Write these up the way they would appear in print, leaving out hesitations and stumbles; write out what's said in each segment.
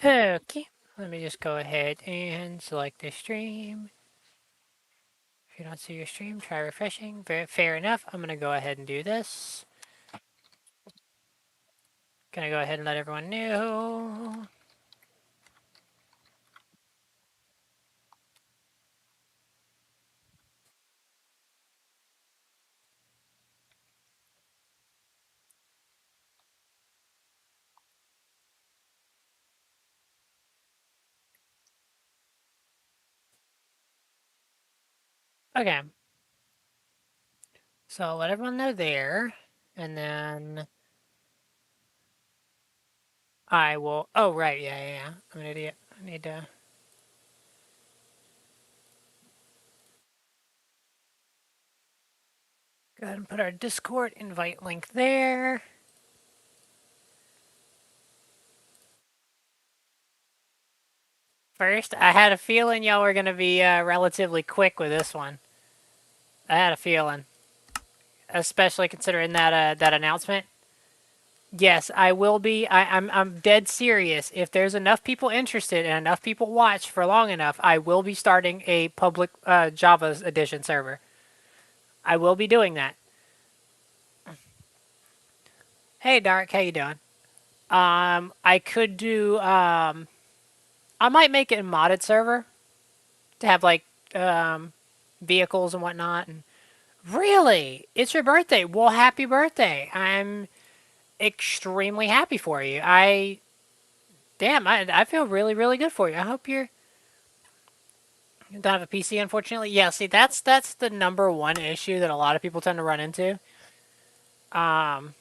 Okay, let me just go ahead and select the stream. If you don't see your stream, try refreshing. Fair enough. I'm gonna go ahead and do this. Gonna go ahead and let everyone know. Okay, so I'll let everyone know there, and then I will. Oh right, yeah. I'm an idiot. I need to. Go ahead and put our Discord invite link there. First, I had a feeling y'all were gonna be relatively quick with this one. I had a feeling, especially considering that announcement. Yes, I will be. I'm dead serious. If there's enough people interested and enough people watch for long enough, I will be starting a public Java edition server. I will be doing that. Hey, Dark, how you doing? I could do. I might make it a modded server to have like um, vehicles and whatnot. And really, it's your birthday. Well, happy birthday! I'm extremely happy for you. I feel really good for you. I hope you don't have a PC, unfortunately. Yeah, see, that's the number one issue that a lot of people tend to run into. Um,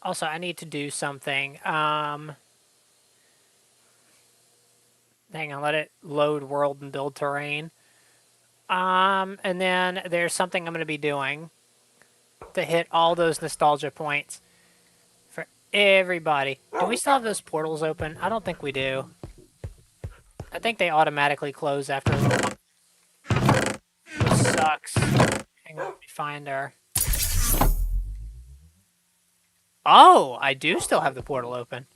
Also, I need to do something. Hang on, let it load world and build terrain. And then there's something I'm going to be doing to hit all those nostalgia points for everybody. Do we still have those portals open? I don't think we do. I think they automatically close after a little while. Which sucks. Hang on, let me find our... Oh, I do still have the portal open.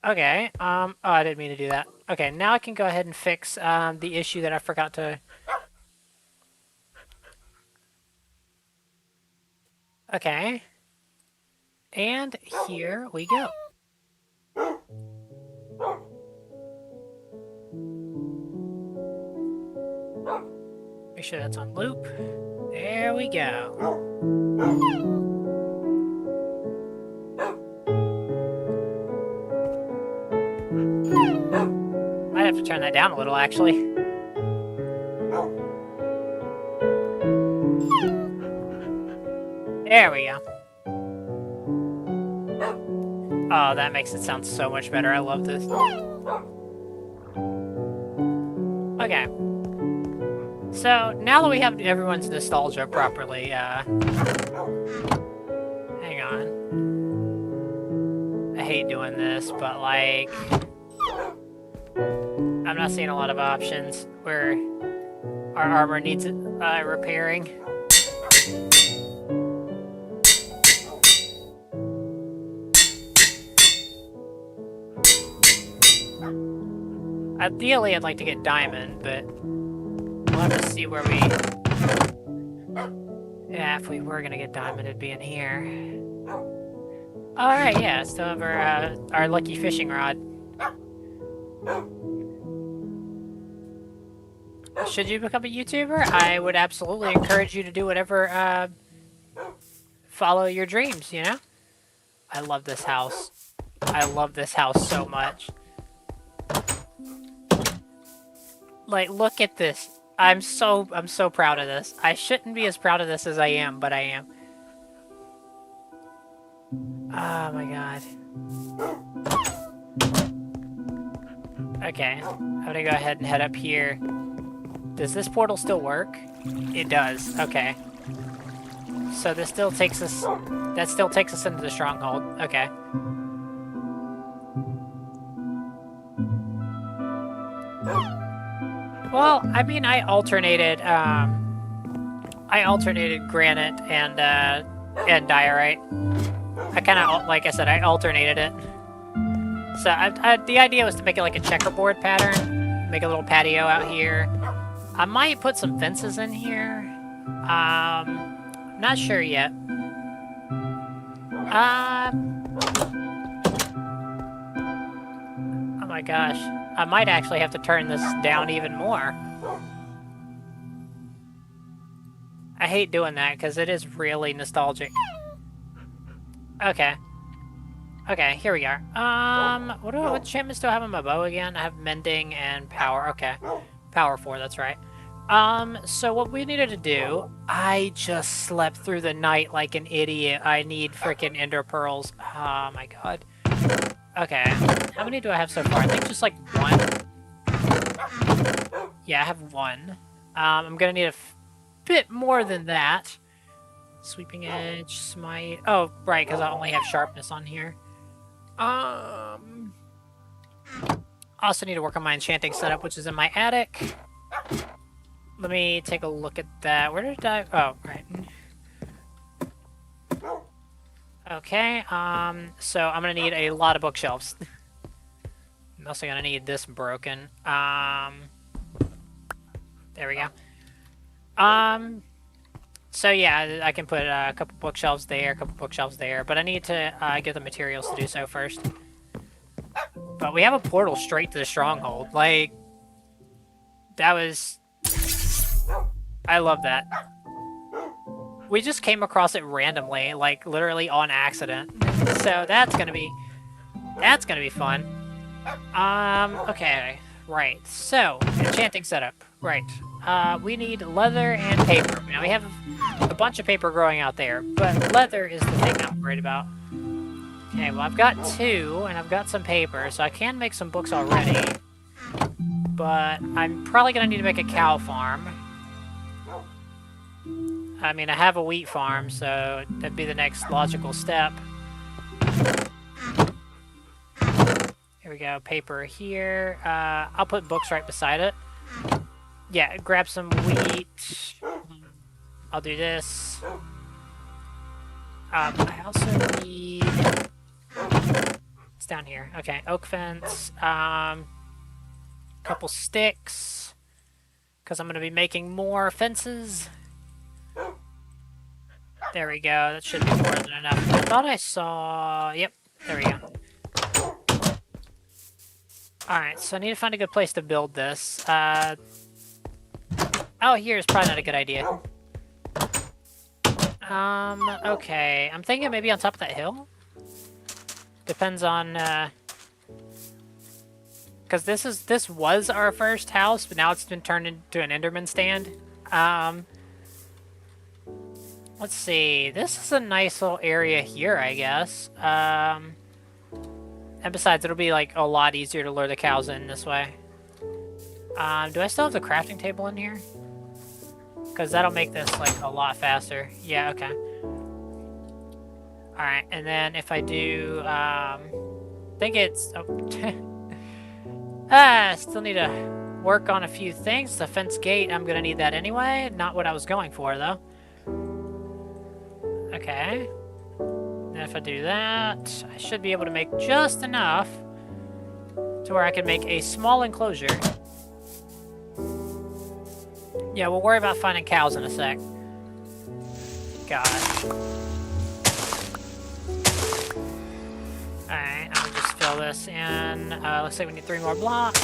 Okay, oh, I didn't mean to do that. Okay, now I can go ahead and fix the issue that I forgot to... Okay. And here we go. Make sure that's on loop. There we go. Might have to turn that down a little, actually. There we go. Oh, that makes it sound so much better. I love this. Okay. So, now that we have everyone's nostalgia properly, hang on. I hate doing this, but, like... I'm not seeing a lot of options where our armor needs repairing. Ideally, I'd like to get diamond, but we'll have to see where we... Yeah, if we were gonna get diamond, it'd be in here. Alright, yeah, still have our lucky fishing rod. Should you become a YouTuber? I would absolutely encourage you to do whatever, follow your dreams, you know? I love this house. I love this house so much. Like, look at this. I'm so proud of this. I shouldn't be as proud of this as I am, but I am. Oh my god. Okay, I'm gonna go ahead and head up here. Does this portal still work? It does, okay. So this still takes us... That still takes us into the stronghold, okay. Well, I mean, I alternated granite and diorite. I kind of, like I said, I alternated it. So the idea was to make it like a checkerboard pattern. Make a little patio out here. I might put some fences in here. Not sure yet. Oh my gosh. I might actually have to turn this down even more. I hate doing that because it is really nostalgic. Okay. Okay, here we are. What enchantments do I have on my bow again? I have mending and power. Okay. Power 4, that's right. So what we needed to do, I just slept through the night like an idiot. I need freaking ender pearls. Oh my god. Okay. How many do I have so far? I think just like 1. Yeah, I have 1. I'm gonna need a bit more than that. Sweeping edge, smite. Oh, right, because I only have sharpness on here. Also need to work on my enchanting setup, which is in my attic. Let me take a look at that. Where did I... Oh, right. Okay, so I'm gonna need a lot of bookshelves. I'm also gonna need this broken. There we go. So yeah, I can put a couple bookshelves there, a couple bookshelves there, but I need to get the materials to do so first. But we have a portal straight to the stronghold. Like, that was... I love that. We just came across it randomly, like literally on accident. So that's gonna be fun. Okay, right. So, enchanting setup. Right. We need leather and paper. Now we have a bunch of paper growing out there, but leather is the thing I'm worried about. Okay, well I've got 2, and I've got some paper, so I can make some books already. But I'm probably gonna need to make a cow farm. I mean, I have a wheat farm, so that'd be the next logical step. Here we go, paper here. I'll put books right beside it. Yeah, grab some wheat. I'll do this. I also need... It's down here. Okay, oak fence. Couple sticks. Because I'm going to be making more fences. There we go. That should be more than enough. I thought I saw... Yep, there we go. Alright, so I need to find a good place to build this. Oh, here's probably not a good idea. Okay. I'm thinking maybe on top of that hill? Depends on, because this was our first house, but now it's been turned into an Enderman stand. Let's see. This is a nice little area here, I guess. And besides, it'll be, like, a lot easier to lure the cows in this way. Do I still have the crafting table in here? Because that'll make this, like, a lot faster. Yeah, okay. Alright, and then if I do, I think it's... Oh. Still need to work on a few things. The fence gate, I'm gonna need that anyway. Not what I was going for, though. Okay. And if I do that, I should be able to make just enough to where I can make a small enclosure. Yeah, we'll worry about finding cows in a sec. Gosh. Alright, I'm gonna just fill this in. Looks like we need 3 more blocks.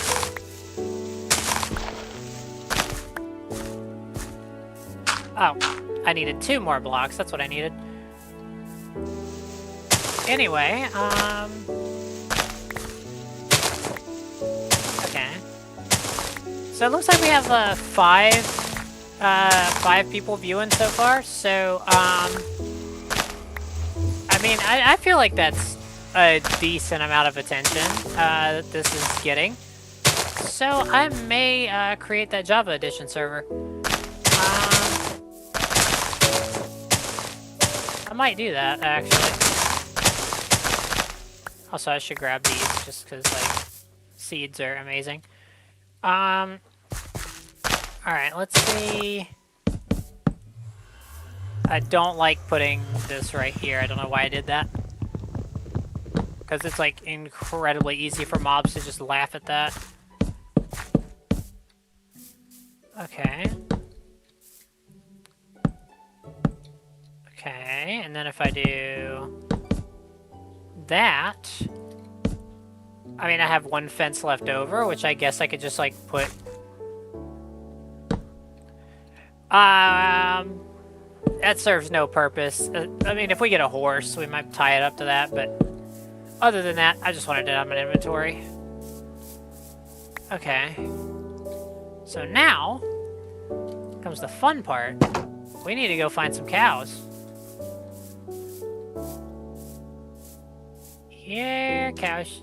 Oh, I needed 2 more blocks. That's what I needed. Anyway, okay. So it looks like we have 5 people viewing so far. So, I mean, I feel like that's a decent amount of attention that this is getting. So I may create that Java Edition server. I might do that, actually. Also, I should grab these just because, like, seeds are amazing. Alright, let's see. I don't like putting this right here. I don't know why I did that. because it's like incredibly easy for mobs to just laugh at that. Okay. Okay, and then if I do that, I mean, I have one fence left over, which I guess I could just like put. That serves no purpose. I mean, if we get a horse, we might tie it up to that, but other than that, I just wanted it on my inventory. Okay. So now comes the fun part. We need to go find some cows. Yeah, cows.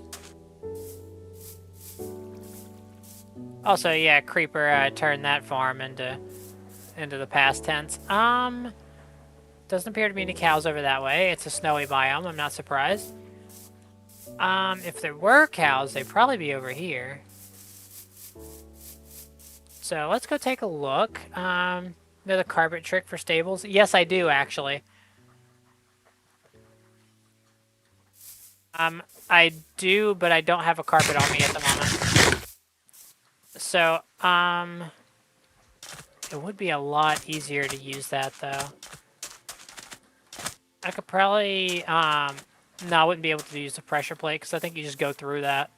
Also, yeah, Creeper turned that farm into the past tense. Doesn't appear to be any cows over that way. It's a snowy biome. I'm not surprised. If there were cows, they'd probably be over here. So let's go take a look. Know the carpet trick for stables? Yes, I do, actually. I do, but I don't have a carpet on me at the moment. So, it would be a lot easier to use that, though. I could probably, no, I wouldn't be able to use the pressure plate, because I think you just go through that.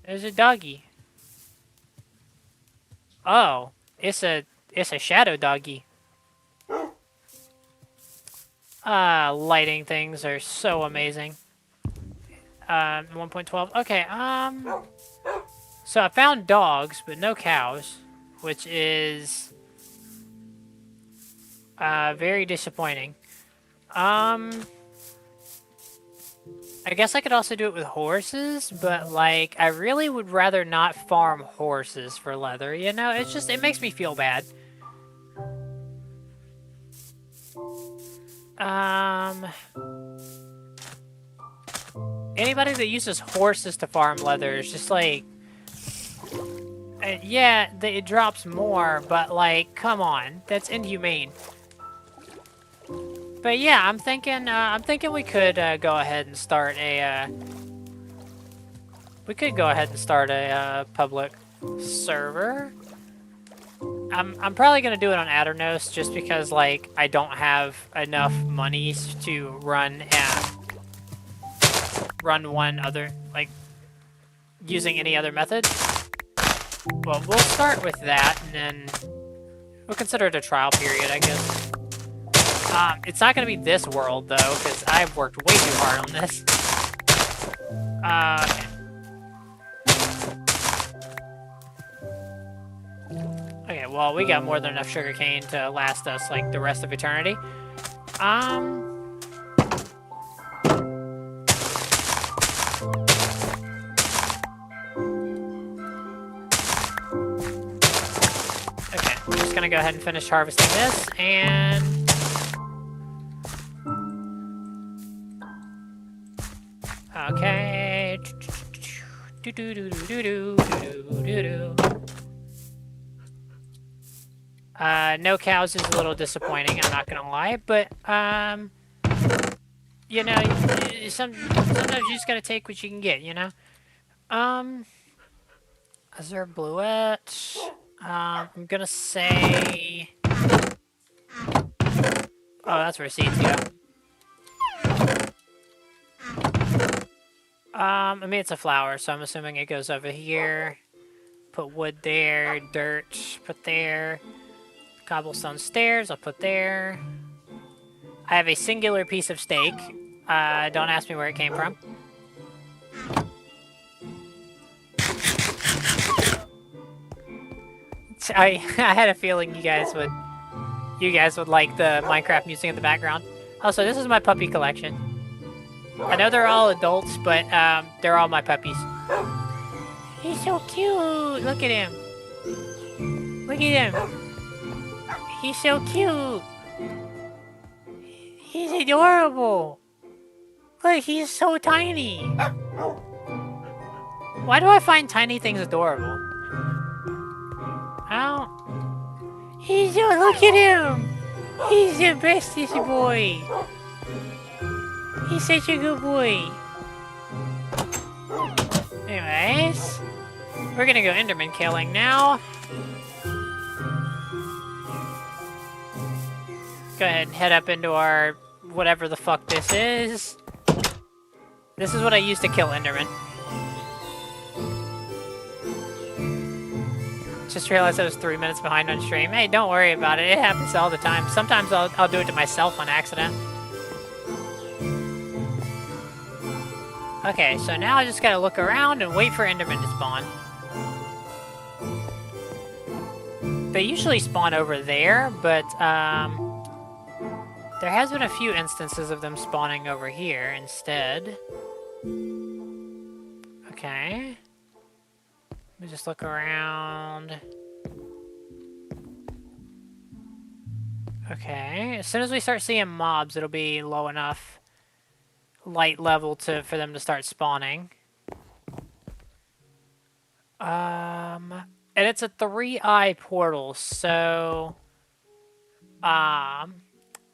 There's a doggy. Oh, it's a shadow doggy. Lighting things are so amazing. 1.12. Okay, so I found dogs, but no cows, which is very disappointing. I guess I could also do it with horses, but like I really would rather not farm horses for leather, you know? It's just, it makes me feel bad. Anybody that uses horses to farm leather is just like, yeah, it drops more, but like, come on, that's inhumane. But yeah, I'm thinking we could go ahead and start a, public server. I'm probably gonna do it on Aternos just because like I don't have enough monies to run one other, like, using any other method. Well, we'll start with that, and then we'll consider it a trial period, I guess. It's not going to be this world, though, because I've worked way too hard on this. Okay, well, we got more than enough sugarcane to last us, like, the rest of eternity. Okay, we're just gonna go ahead and finish harvesting this, and... Okay. No cows is a little disappointing, I'm not gonna lie, but, you know, sometimes you just gotta take what you can get, you know? Is there a bluette? I'm gonna say... Oh, that's where seeds go. I mean, it's a flower, so I'm assuming it goes over here. Put wood there, dirt, put there. Cobblestone stairs, I'll put there. I have a singular piece of steak. Don't ask me where it came from. I had a feeling you guys would like the Minecraft music in the background. Also, this is my puppy collection. I know they're all adults, but they're all my puppies. He's so cute. Look at him. Look at him. He's so cute. He's adorable. Look, he's so tiny. Why do I find tiny things adorable? Oh. He's so, look at him. He's the bestest boy. He's such a good boy. Anyways, we're gonna go Enderman killing now. Go ahead and head up into our whatever the fuck this is. This is what I used to kill Enderman. Just realized I was 3 minutes behind on stream. Hey, don't worry about it. It happens all the time. Sometimes I'll do it to myself on accident. Okay, so now I just gotta look around and wait for Enderman to spawn. They usually spawn over there, but there has been a few instances of them spawning over here instead. Okay. Let me just look around. Okay, as soon as we start seeing mobs, it'll be low enough light level for them to start spawning. And it's a 3-eye portal, so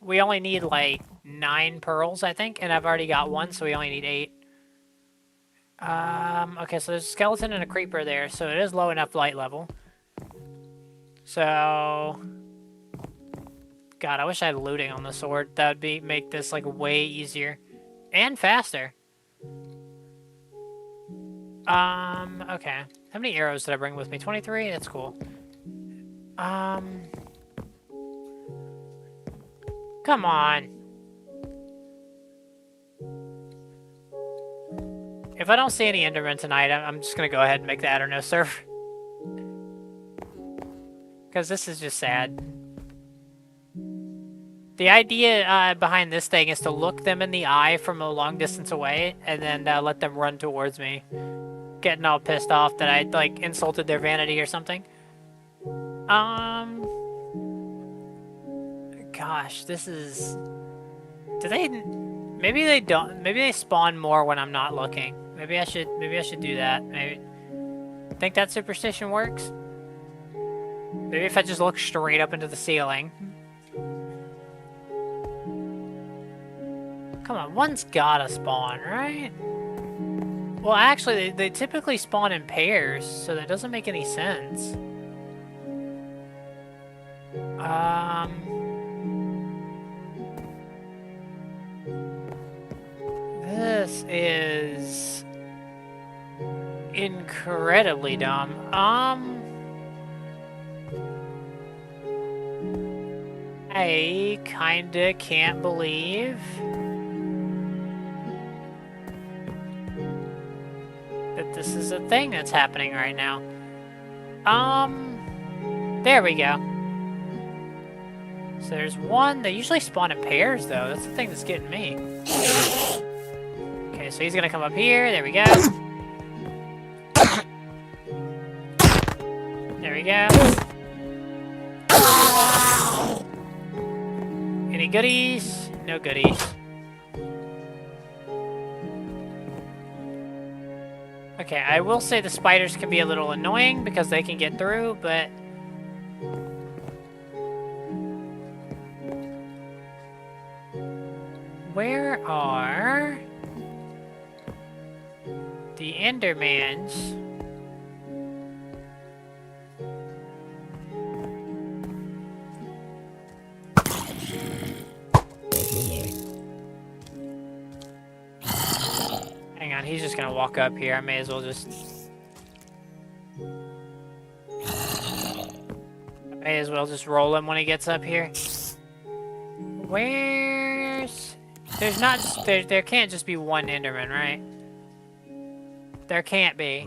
we only need like 9 pearls, I think, and I've already got 1, so we only need 8. Okay, so there's a skeleton and a creeper there, so it is low enough light level. So, God, I wish I had looting on the sword. That would make this like way easier and faster. Okay. How many arrows did I bring with me? 23? That's cool. Come on. If I don't see any Endermen tonight, I'm just gonna go ahead and make the Add or No server. Because this is just sad. The idea behind this thing is to look them in the eye from a long distance away, and then let them run towards me. Getting all pissed off that I, like, insulted their vanity or something. Gosh, this is... Do they... Maybe they don't... Maybe they spawn more when I'm not looking. Maybe I should do that. Maybe... Think that superstition works? Maybe if I just look straight up into the ceiling. Come on, one's gotta spawn, right? Well, actually, they typically spawn in pairs, so that doesn't make any sense. This is incredibly dumb. I kinda can't believe that this is a thing that's happening right now. There we go. So there's one. They usually spawn in pairs, though. That's the thing that's getting me. Okay, so he's gonna come up here. There we go. There we go. Any goodies? No goodies. Okay, I will say the spiders can be a little annoying because they can get through, but... Where are the Endermans? Hang on, he's just gonna walk up here. I may as well just... roll him when he gets up here. Where's... There's not... There can't just be one Enderman, right? There can't be.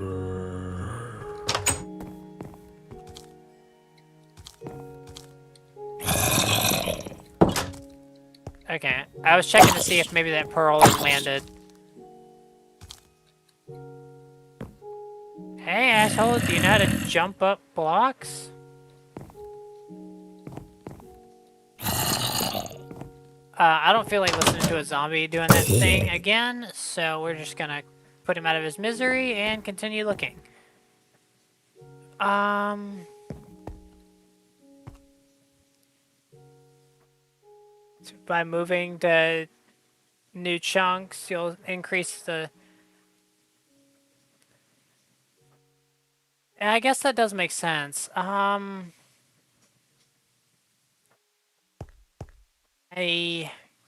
Okay, I was checking to see if maybe that pearl had landed. Hey, asshole, do you know how to jump up blocks? I don't feel like listening to a zombie doing that thing again, so we're just gonna put him out of his misery and continue looking. By moving to new chunks, you'll increase the... I guess that does make sense. I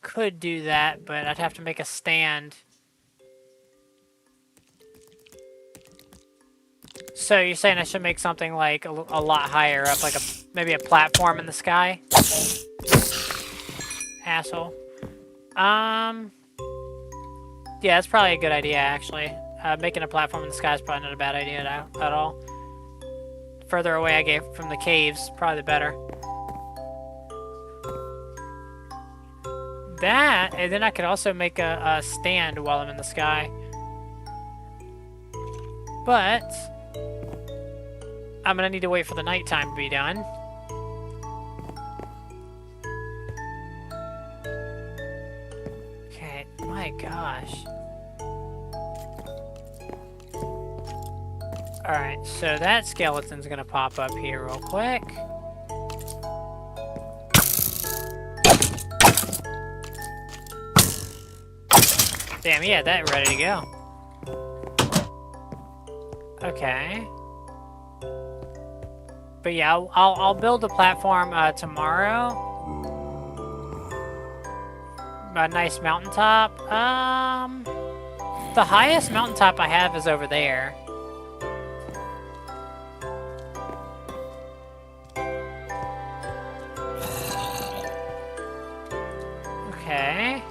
could do that, but I'd have to make a stand. So you're saying I should make something like a lot higher up, like maybe a platform in the sky? Asshole. Yeah, that's probably a good idea, actually. Making a platform in the sky is probably not a bad idea at all. Further away I get from the caves, probably the better. That, and then I could also make a stand while I'm in the sky. But I'm gonna need to wait for the nighttime to be done. Okay, my gosh. Alright, so that skeleton's gonna pop up here real quick. Damn, he had that ready to go. Okay. But yeah, I'll build a platform tomorrow. A nice mountaintop. The highest mountaintop I have is over there. Okay.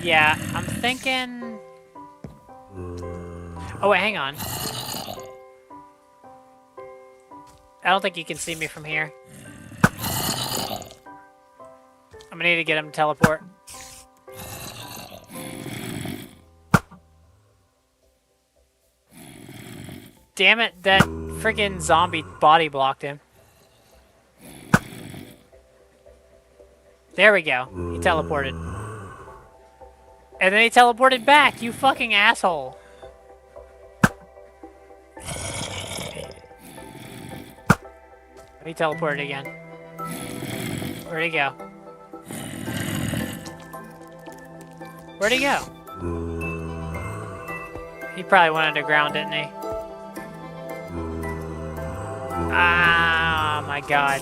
Yeah, I'm thinking... Oh wait, hang on. I don't think you can see me from here. I'm gonna need to get him to teleport. Damn it, that freaking zombie body blocked him. There we go. He teleported. And then he teleported back, you fucking asshole. He teleported again. Where'd he go? Where'd he go? He probably went underground, didn't he? Ah, my god.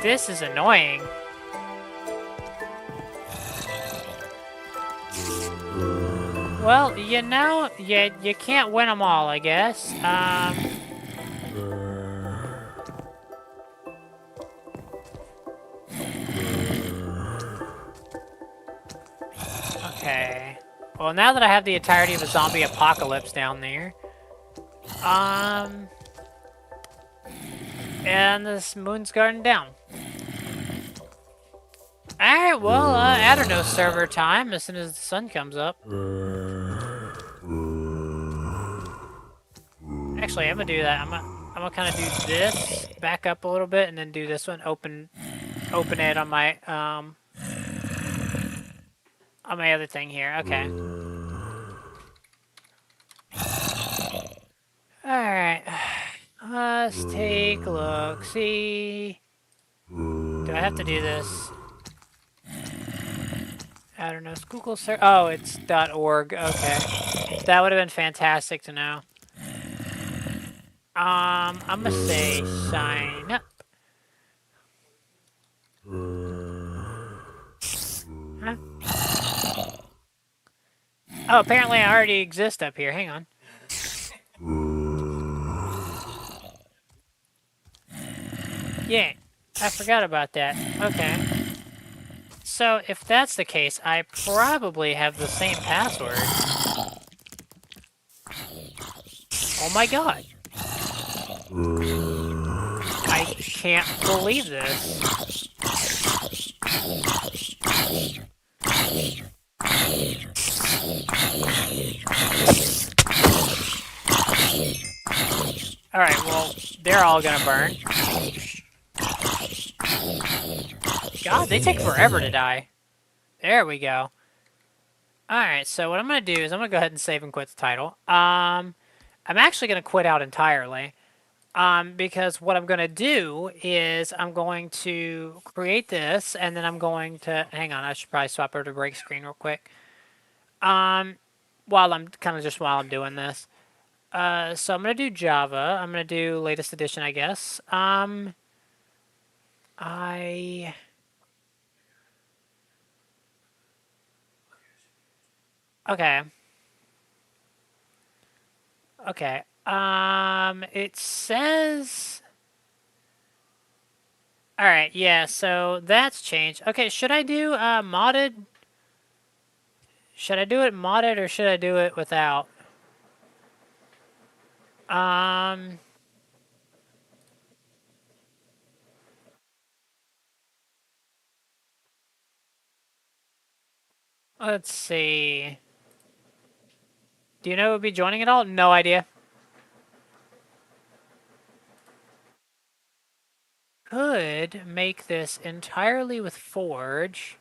This is annoying. Well, you know, you can't win them all, I guess. Okay. Well, now that I have the entirety of a zombie apocalypse down there, and this moon's going down. Alright, well, I don't know, server time as soon as the sun comes up. Actually, I'm gonna do that. I'm gonna kind of do this, back up a little bit, and then do this one, open it on my other thing here. Okay. Alright. Let's take a look. See. Do I have to do this? I don't know. Google search. Oh, it's .org. Okay. That would have been fantastic to know. I'm gonna say sign up. Huh? Oh, apparently I already exist up here. Hang on. Yeah, I forgot about that. Okay. So, if that's the case, I probably have the same password. Oh my god. I can't believe this. Alright, well, they're all gonna burn. God, they take forever to die. There we go. Alright, so what I'm going to do is I'm going to go ahead and save and quit the title. I'm actually going to quit out entirely. Because what I'm going to do is I'm going to create this, and then I'm going to... Hang on, I should probably swap over to break screen real quick. While I'm doing this. So I'm going to do Java. I'm going to do latest edition, I guess. I... Okay. Okay. It says... Alright, yeah, so that's changed. Okay, should I do modded? Should I do it modded or should I do it without? Um, let's see. Do you know who would be joining at all? No idea. Could make this entirely with Forge.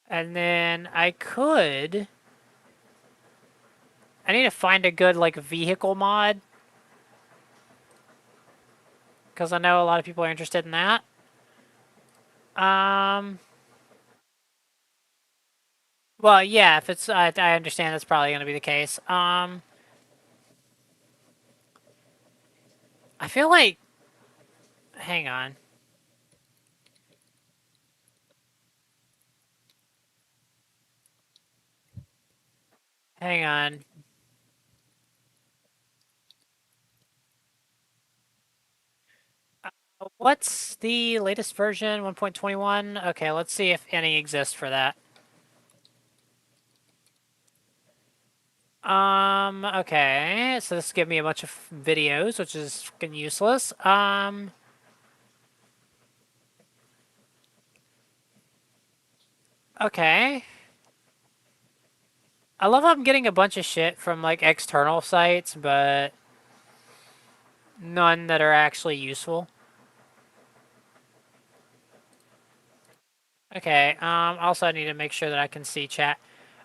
And then I could... I need to find a good, like, vehicle mod. Because I know a lot of people are interested in that. Um... Well, yeah, if it's... I understand that's probably going to be the case. I feel like... Hang on. Hang on. What's the latest version? 1.21? Okay, let's see if any exists for that. Okay, so this give me a bunch of videos, which is fucking useless. Okay. I love how I'm getting a bunch of shit from, like, external sites, but none that are actually useful. Okay, also I need to make sure that I can see chat.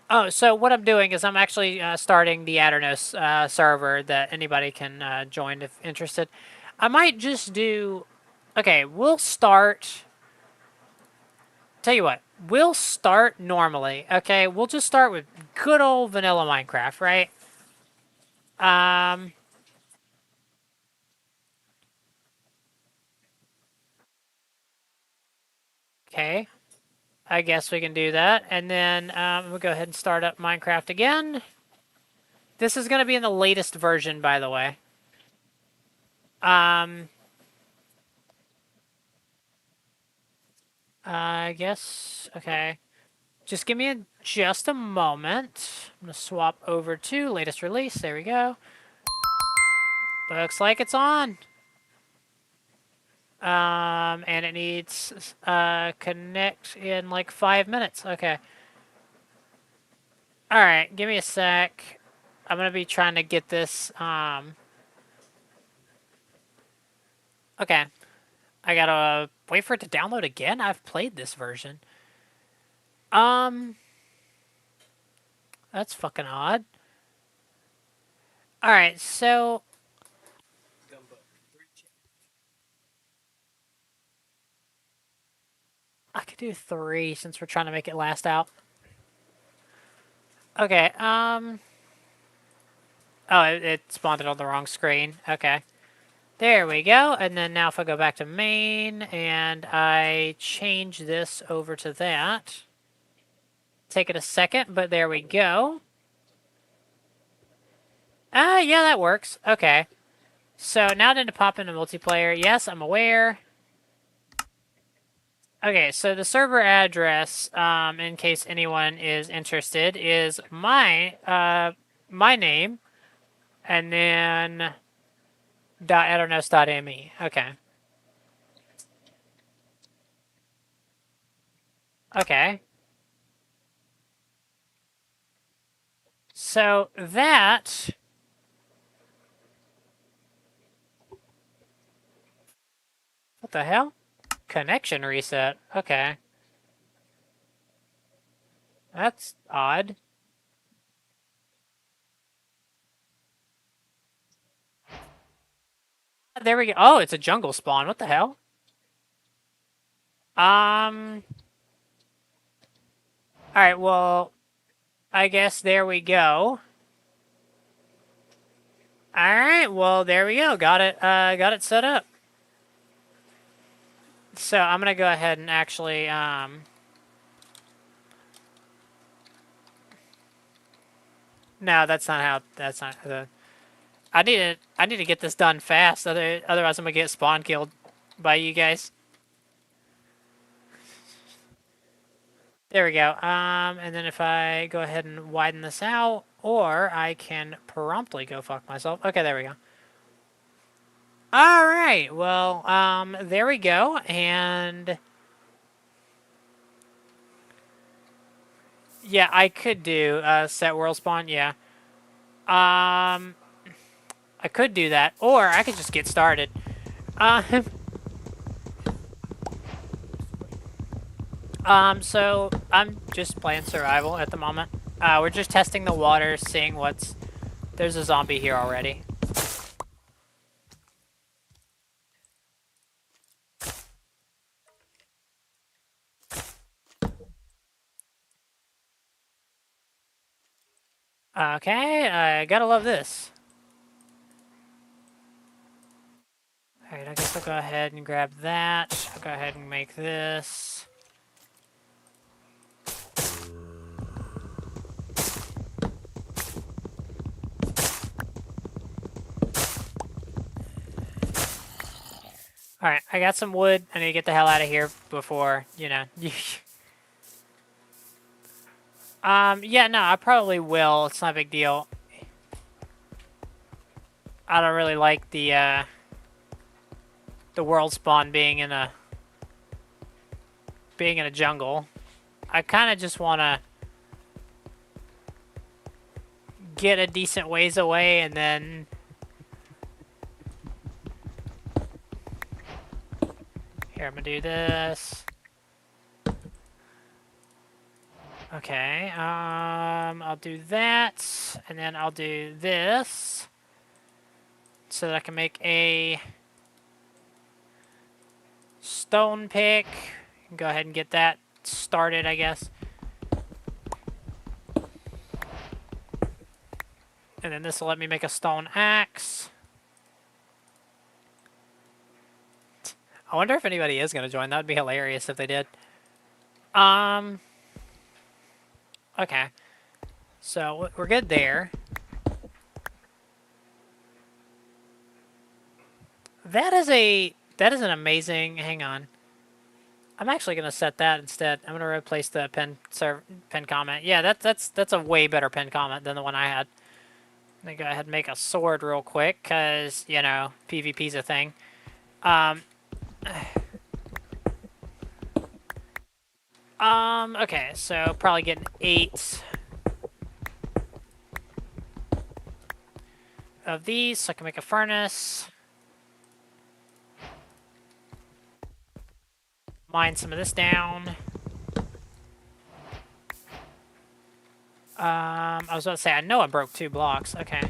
Oh, so what I'm doing is I'm actually starting the Aternos server that anybody can join if interested. I might just do... Okay, we'll start... Tell you what, we'll start normally, okay? We'll just start with good old vanilla Minecraft, right? Um, okay. I guess we can do that. And then we'll go ahead and start up Minecraft again. This is going to be in the latest version, by the way. Um, I guess, okay. Just give me just a moment. I'm going to swap over to latest release. There we go. Looks like it's on. And it needs connect in like 5 minutes. Okay. All right, give me a sec. I'm gonna be trying to get this. Okay. I gotta wait for it to download again. I've played this version. Um, that's fucking odd. All right, so I could do 3 since we're trying to make it last out. Okay. Oh, it spawned it on the wrong screen. Okay. There we go. And then now if I go back to main and I change this over to that. Take it a second, but there we go. Yeah, that works. Okay. So now I need to pop into multiplayer. Yes, I'm aware. Okay, so the server address, in case anyone is interested, is my name, and then .aternos.me. Okay. Okay. So that... What the hell? Connection reset. Okay. That's odd. There we go. Oh, it's a jungle spawn. What the hell? Um. Alright, well, I guess there we go. Alright, well, there we go. Got it set up. So I'm gonna go ahead and actually, no, that's not the, I need to get this done fast, otherwise I'm gonna get spawn killed by you guys. There we go. And then if I go ahead and widen this out, or I can promptly go fuck myself. Okay, there we go. All right, well, there we go, and yeah, I could do set world spawn. Yeah, I could do that, or I could just get started. Um, so I'm just playing survival at the moment. We're just testing the water, seeing what's. There's a zombie here already. Okay, I gotta love this. Alright, I guess I'll go ahead and grab that. I'll go ahead and make this. Alright, I got some wood. I need to get the hell out of here before, you know. Yeah, no, I probably will. It's not a big deal. I don't really like the world spawn being in a jungle. I kind of just want to get a decent ways away and then here, I'm gonna do this. Okay, I'll do that, and then I'll do this, so that I can make a stone pick. Go ahead and get that started, I guess. And then this will let me make a stone axe. I wonder if anybody is going to join. That would be hilarious if they did. Okay. So, we're good there. That is an amazing, hang on. I'm actually going to set that instead. I'm going to replace the pin comment. Yeah, that's a way better pin comment than the one I had. Let me go ahead and make a sword real quick, because, you know, PvP's a thing. Okay, so probably getting 8 of these, so I can make a furnace. Mine some of this down. I was about to say, I know I broke 2 blocks. Okay.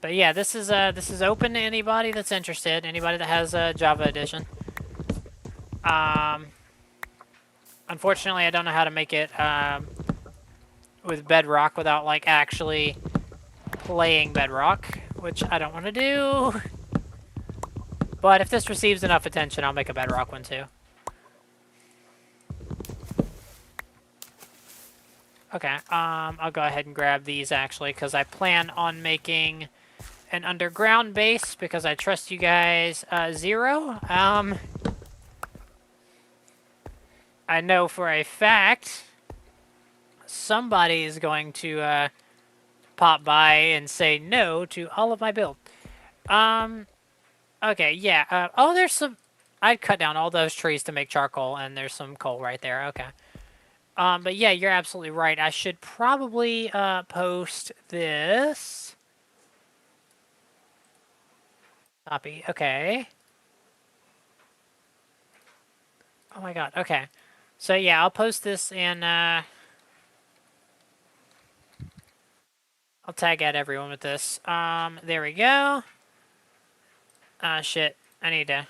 But yeah, this is open to anybody that's interested. Anybody that has a Java edition. Unfortunately, I don't know how to make it with Bedrock without like actually playing Bedrock, which I don't want to do. But if this receives enough attention, I'll make a Bedrock one too. Okay, I'll go ahead and grab these actually, because I plan on making an underground base, because I trust you guys, zero. I know for a fact somebody is going to pop by and say no to all of my build. Okay, yeah. Oh, there's some. I'd cut down all those trees to make charcoal, and there's some coal right there. Okay. But yeah, you're absolutely right. I should probably post this. Copy. Okay. Oh my god, okay. So yeah, I'll post this in, I'll tag at everyone with this. There we go. Shit. I need to...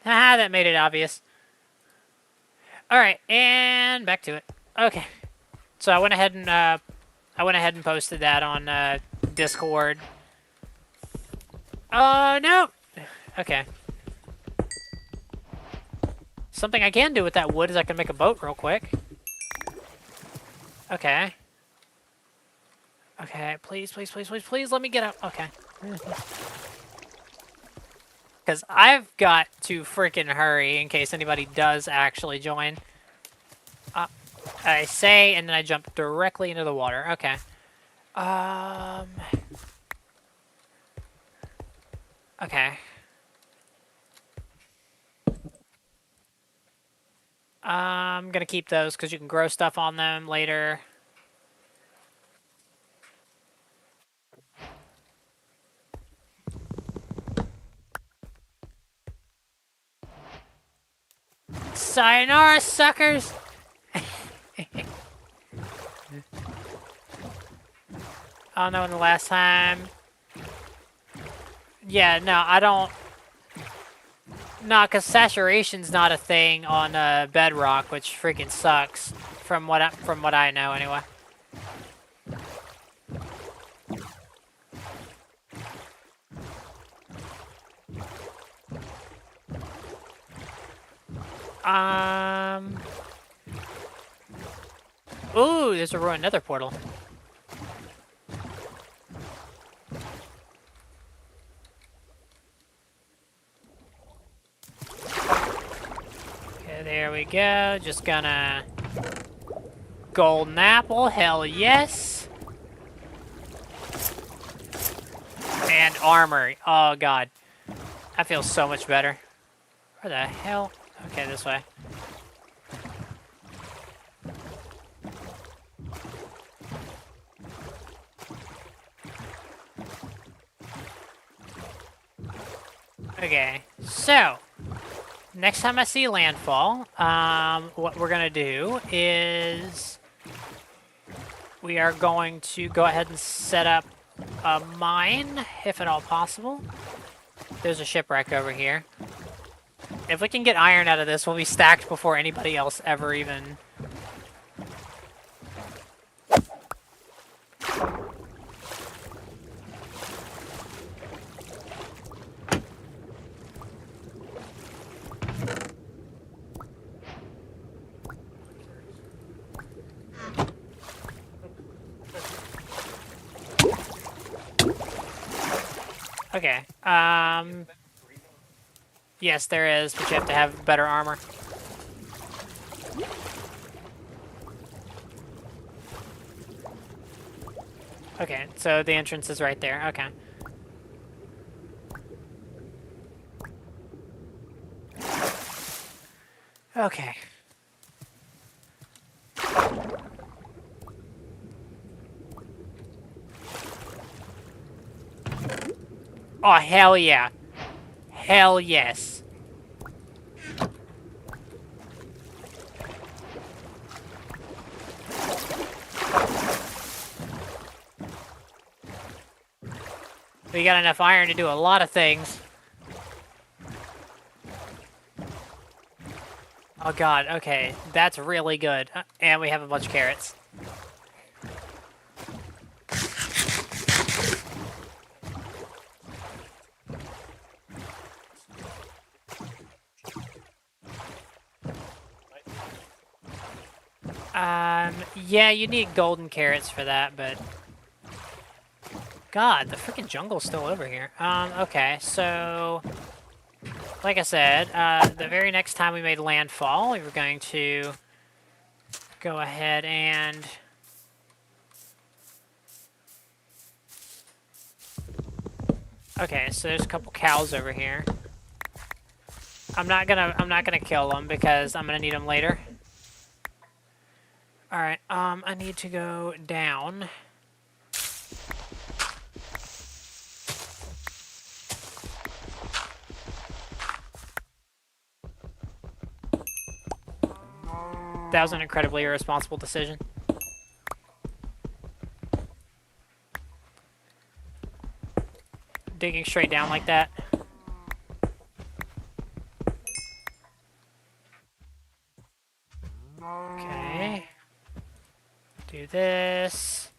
Haha, that made it obvious. Alright, and back to it. Okay. So I went ahead and posted that on, Discord. Oh, no! Okay. Something I can do with that wood is I can make a boat real quick. Okay. Okay, please, please, please, please, please, let me get out. Okay. Because I've got to freaking hurry in case anybody does actually join. I say, and then I jump directly into the water. Okay. Okay. I'm gonna keep those because you can grow stuff on them later. Sayonara, suckers! I don't know when the last time... Yeah, no, I don't... No, because saturation's not a thing on Bedrock, which freaking sucks, from what I know anyway. Ooh, there's a ruined nether portal. Okay, there we go. Just gonna... Golden apple, hell yes. And armor. Oh, God. That feels so much better. Where the hell? Okay, this way. Okay, so... Next time I see landfall, what we're gonna do is... We are going to go ahead and set up a mine, if at all possible. There's a shipwreck over here. If we can get iron out of this, we'll be stacked before anybody else ever even... Okay, yes, there is, but you have to have better armor. Okay, so the entrance is right there. Okay. Okay. Oh, hell yeah. Hell yes. We got enough iron to do a lot of things. Oh god, okay. That's really good. And we have a bunch of carrots. Yeah, you need golden carrots for that, but... God, the freaking jungle's still over here. Okay, so... Like I said, the very next time we made landfall, we were going to go ahead and... Okay, so there's a couple cows over here. I'm not gonna kill them because I'm gonna need them later. Alright, I need to go down. That was an incredibly irresponsible decision. Digging straight down like that. Okay. Do this.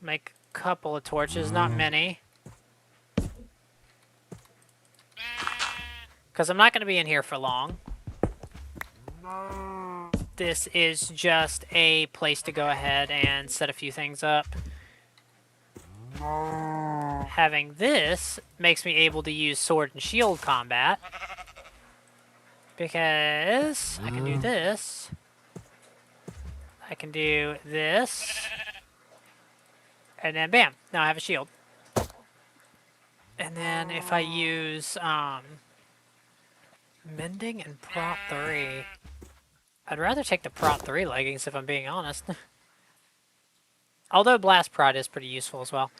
Make a couple of torches, not many. Because I'm not going to be in here for long. This is just a place to go ahead and set a few things up. Having this makes me able to use sword and shield combat. Because I can do this. I can do this. And then bam, now I have a shield. And then if I use mending and prop 3. I'd rather take the prop 3 leggings if I'm being honest. Although blast prod is pretty useful as well.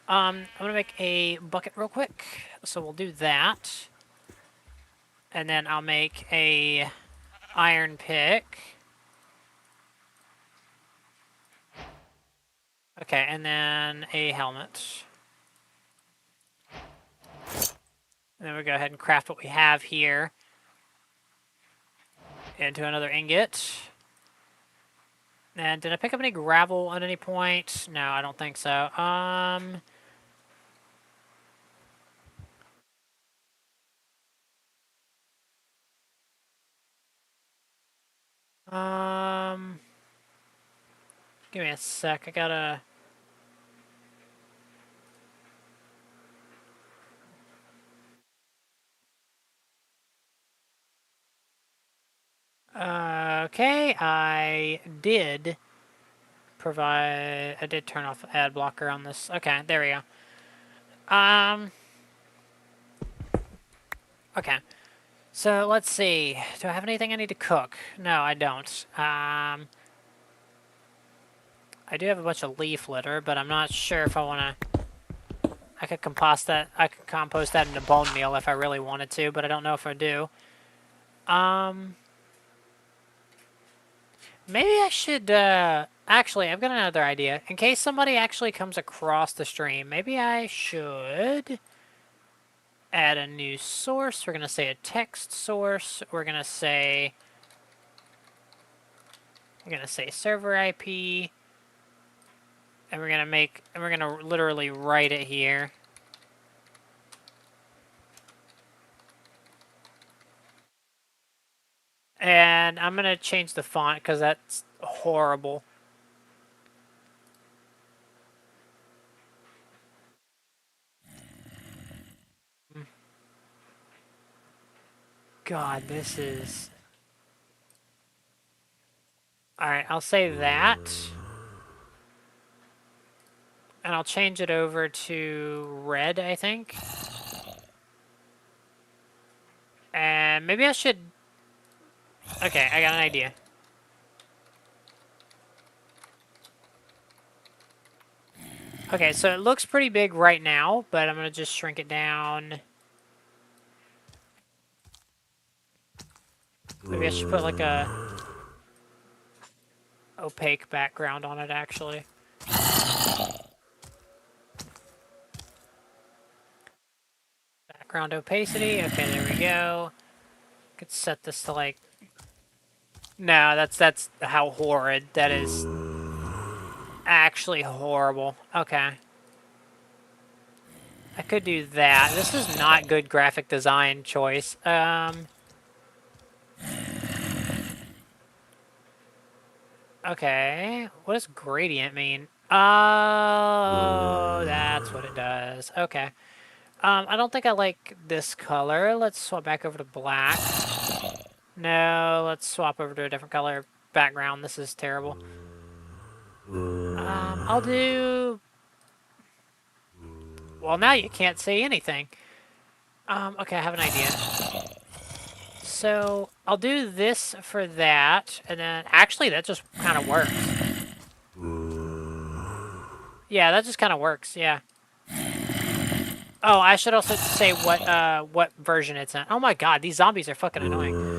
I'm gonna make a bucket real quick. So we'll do that. And then I'll make a iron pick. Okay, and then a helmet. And then we'll go ahead and craft what we have here into another ingot. And did I pick up any gravel at any point? No, I don't think so. Give me a sec. I gotta... Okay, I did turn off ad blocker on this. Okay, there we go. Okay. So, let's see. Do I have anything I need to cook? No, I don't. I do have a bunch of leaf litter, but I'm not sure if I want to... I could compost that into bone meal if I really wanted to, but I don't know if I do. Maybe I should, actually, I've got another idea. In case somebody actually comes across the stream, maybe I should add a new source. We're going to say a text source. We're going to say server IP. And we're going to literally write it here. And I'm going to change the font because that's horrible. God, this is... Alright, I'll say that. And I'll change it over to red, I think. And maybe I should... Okay, I got an idea. Okay, so it looks pretty big right now, but I'm going to just shrink it down. Maybe I should put like a opaque background on it, actually. Background opacity. Okay, there we go. Could set this to like... No, that's how horrid. That is actually horrible. Okay. I could do that. This is not good graphic design choice. Okay. What does gradient mean? Oh, that's what it does. Okay. I don't think I like this color. Let's swap back over to black. No, let's swap over to a different color background. This is terrible. I'll do... Well, now you can't see anything. Okay, I have an idea. So, I'll do this for that, and then... Actually, that just kind of works. Yeah, that just kind of works, yeah. Oh, I should also say what version it's in. Oh my god, these zombies are fucking annoying.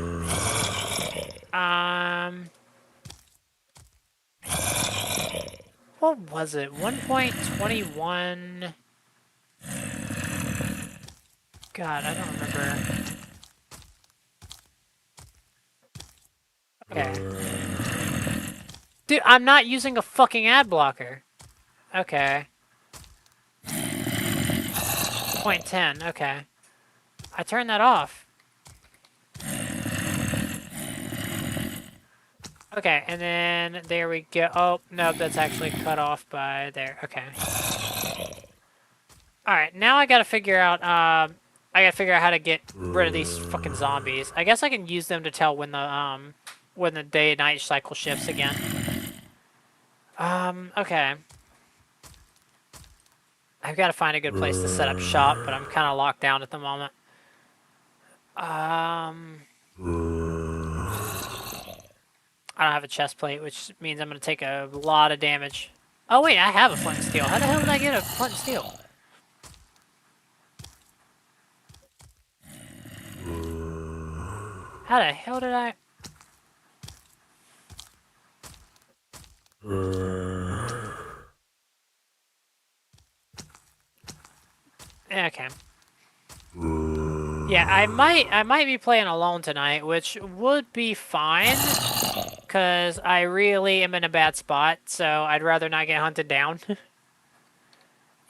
What was it? 1.21. God, I don't remember. Okay. Dude, I'm not using a fucking ad blocker. Okay. 0.10, okay. I turned that off. Okay, and then there we go. Oh, no, that's actually cut off by there. Okay. Alright, now I gotta figure out, I gotta figure out how to get rid of these fucking zombies. I guess I can use them to tell when the day-night cycle shifts again. Okay. I've got to find a good place to set up shop, but I'm kind of locked down at the moment. I don't have a chest plate, which means I'm going to take a lot of damage. Oh, wait, I have a flint and steel. How the hell did I get a flint and steel? How the hell did I... Okay. Yeah, I might be playing alone tonight, which would be fine, because I really am in a bad spot, so I'd rather not get hunted down.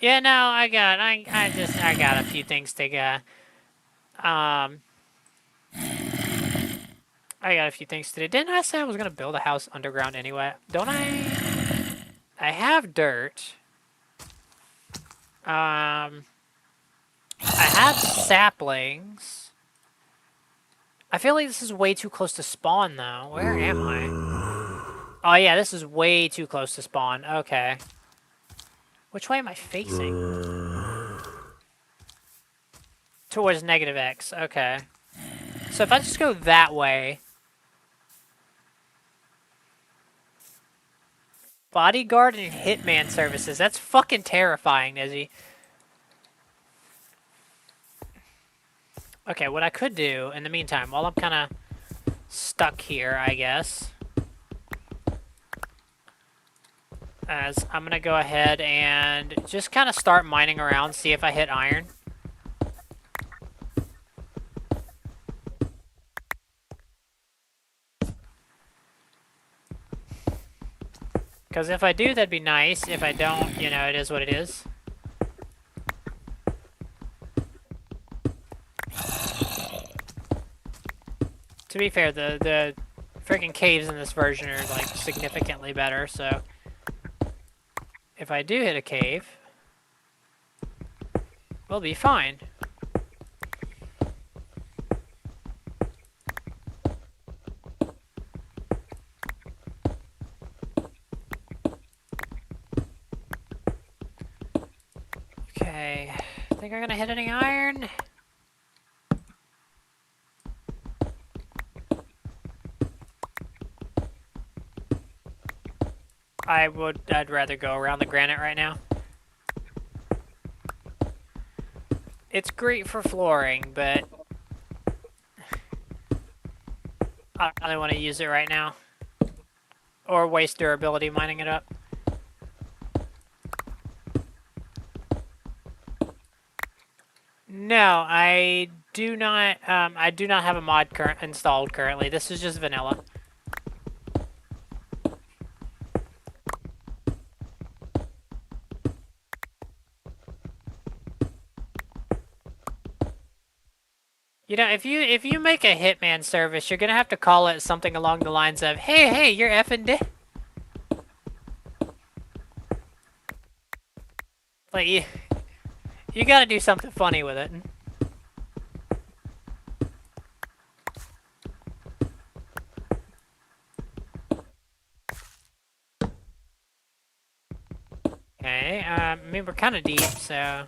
Yeah, no, I got a few things to get. I got a few things to do. Didn't I say I was gonna build a house underground anyway? Don't I? I have dirt. I have saplings. I feel like this is way too close to spawn, though. Where am I? Oh, yeah, this is way too close to spawn. Okay. Which way am I facing? Towards negative X. Okay. So if I just go that way... Bodyguard and hitman services. That's fucking terrifying, Izzy. Okay, what I could do in the meantime, while I'm kind of stuck here, I guess, as I'm going to go ahead and just kind of start mining around, see if I hit iron. Because if I do, that'd be nice. If I don't, you know, it is what it is. To be fair, the freaking caves in this version are, like, significantly better, so... If I do hit a cave, we'll be fine. Okay, think I'm gonna hit any iron? I'd rather go around the granite right now. It's great for flooring, but I don't really want to use it right now. Or waste durability mining it up. No, I do not have a mod installed currently. This is just vanilla. You know, if you make a hitman service, you're gonna have to call it something along the lines of, "Hey, you're effing dead." Like you gotta do something funny with it. Okay, I mean we're kind of deep, so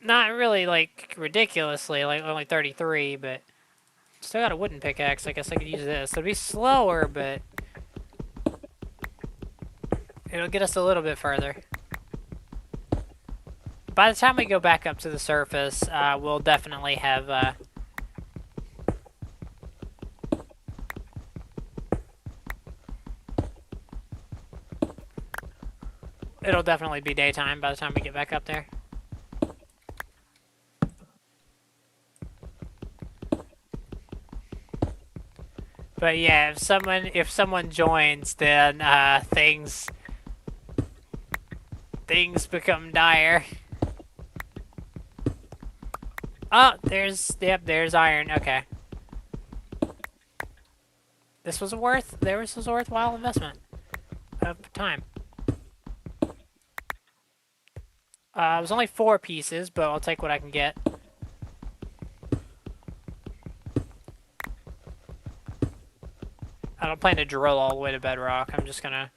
not really like ridiculously, like only 33, but still got a wooden pickaxe. I guess I could use this. It'll be slower, but it'll get us a little bit further. By the time we go back up to the surface, we'll definitely have It'll definitely be daytime by the time we get back up there. But yeah, if someone joins, then things become dire. Oh, there's iron. Okay, this was a worthwhile investment of time. It was only 4 pieces, but I'll take what I can get. I don't plan to drill all the way to bedrock. I'm just gonna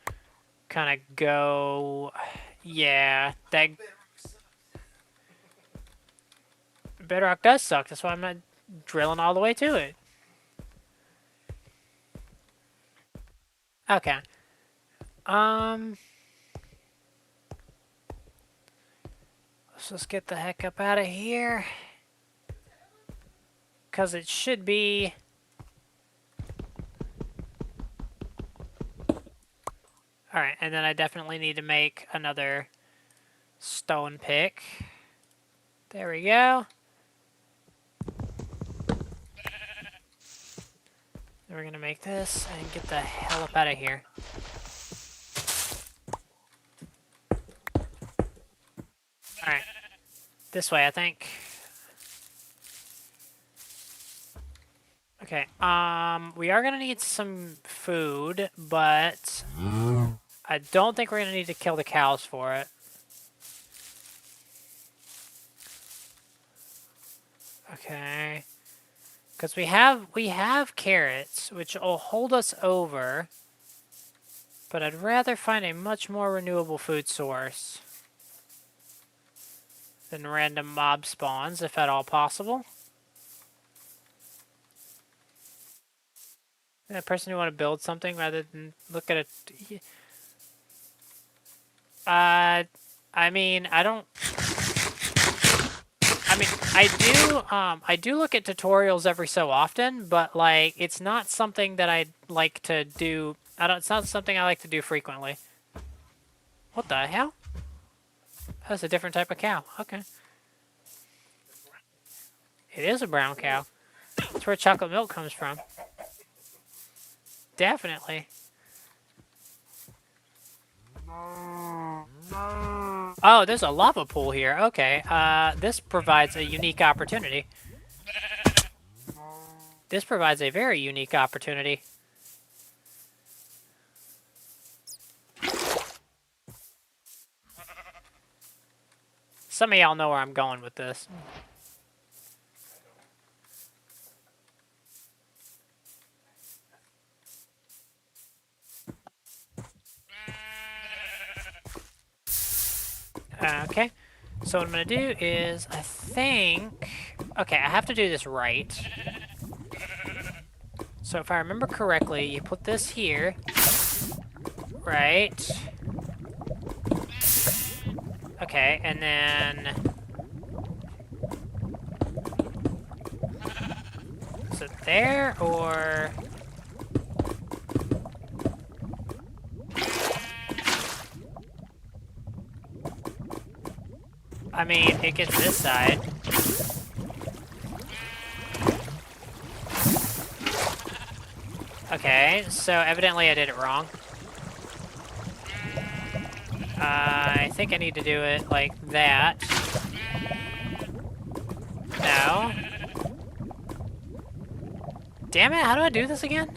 kind of go. Yeah, that bedrock does suck. That's why I'm not drilling all the way to it. Okay. Um, let's just get the heck up out of here. Because it should be... Alright, and then I definitely need to make another stone pick. There we go. Then we're going to make this and get the hell up out of here. Alright. This way, I think. Okay, we are gonna need some food, but I don't think we're gonna need to kill the cows for it. Okay. Because we have carrots, which will hold us over, but I'd rather find a much more renewable food source than random mob spawns, if at all possible. That person who want to build something rather than look at it. I mean, I don't. I mean, I do look at tutorials every so often, but like, it's not something that I like to do. It's not something I like to do frequently. What the hell? That's a different type of cow. Okay. It is a brown cow. That's where chocolate milk comes from. Definitely. Oh, there's a lava pool here. Okay. This provides a unique opportunity. This provides a very unique opportunity. Some of y'all know where I'm going with this. Okay, so what I'm going to do is, I think... Okay, I have to do this right. So if I remember correctly, you put this here. Right. Okay, and then... Is it there, or... I mean, it gets this side. Okay, so evidently I did it wrong. I think I need to do it like that. No. Damn it, how do I do this again?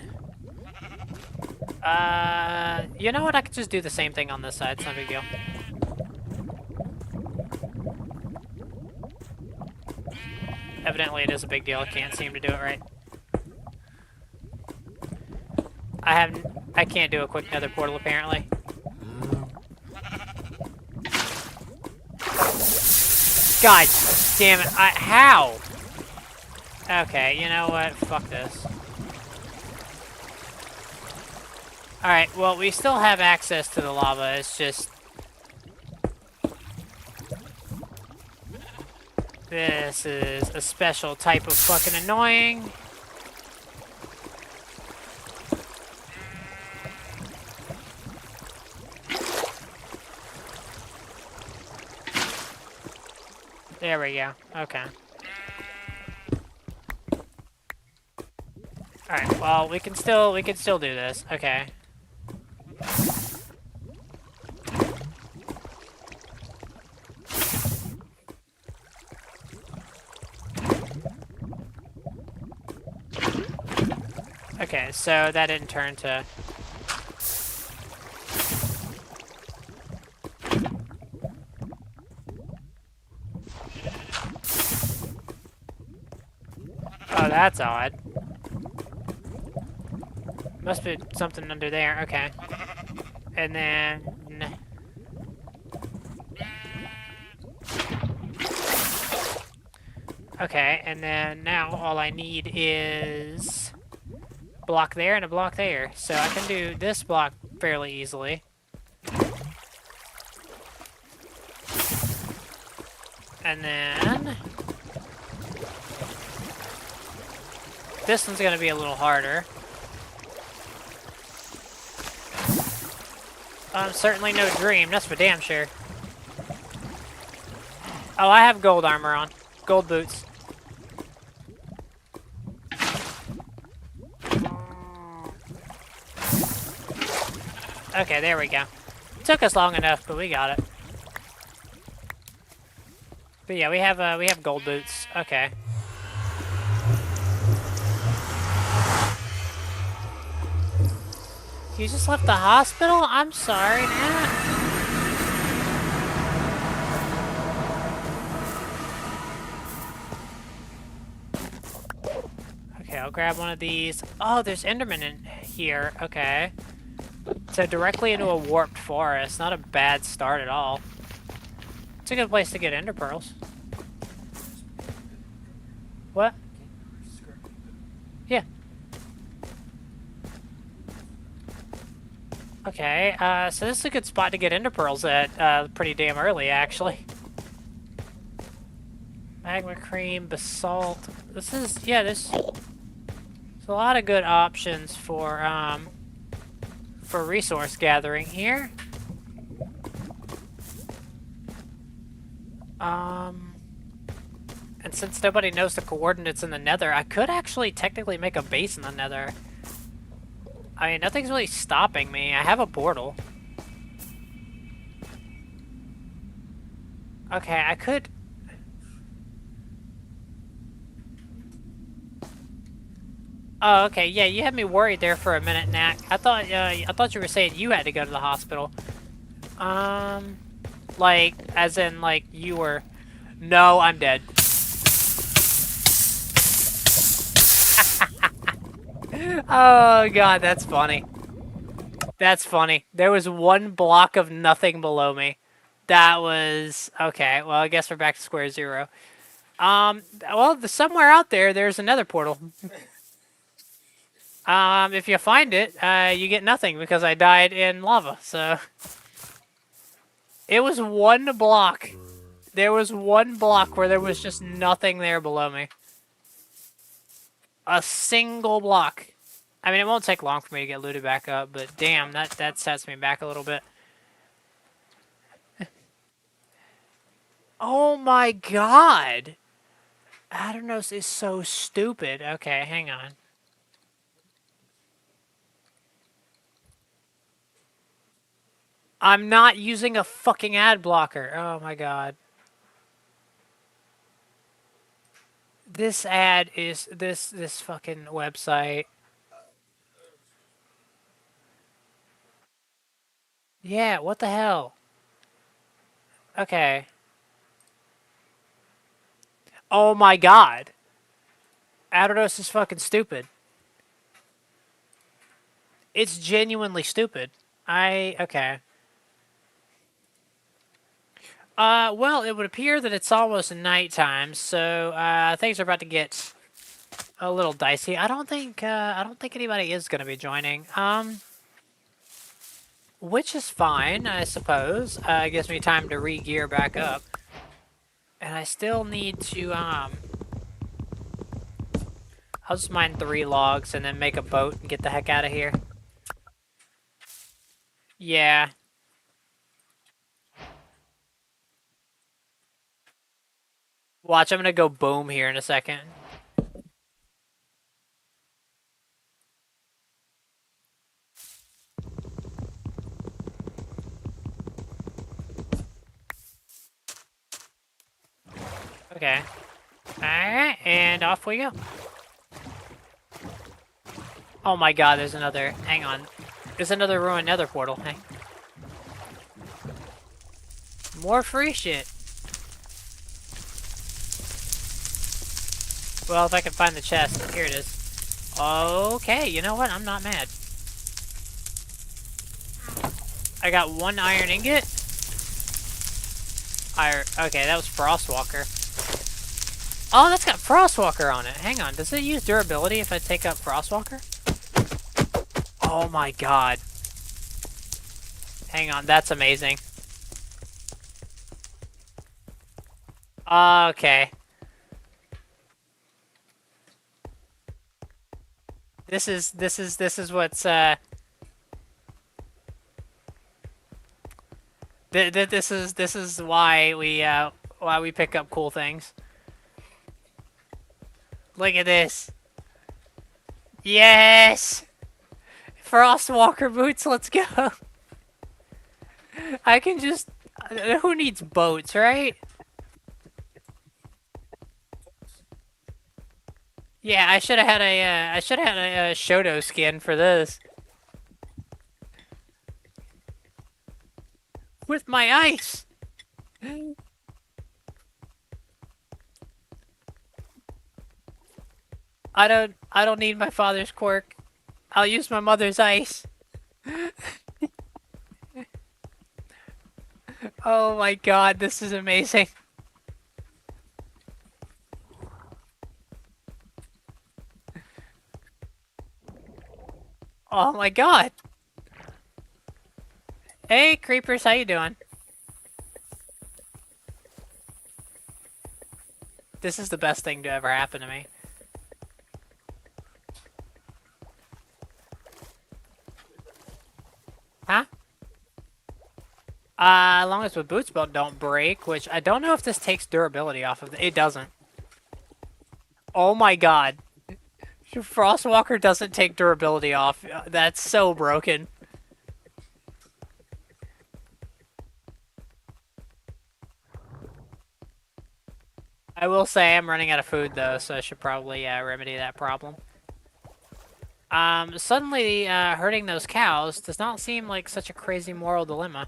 You know what? I could just do the same thing on this side. It's not a big deal. Evidently it is a big deal. I can't seem to do it right. I can't do a quick nether portal apparently. God damn it. How? Okay, you know what? Fuck this. Alright, well, we still have access to the lava. It's just... This is a special type of fucking annoying. There we go. Okay. Alright, well, we can still do this. Okay. Okay, so that didn't turn to... Oh, that's odd. Must be something under there. Okay. And then... Okay, and then now all I need is a block there and a block there. So I can do this block fairly easily. And then... this one's gonna be a little harder. Certainly no dream, that's for damn sure. Oh, I have gold armor on. Gold boots. Okay, there we go. Took us long enough, but we got it. But yeah, we have gold boots. Okay. You just left the hospital? I'm sorry, Nat. Okay, I'll grab one of these. Oh, there's Enderman in here. Okay. So directly into a warped forest. Not a bad start at all. It's a good place to get ender pearls. What? Yeah. Okay, so this is a good spot to get ender pearls at, pretty damn early, actually. Magma cream, basalt. This is, yeah, there's a lot of good options for resource gathering here. And since nobody knows the coordinates in the nether, I could actually technically make a base in the nether. I mean, nothing's really stopping me. I have a portal. Okay, I could... Oh, okay, yeah, you had me worried there for a minute, Nat. I thought you were saying you had to go to the hospital. Like, as in, like, you were... No, I'm dead. Oh, God, that's funny. That's funny. There was one block of nothing below me. That was... Okay, well, I guess we're back to square zero. Well, somewhere out there, there's another portal. If you find it, you get nothing because I died in lava, so... It was one block. There was one block where there was just nothing there below me. A single block. I mean, it won't take long for me to get looted back up, but damn, that sets me back a little bit. Oh my god! Aternos is so stupid. Okay, hang on. I'm not using a fucking ad blocker. Oh my god. This ad is this fucking website. Yeah, what the hell? Okay. Oh my god. Aternos is fucking stupid. It's genuinely stupid. Okay. Well, it would appear that it's almost nighttime, so, things are about to get a little dicey. I don't think anybody is gonna be joining. Which is fine, I suppose. It gives me time to re-gear back up. And I still need to, I'll just mine 3 logs and then make a boat and get the heck out of here. Yeah. Watch, I'm gonna go boom here in a second. Okay. Alright, and off we go. Oh my god, there's another... Hang on. There's another ruined nether portal. Hey. More free shit. Well, if I can find the chest. Here it is. Okay, you know what? I'm not mad. I got one iron ingot. Okay, that was Frostwalker. Oh, that's got Frostwalker on it. Hang on, does it use durability if I take up Frostwalker? Oh my god. Hang on, that's amazing. Okay. This is what's this is why we pick up cool things. Look at this. Yes! Frostwalker boots, let's go. I can just... Who needs boats, right? Yeah, I should have had a Shoto skin for this. With my ice! I don't need my father's quirk. I'll use my mother's ice. Oh my god, this is amazing. Oh my god. Hey, creepers, how you doing? This is the best thing to ever happen to me. Huh? As long as the boots belt don't break, which I don't know if this takes durability off of it. It doesn't. Oh my god. Frostwalker doesn't take durability off. That's so broken. I will say I'm running out of food though, so I should probably remedy that problem. Suddenly hurting those cows does not seem like such a crazy moral dilemma.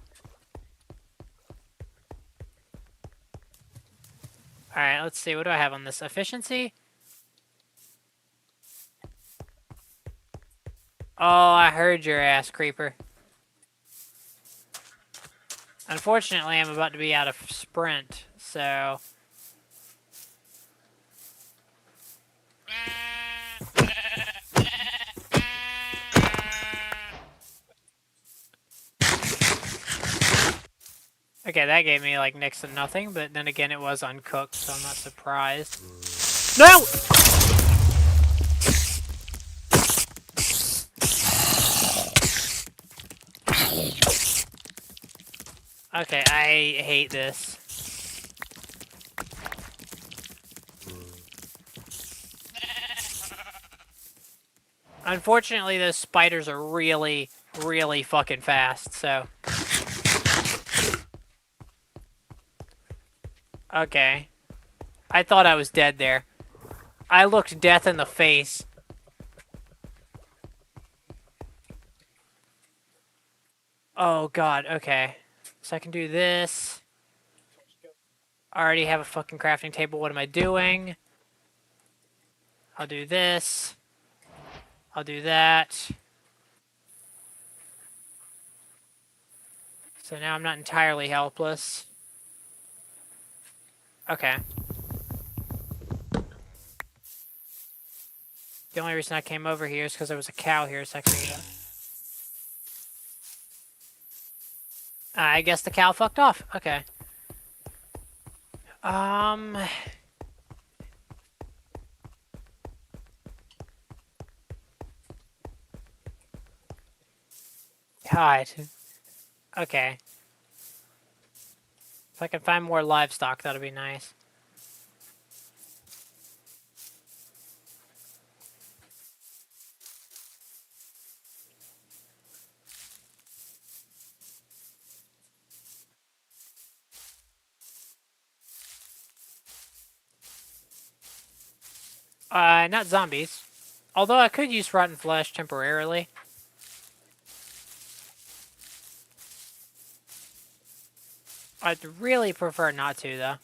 Alright, let's see. What do I have on this? Efficiency? Oh, I heard your ass, creeper. Unfortunately, I'm about to be out of sprint, so... Okay, that gave me, like, next to nothing, but then again, it was uncooked, so I'm not surprised. No! Okay, I hate this. Unfortunately, those spiders are really, really fucking fast, so... Okay. I thought I was dead there. I looked death in the face. Oh god, okay. So I can do this. I already have a fucking crafting table. What am I doing? I'll do this. I'll do that. So now I'm not entirely helpless. Okay. The only reason I came over here is because there was a cow here a second ago. I guess the cow fucked off. Okay. God. Okay. If I can find more livestock, that'll be nice. Not zombies. Although I could use rotten flesh temporarily. I'd really prefer not to, though.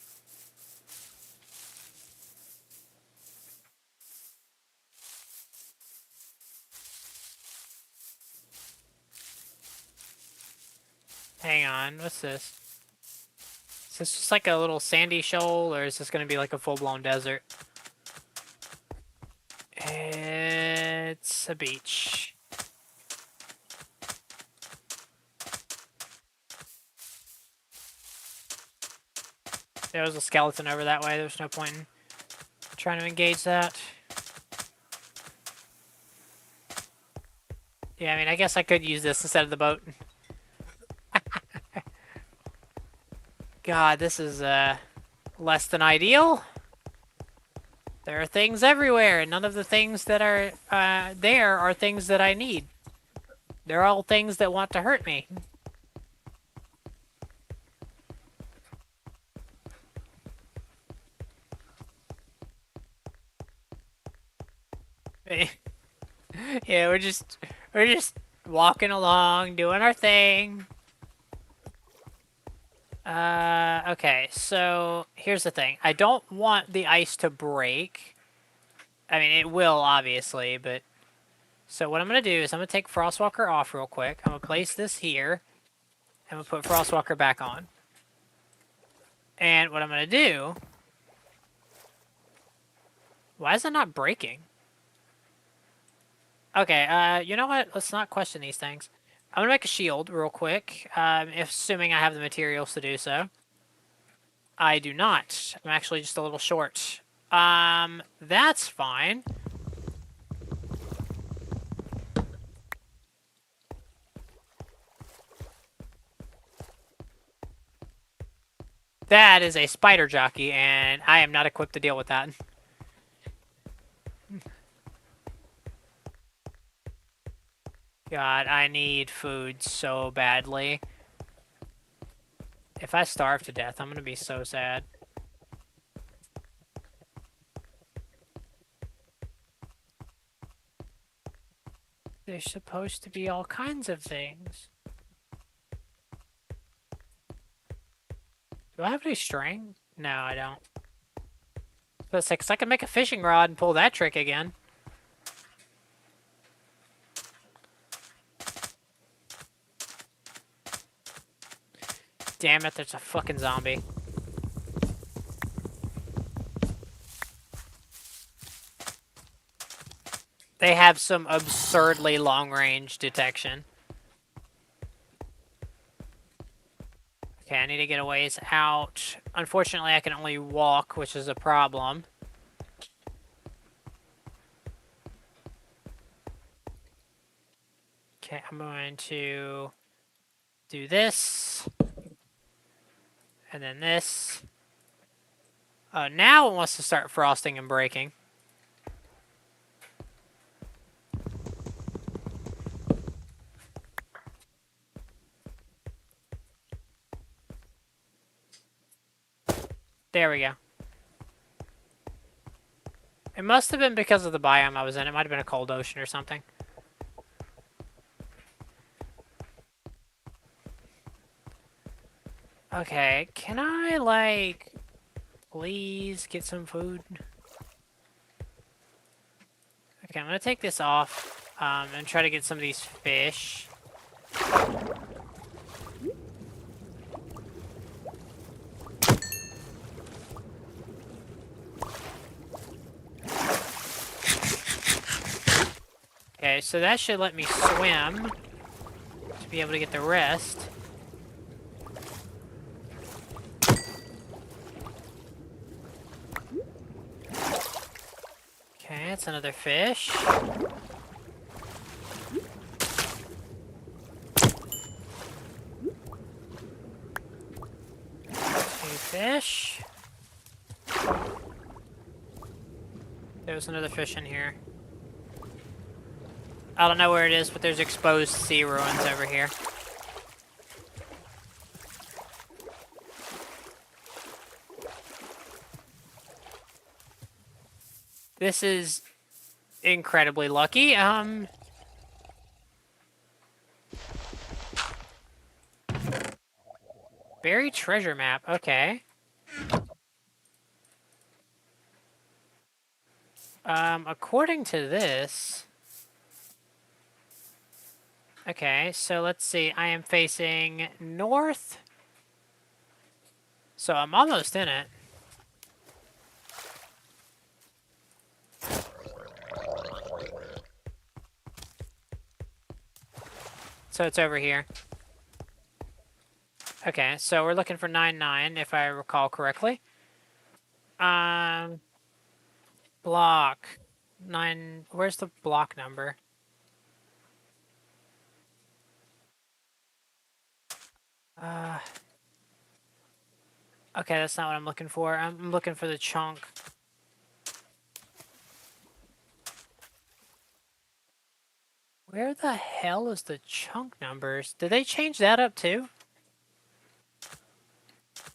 Hang on, what's this? Is this just like a little sandy shoal, or is this going to be like a full-blown desert? It's a beach. There was a skeleton over that way. There's no point in trying to engage that. Yeah, I mean, I guess I could use this instead of the boat. God, this is less than ideal. There are things everywhere, and none of the things that are there are things that I need. They're all things that want to hurt me. Yeah, we're just walking along, doing our thing. Okay, so here's the thing. I don't want the ice to break. I mean, it will, obviously, but... So what I'm going to do is I'm going to take Frostwalker off real quick. I'm going to place this here. I'm going to put Frostwalker back on. And what I'm going to do... Why is it not breaking? Okay, you know what? Let's not question these things. I'm going to make a shield real quick, assuming I have the materials to do so. I do not. I'm actually just a little short. That's fine. That is a spider jockey, and I am not equipped to deal with that. God, I need food so badly. If I starve to death, I'm gonna be so sad. There's supposed to be all kinds of things. Do I have any string? No, I don't. But it's like, 'cause I can make a fishing rod and pull that trick again. Damn it, there's a fucking zombie. They have some absurdly long-range detection. Okay, I need to get a ways out. Unfortunately, I can only walk, which is a problem. Okay, I'm going to do this. And then this. Now it wants to start frosting and breaking. There we go. It must have been because of the biome I was in. It might have been a cold ocean or something. Okay, can I, like, please get some food? Okay, I'm gonna take this off, and try to get some of these fish. Okay, so that should let me swim to be able to get the rest. Okay, that's another fish. Two fish. There was another fish in here. I don't know where it is, but there's exposed sea ruins over here. This is incredibly lucky. Buried treasure map. Okay. According to this... Okay, so let's see. I am facing north. So I'm almost in it. So it's over here. Okay, so we're looking for 9-9, if I recall correctly. Block. 9... Where's the block number? Okay, that's not what I'm looking for. I'm looking for the chunk. Where the hell is the chunk numbers? Did they change that up too?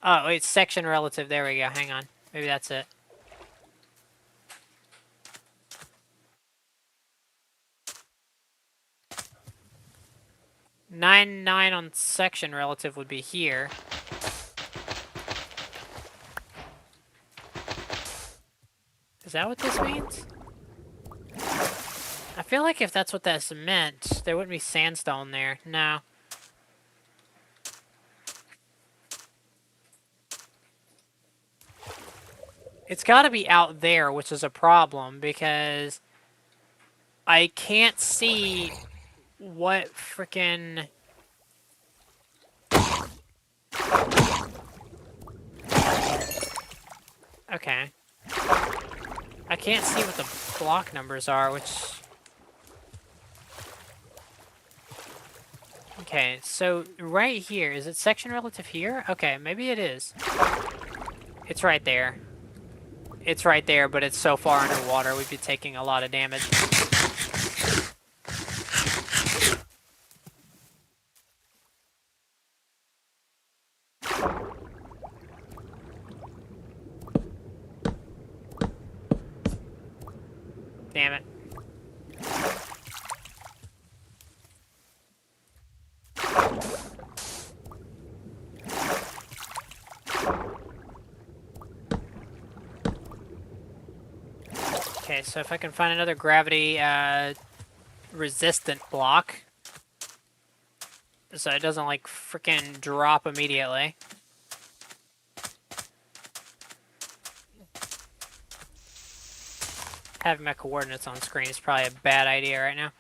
Oh, wait, section relative. There we go. Hang on. Maybe that's it. Nine on section relative would be here. Is that what this means? I feel like if that's what that's meant, there wouldn't be sandstone there. No. It's got to be out there, which is a problem, because I can't see what frickin'... Okay. I can't see what the block numbers are, which... Okay, so right here, is it section relative here? Okay, maybe it is. It's right there. It's right there, but it's so far underwater, we'd be taking a lot of damage. Damn it. Okay, so if I can find another gravity resistant block, so it doesn't like freaking drop immediately. Having my coordinates on screen is probably a bad idea right now.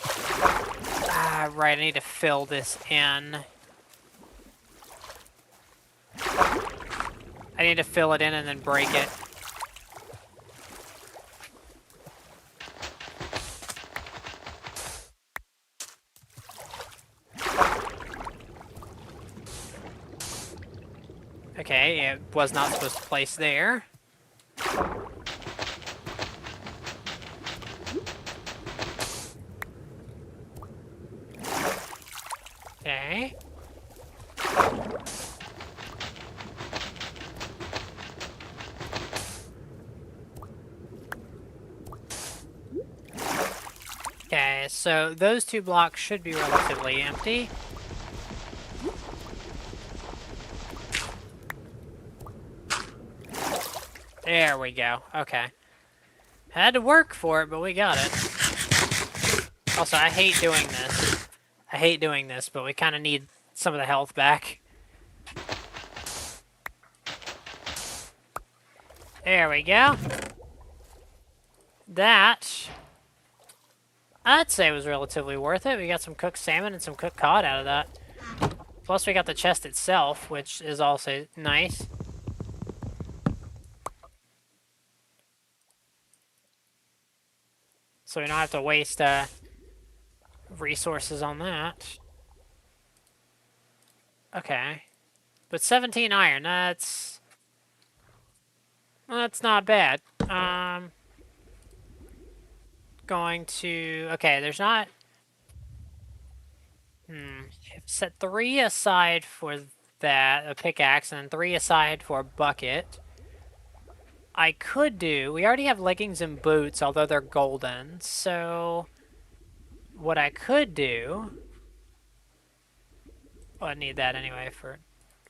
Ah, right, I need to fill this in. I need to fill it in and then break it. Okay, it was not supposed to place there. Okay. Okay, so those two blocks should be relatively empty. There we go. Okay. Had to work for it, but we got it. Also, I hate doing this. I hate doing this, but we kind of need some of the health back. There we go. That, I'd say was relatively worth it. We got some cooked salmon and some cooked cod out of that. Plus we got the chest itself, which is also nice. So we don't have to waste resources on that. Okay. But 17 iron, that's not bad. Going to... Okay, there's not... Set 3 aside for that, a pickaxe, and then 3 aside for a bucket. I could do... We already have leggings and boots, although they're golden. So what I could do... Well, I need that anyway for...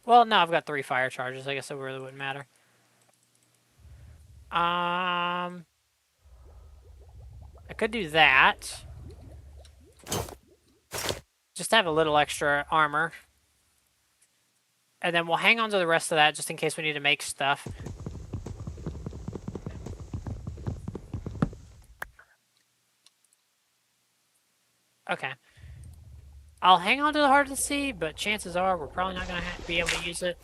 Well, no, I've got 3 fire charges. I guess it really wouldn't matter. I could do that. Just to have a little extra armor. And then we'll hang on to the rest of that just in case we need to make stuff. Okay. I'll hang on to the Heart of the Sea, but chances are we're probably not going to be able to use it.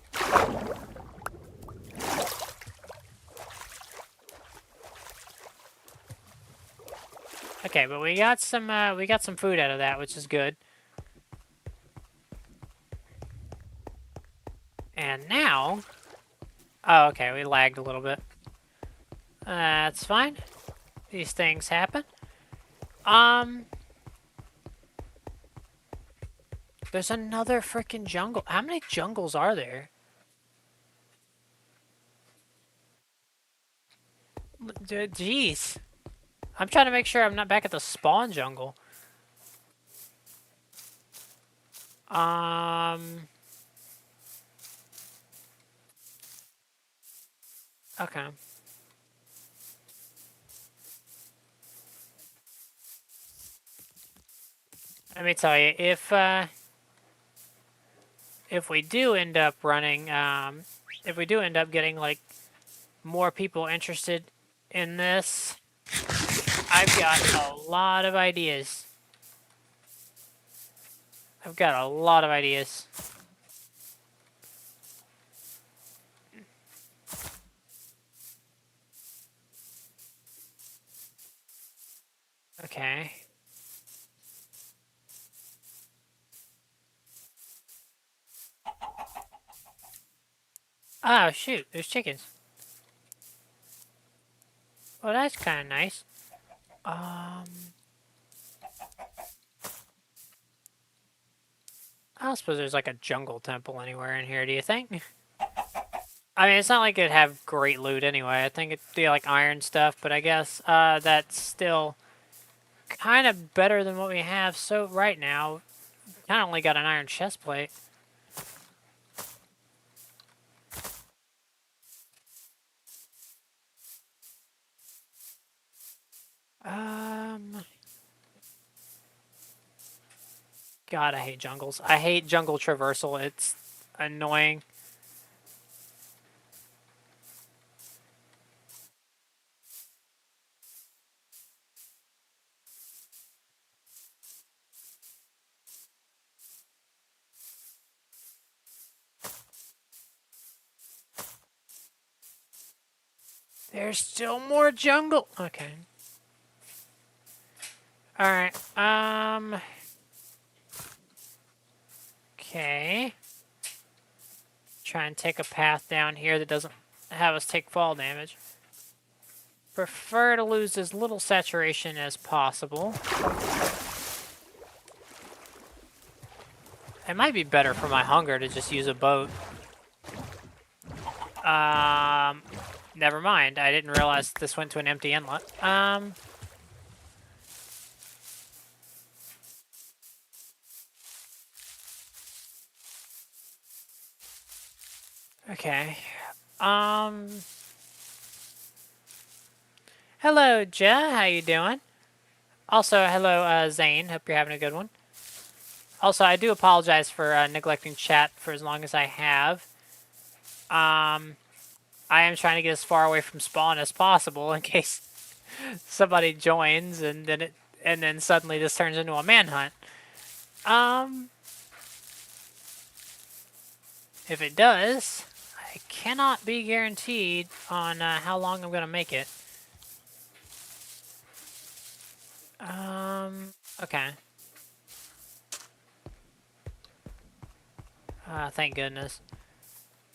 Okay, but we got some food out of that, which is good. And now, oh, okay, we lagged a little bit. That's fine. These things happen. There's another freaking jungle. How many jungles are there? Jeez. I'm trying to make sure I'm not back at the spawn jungle. Okay. Let me tell you, if we do end up running, if we do end up getting like more people interested in this, I've got a lot of ideas. I've got a lot of ideas. Okay. Oh, shoot. There's chickens. Well, that's kind of nice. I don't suppose there's like a jungle temple anywhere in here, do you think? I mean, it's not like it'd have great loot anyway. I think it'd be like iron stuff, but I guess that's still kind of better than what we have. So right now, kind of only got an iron chest plate. God, I hate jungles. I hate jungle traversal. It's annoying. There's still more jungle. Okay. All right. Okay. Try and take a path down here that doesn't have us take fall damage. Prefer to lose as little saturation as possible. It might be better for my hunger to just use a boat. Never mind. I didn't realize this went to an empty inlet. Okay. Hello, Ja. How you doing? Also, hello, Zane. Hope you're having a good one. Also, I do apologize for neglecting chat for as long as I have. I am trying to get as far away from spawn as possible in case somebody joins and then suddenly this turns into a manhunt. If it does, I cannot be guaranteed on how long I'm gonna make it. Okay. Thank goodness.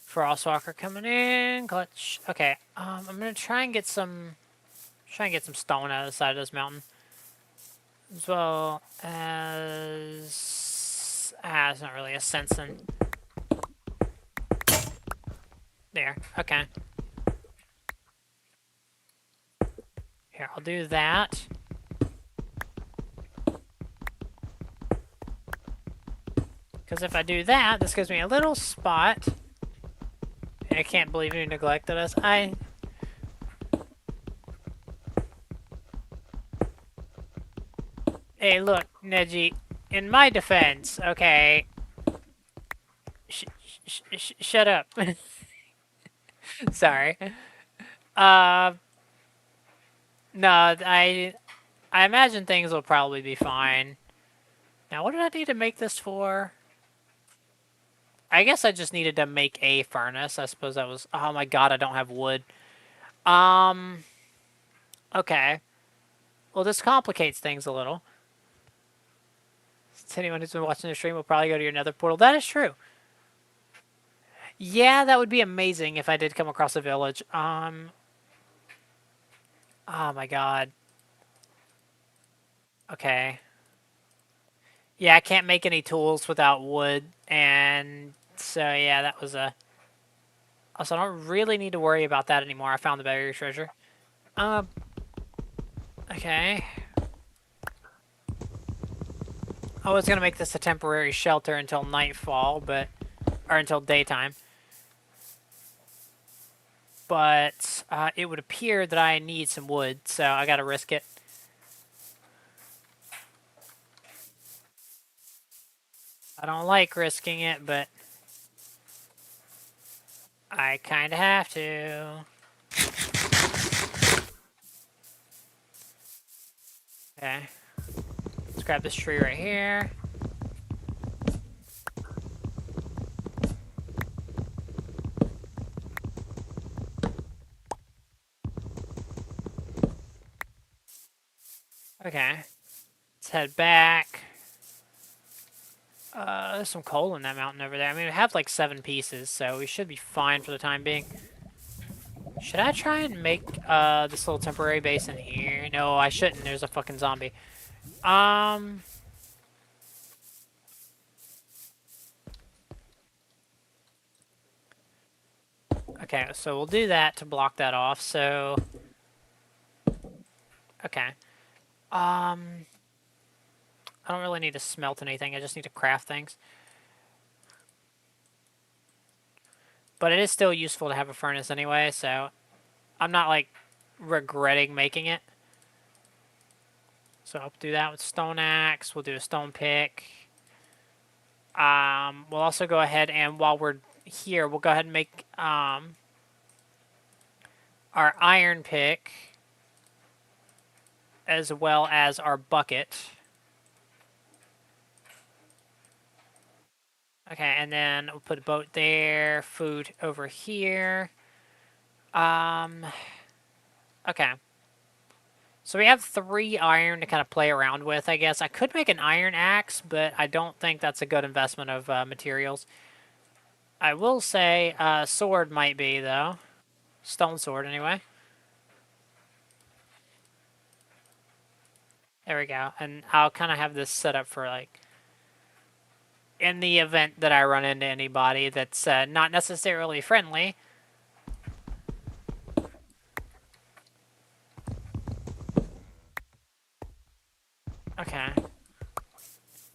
Frostwalker coming in, clutch. Okay, I'm gonna try and get some stone out of the side of this mountain, as well as it's not really a sense in. There. Okay. Here, I'll do that. Because if I do that, this gives me a little spot. I can't believe you neglected us. Hey, look, Neji. In my defense, okay. Shut up. Sorry. Uh, no, I imagine things will probably be fine. Now, what did I need to make this for? I guess I just needed to make a furnace. I suppose that was... Oh my god, I don't have wood. Okay. Well, this complicates things a little. Anyone who's been watching the stream will probably go to your nether portal. That is true. Yeah, that would be amazing if I did come across a village. Oh my god. Okay. Yeah, I can't make any tools without wood, and so yeah, that was a... Also, I don't really need to worry about that anymore. I found the buried treasure. Okay. I was gonna make this a temporary shelter until nightfall, but... Or until daytime. But, it would appear that I need some wood, so I gotta risk it. I don't like risking it, but... I kinda have to. Okay. Let's grab this tree right here. Okay. Let's head back. There's some coal in that mountain over there. I mean, we have like 7 pieces, so we should be fine for the time being. Should I try and make this little temporary base in here? No, I shouldn't. There's a fucking zombie. Okay, so we'll do that to block that off. So, okay. I don't really need to smelt anything. I just need to craft things. But it is still useful to have a furnace anyway, so I'm not like regretting making it. So I'll do that with stone axe. We'll do a stone pick. We'll also go ahead and while we're here, we'll go ahead and make our iron pick as well as our bucket. Okay, and then we'll put a boat there, food over here. Okay. So we have 3 iron to kind of play around with, I guess. I could make an iron axe, but I don't think that's a good investment of materials. I will say sword might be, though. Stone sword, anyway. There we go. And I'll kind of have this set up for, like, in the event that I run into anybody that's not necessarily friendly. Okay.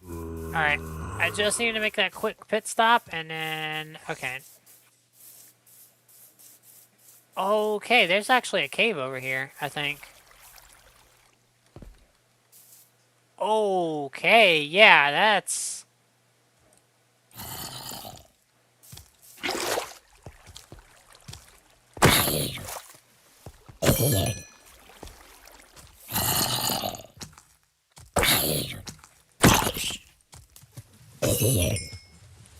Alright. I just need to make that quick pit stop, and then... Okay. Okay, there's actually a cave over here, I think. Okay, yeah, that's...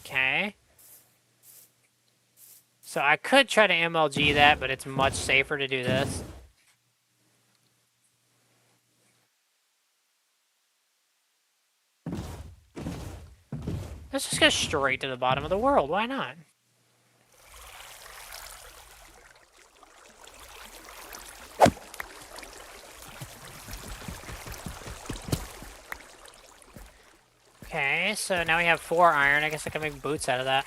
Okay. So I could try to MLG that, but it's much safer to do this. Let's just go straight to the bottom of the world. Why not? Okay, so now we have 4 iron. I guess I can make boots out of that.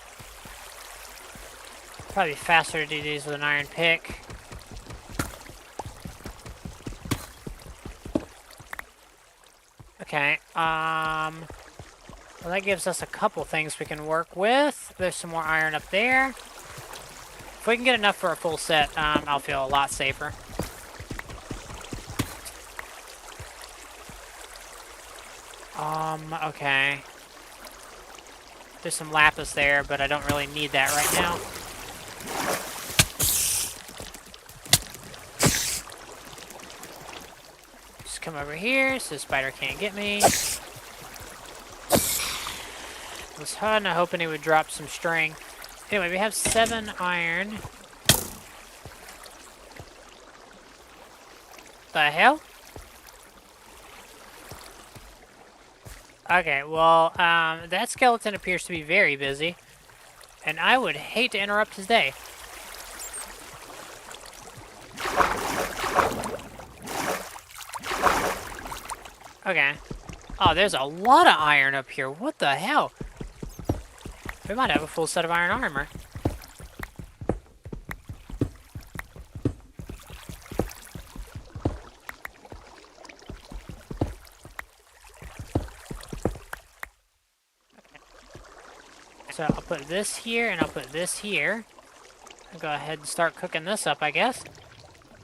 Probably faster to do these with an iron pick. Okay, well, that gives us a couple things we can work with. There's some more iron up there. If we can get enough for a full set, I'll feel a lot safer. Okay. There's some lapis there, but I don't really need that right now. Just come over here so the spider can't get me. I was kind of hoping he would drop some string. Anyway, we have 7 iron. The hell? Okay, well, that skeleton appears to be very busy, and I would hate to interrupt his day. Okay. Oh, there's a lot of iron up here. What the hell? We might have a full set of iron armor. So I'll put this here, and I'll put this here. I'll go ahead and start cooking this up, I guess.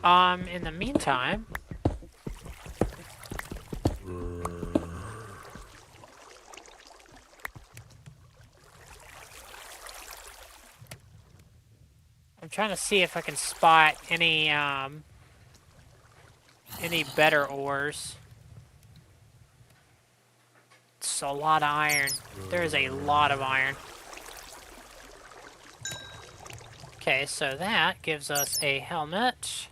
In the meantime... I'm trying to see if I can spot any better ores. It's a lot of iron. There's a lot of iron. Okay, so that gives us a helmet.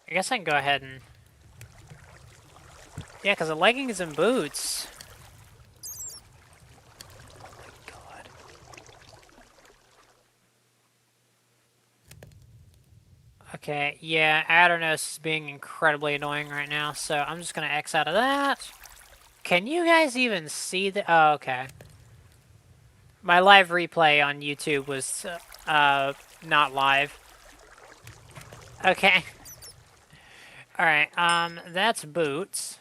I guess I can go ahead and... Yeah, because the leggings and boots... God. Okay, yeah, Adonis is being incredibly annoying right now, so I'm just going to X out of that. Can you guys even see the... Oh, okay. My live replay on YouTube was not live. Okay. Alright, that's boots.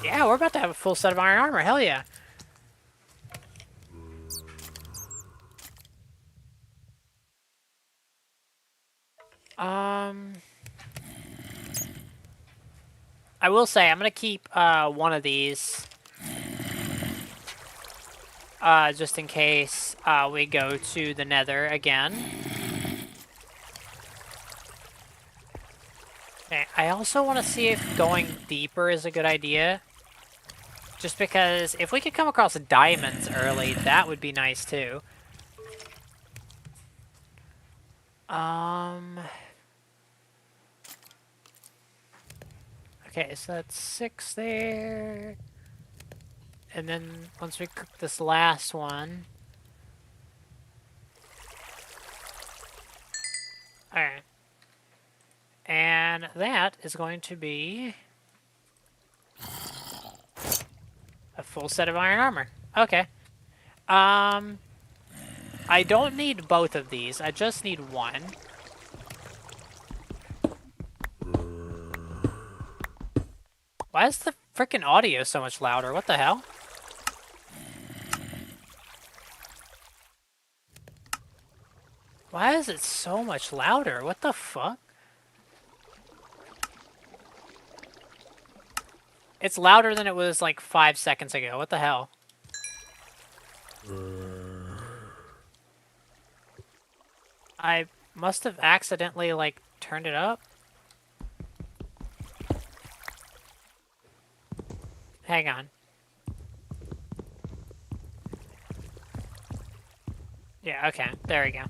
Yeah, we're about to have a full set of iron armor. Hell yeah. I will say, I'm gonna keep one of these. Just in case we go to the nether again. Okay, I also want to see if going deeper is a good idea. Just because if we could come across diamonds early, that would be nice too. Okay, so that's 6 there. And then once we cook this last one... Alright. And that is going to be... a full set of iron armor. Okay. I don't need both of these. I just need one. Why is the freaking audio so much louder? What the hell? Why is it so much louder? What the fuck? It's louder than it was like 5 seconds ago. What the hell? I must have accidentally, like, turned it up. Hang on. Yeah, okay. There we go.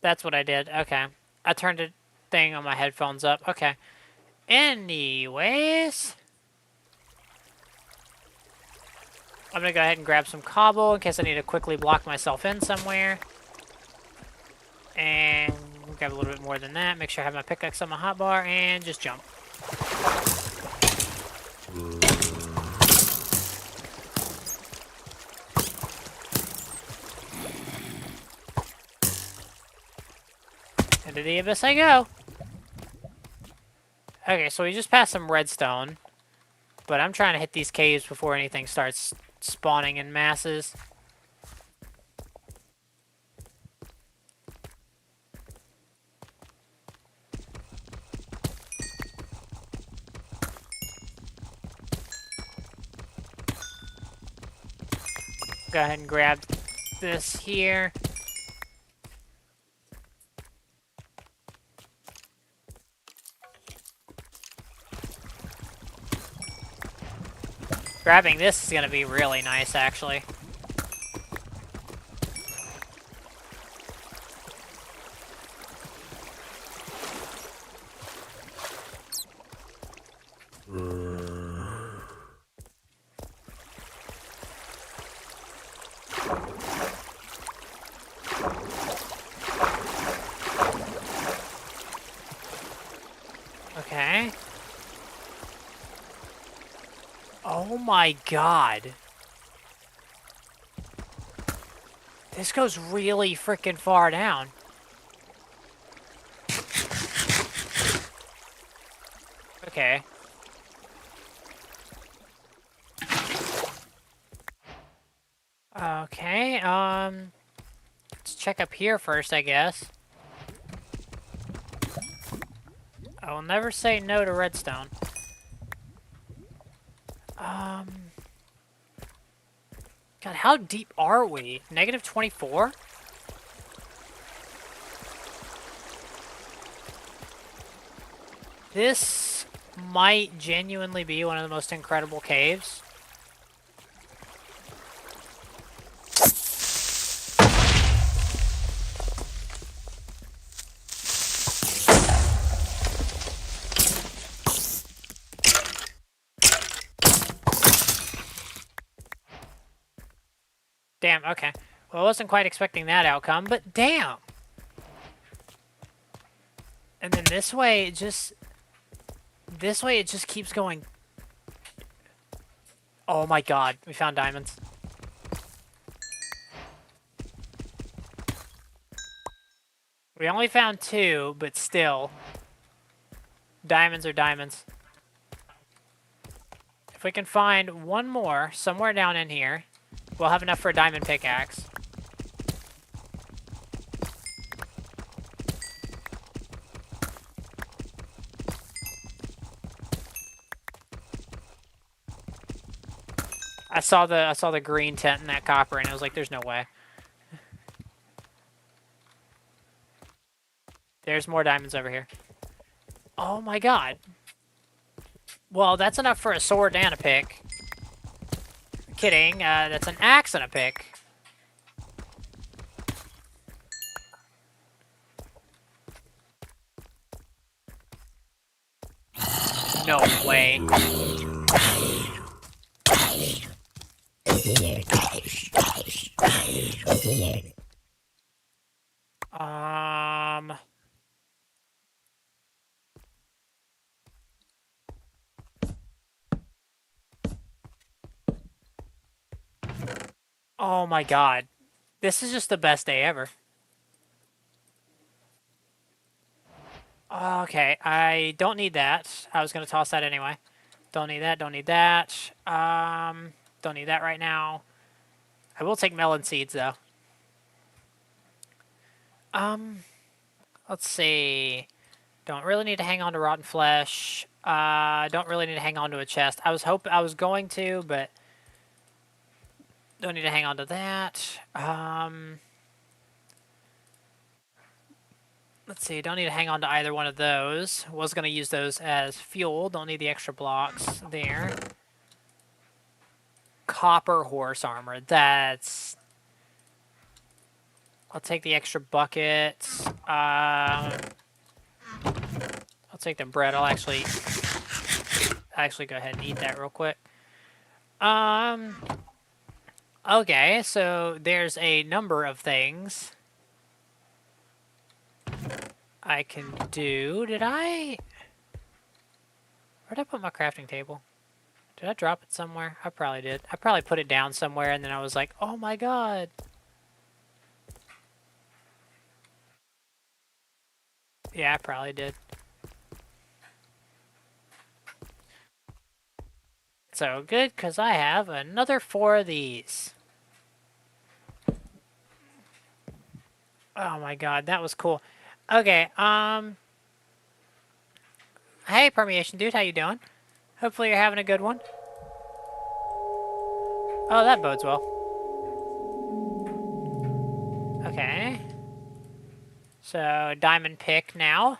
That's what I did. Okay. I turned the thing on my headphones up. Okay. Anyways. I'm gonna go ahead and grab some cobble in case I need to quickly block myself in somewhere. And grab a little bit more than that. Make sure I have my pickaxe on my hotbar and just jump. Into the abyss I go. Okay, so we just passed some redstone. But I'm trying to hit these caves before anything starts spawning in masses. Go ahead and grab this here. Grabbing this is going to be really nice, actually. Okay. Oh my god. This goes really freaking far down. Okay. Okay, let's check up here first, I guess. I will never say no to redstone. God, how deep are we? Negative 24? This might genuinely be one of the most incredible caves. Damn, okay. Well, I wasn't quite expecting that outcome, but damn! And then this way, it just... This way, it just keeps going... Oh my god, we found diamonds. We only found 2, but still. Diamonds are diamonds. If we can find one more somewhere down in here, we'll have enough for a diamond pickaxe. I saw the green tent in that copper, and I was like, "There's no way." There's more diamonds over here. Oh my god. Well, that's enough for a sword and a pick. Kidding. That's an axe and a pick. No way. Oh my god. This is just the best day ever. Okay, I don't need that. I was going to toss that anyway. Don't need that, don't need that. Don't need that right now. I will take melon seeds, though. Let's see. Don't really need to hang on to rotten flesh. Don't really need to hang on to a chest. I was going to, but don't need to hang on to that. Let's see. Don't need to hang on to either one of those. Was going to use those as fuel. Don't need the extra blocks there. Copper horse armor. That's... I'll take the extra bucket. I'll take the bread. I'll actually go ahead and eat that real quick. Okay, so there's a number of things I can do. Where'd I put my crafting table? Did I drop it somewhere? I probably did. I probably put it down somewhere, and then I was like, oh my god. Yeah, I probably did. So good, because I have another 4 of these. Oh my god, that was cool. Okay, hey Permeation Dude, how you doing? Hopefully you're having a good one. Oh, that bodes well. Okay. So, diamond pick now.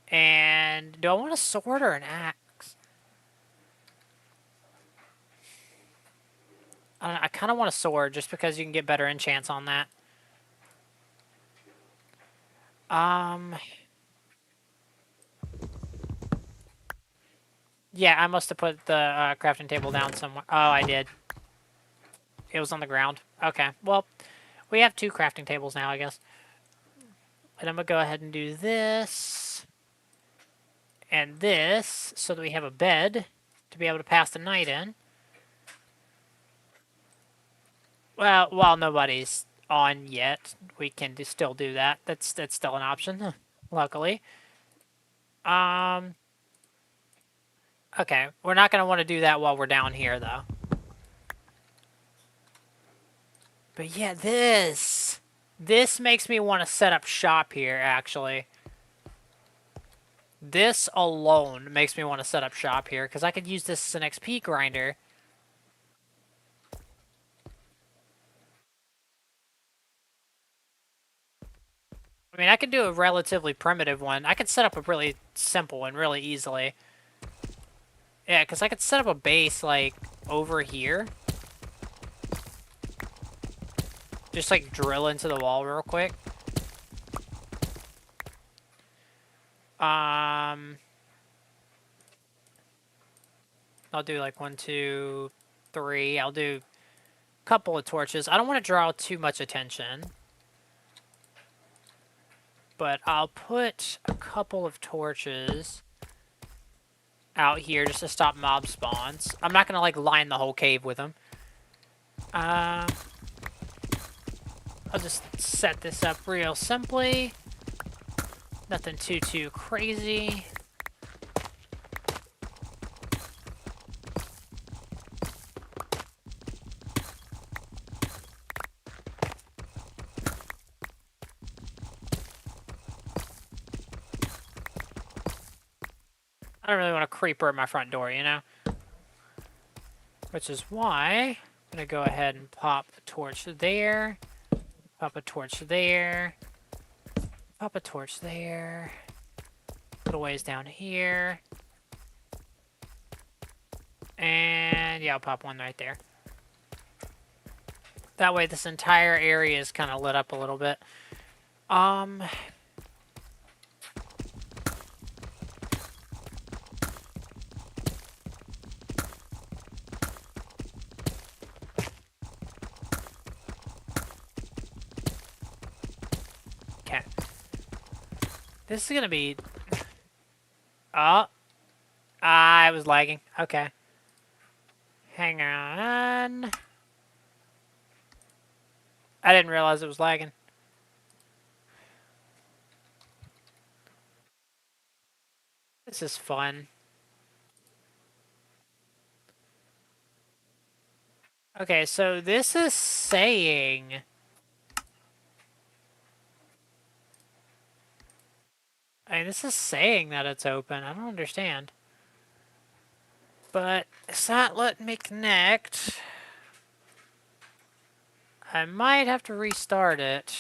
And do I want a sword or an axe? I kind of want a sword just because you can get better enchants on that. Um, yeah, I must have put the crafting table down somewhere. Oh, I did. It was on the ground. Okay, well, we have 2 crafting tables now, I guess. And I'm going to go ahead and do this and this so that we have a bed to be able to pass the night in. Well, while nobody's on yet, we can still do that. That's still an option, luckily. Um, okay, we're not going to want to do that while we're down here, though. But yeah, this makes me want to set up shop here, actually. This alone makes me want to set up shop here, because I could use this as an XP grinder. I mean, I could do a relatively primitive one. I could set up a really simple one really easily. Yeah, because I could set up a base, like, over here. Just, like, drill into the wall real quick. I'll do, like, 1, 2, 3. I'll do a couple of torches. I don't want to draw too much attention. But I'll put a couple of torches out here just to stop mob spawns. I'm not going to, like, line the whole cave with them. I'll just set this up real simply. Nothing too crazy. I don't really want a creeper at my front door, you know? Which is why I'm going to go ahead and pop a torch there. Pop a torch there. Pop a torch there. Little ways down here. And yeah, I'll pop one right there. That way this entire area is kind of lit up a little bit. Okay. This is gonna be... Oh. Ah, it was lagging. Okay. Hang on. I didn't realize it was lagging. This is fun. Okay, so this is saying... I mean, this is saying that it's open. I don't understand. But it's not letting me connect. I might have to restart it.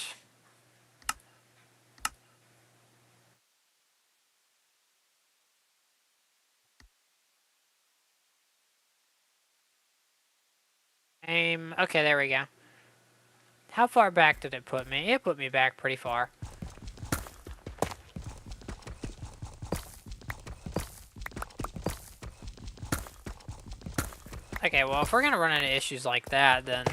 Okay, there we go. How far back did it put me? It put me back pretty far. Okay, well, if we're gonna run into issues like that, then,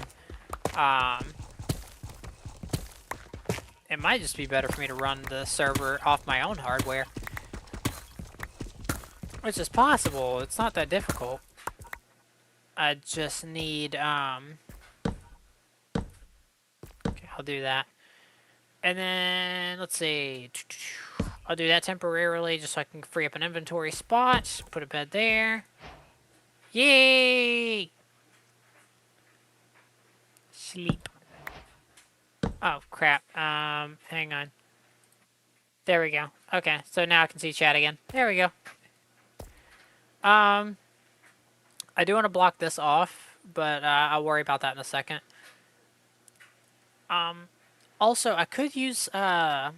it might just be better for me to run the server off my own hardware. Which is possible. It's not that difficult. I just need, okay, I'll do that. And then, let's see. I'll do that temporarily just so I can free up an inventory spot. Put a bed there. Yay! Sleep. Oh, crap. Hang on. There we go. Okay, so now I can see chat again. There we go. I do want to block this off, but I'll worry about that in a second. Also, I could use the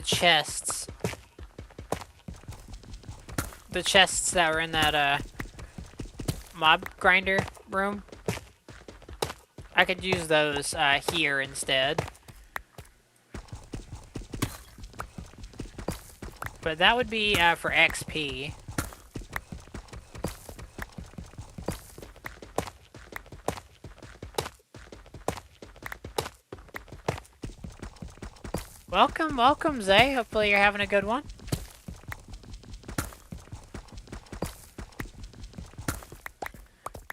chests. The chests that were in that mob grinder room. I could use those here instead. But that would be for XP. Welcome, welcome, Zay. Hopefully you're having a good one.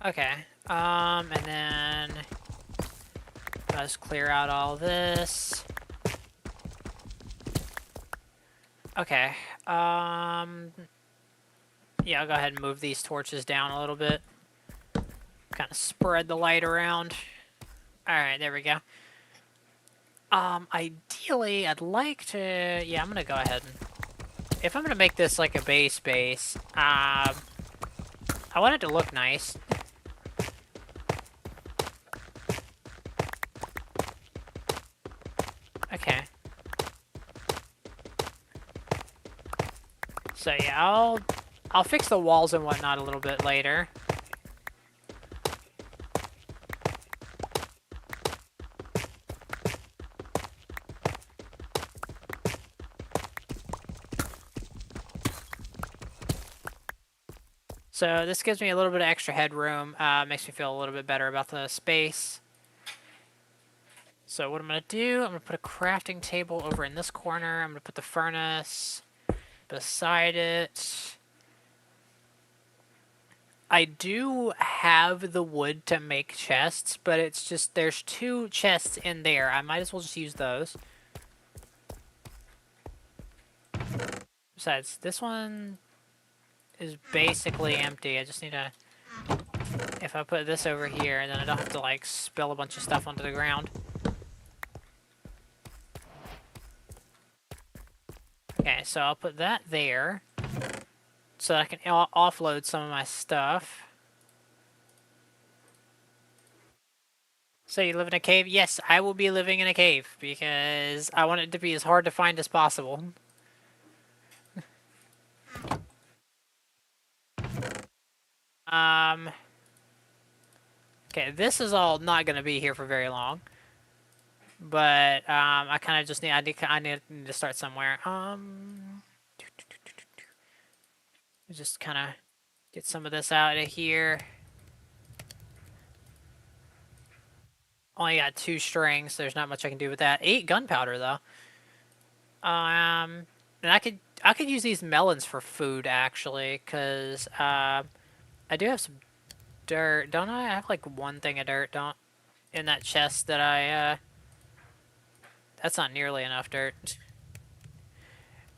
Okay. And then let's clear out all this. Okay. Yeah, I'll go ahead and move these torches down a little bit. Kind of spread the light around. Alright, there we go. Ideally, I'd like to... Yeah, I'm gonna go ahead and... If I'm gonna make this like a base, I want it to look nice. Okay. So yeah, I'll fix the walls and whatnot a little bit later. So this gives me a little bit of extra headroom, makes me feel a little bit better about the space. So what I'm going to do, I'm going to put a crafting table over in this corner. I'm going to put the furnace beside it. I do have the wood to make chests, but it's just, there's 2 chests in there. I might as well just use those. Besides, this one is basically empty. I just need to... If I put this over here, then I don't have to, like, spill a bunch of stuff onto the ground. Okay, so I'll put that there so that I can offload some of my stuff. So you live in a cave? Yes, I will be living in a cave because I want it to be as hard to find as possible. Okay, this is all not going to be here for very long. But, I kind of just need, I need to start somewhere. Just kind of get some of this out of here. Only got 2 strings, so there's not much I can do with that. 8 gunpowder, though. And I could use these melons for food, actually, because, I do have some dirt, don't I? I have, like, 1 thing of dirt, in that chest that I, that's not nearly enough dirt.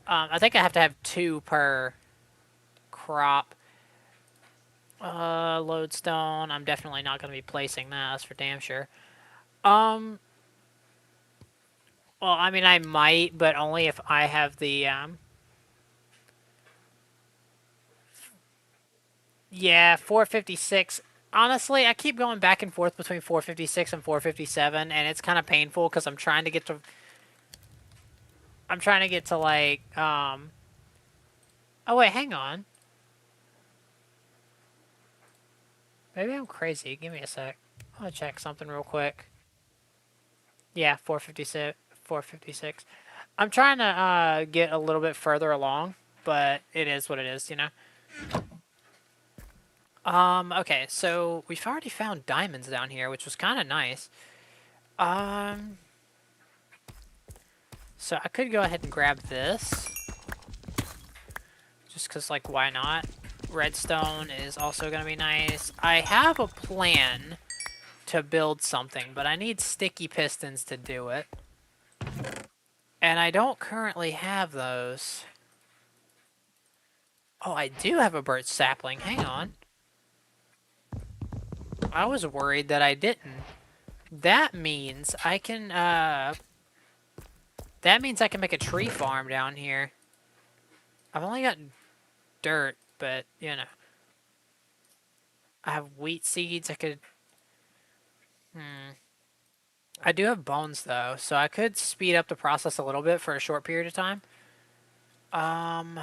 I think I have to have 2 per crop. Lodestone. I'm definitely not going to be placing that. That's for damn sure. Well, I mean, I might, but only if I have the, Yeah, 456. Honestly, I keep going back and forth between 456 and 457, and it's kind of painful because I'm trying to get to... like, Oh, wait, hang on. Maybe I'm crazy. Give me a sec. I want to check something real quick. Yeah, 456. 456. I'm trying to get a little bit further along, but it is what it is, you know? Okay, so we've already found diamonds down here, which was kind of nice. So I could go ahead and grab this. Just because, like, why not? Redstone is also going to be nice. I have a plan to build something, but I need sticky pistons to do it. And I don't currently have those. Oh, I do have a birch sapling. Hang on. I was worried that I didn't. That means I can, that means I can make a tree farm down here. I've only got dirt, but, you know. I have wheat seeds. I could, I do have bones, though, so I could speed up the process a little bit for a short period of time. Um,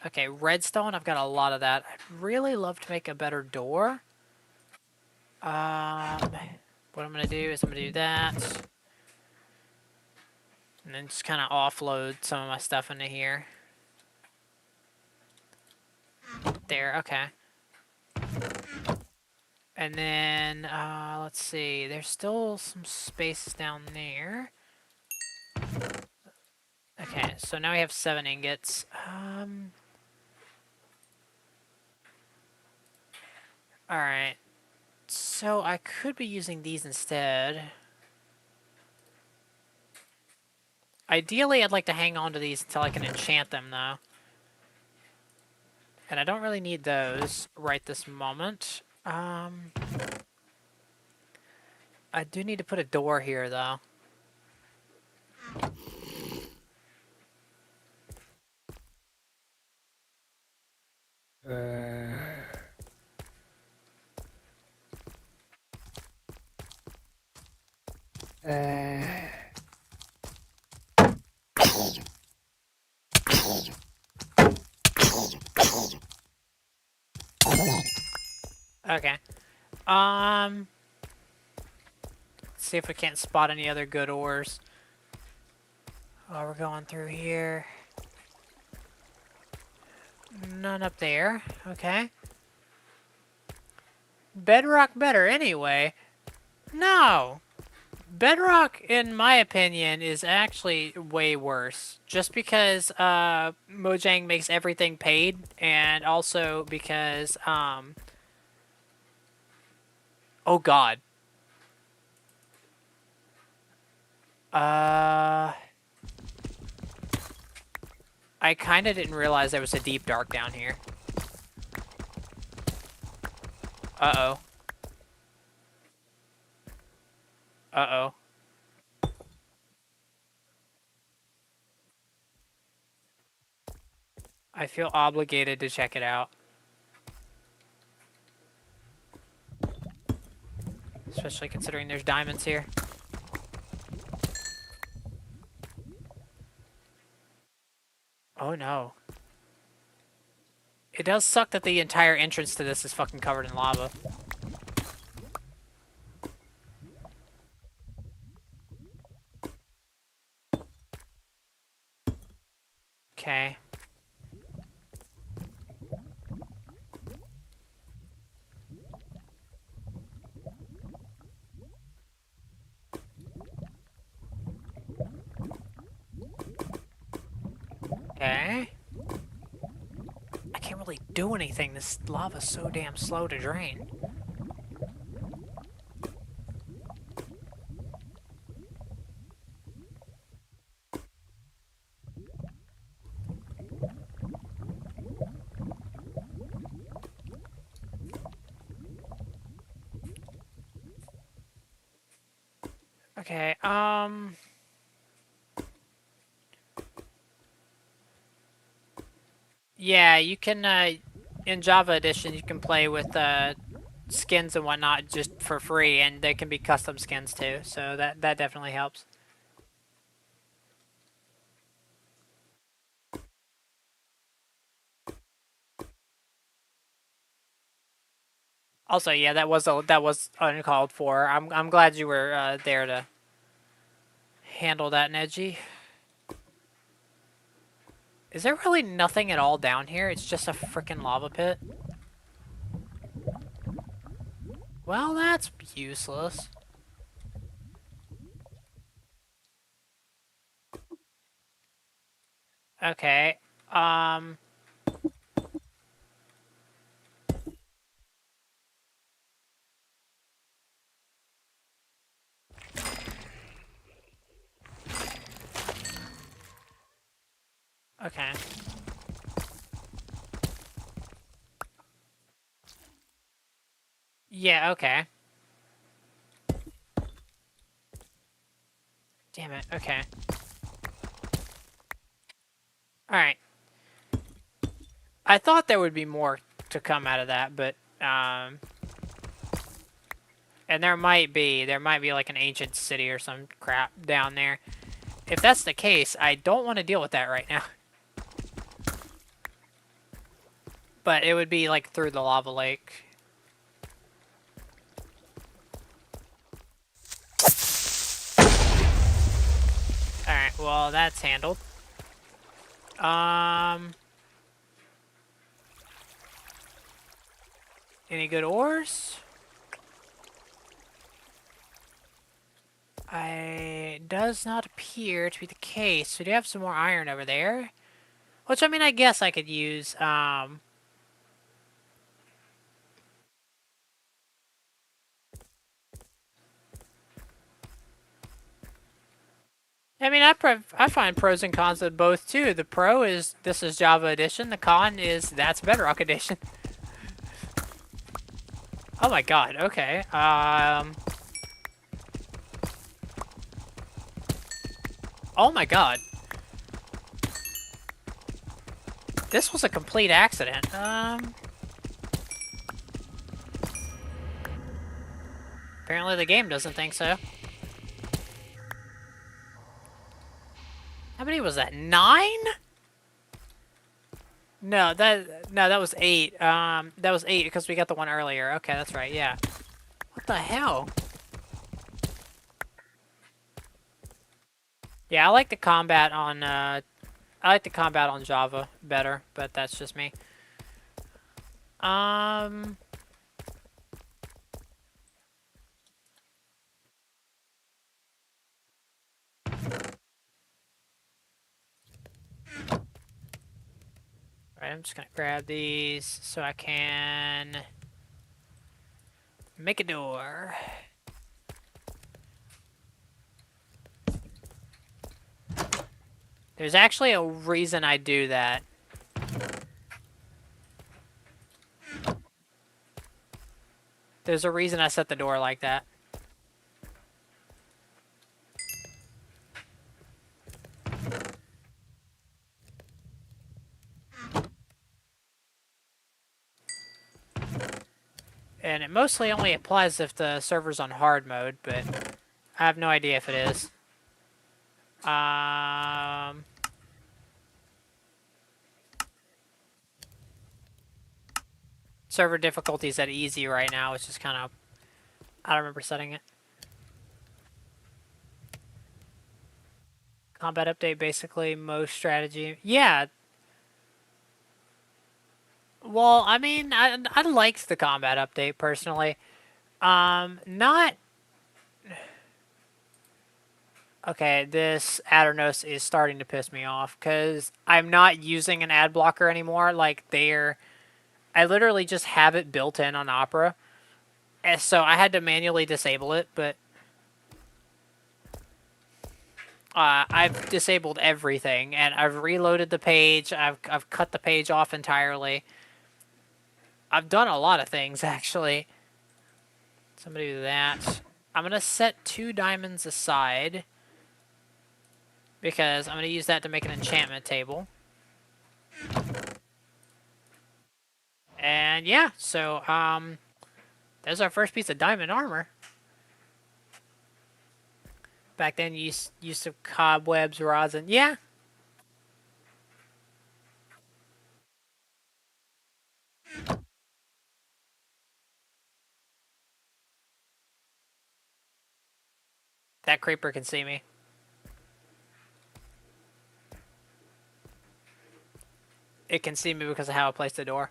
okay, redstone. I've got a lot of that. I'd really love to make a better door. What I'm gonna do is I'm gonna do that, and then just kind of offload some of my stuff into here. There, okay. And then, let's see. There's still some space down there. Okay, so now we have 7 ingots. Alright. So I could be using these instead. Ideally, I'd like to hang on to these until I can enchant them, though. And I don't really need those right this moment. I do need to put a door here, though. Okay. Let's see if we can't spot any other good ores. Oh, we're going through here. None up there. Okay. Bedrock better anyway. No! Bedrock, in my opinion, is actually way worse. Just because Mojang makes everything paid, and also because oh god. I kind of didn't realize there was a deep dark down here. Uh-oh. Uh-oh. I feel obligated to check it out. Especially considering there's diamonds here. Oh no. It does suck that the entire entrance to this is fucking covered in lava. Okay. Okay. I can't really do anything. This lava's so damn slow to drain. Okay, yeah, you can, in Java Edition, you can play with, skins and whatnot just for free, and they can be custom skins too, so that definitely helps. Also, yeah, that was uncalled for. I'm glad you were, there to handle that, Neji. Is there really nothing at all down here? It's just a freaking lava pit? Well, that's useless. Okay. Um. Okay. Yeah, okay. Damn it, okay. Alright. I thought there would be more to come out of that, but, and there might be. There might be like an ancient city or some crap down there. If that's the case, I don't want to deal with that right now. But it would be like through the lava lake. Alright, well, that's handled. Any good ores? Does not appear to be the case. We do have some more iron over there. Which, I mean, I guess I could use, I mean, I find pros and cons of both, too. The pro is, this is Java Edition. The con is, that's Bedrock Edition. Oh my god, okay. Oh my god. This was a complete accident. Apparently the game doesn't think so. How many was that? 9? No, that was 8. That was 8 because we got the one earlier. Okay, that's right, yeah. What the hell? Yeah, I like the combat on Java better, but that's just me. Um, Alright, I'm just gonna grab these so I can make a door. There's actually a reason I do that. There's a reason I set the door like that. And it mostly only applies if the server's on hard mode, but I have no idea if it is. Server difficulty's at easy right now, which is kind of... I don't remember setting it. Combat update, basically, most strategy. Yeah. Well, I mean, I liked the combat update, personally. Not... Okay, this Aternos is starting to piss me off, because I'm not using an ad blocker anymore. Like, I literally just have it built in on Opera. And so I had to manually disable it, but I've disabled everything, and I've reloaded the page. I've cut the page off entirely. I've done a lot of things, actually. Somebody do that. I'm gonna set 2 diamonds aside because I'm gonna use that to make an enchantment table. And yeah, so there's our first piece of diamond armor. Back then, you used to cobwebs, rods, and yeah. That creeper can see me. It can see me because of how I placed the door.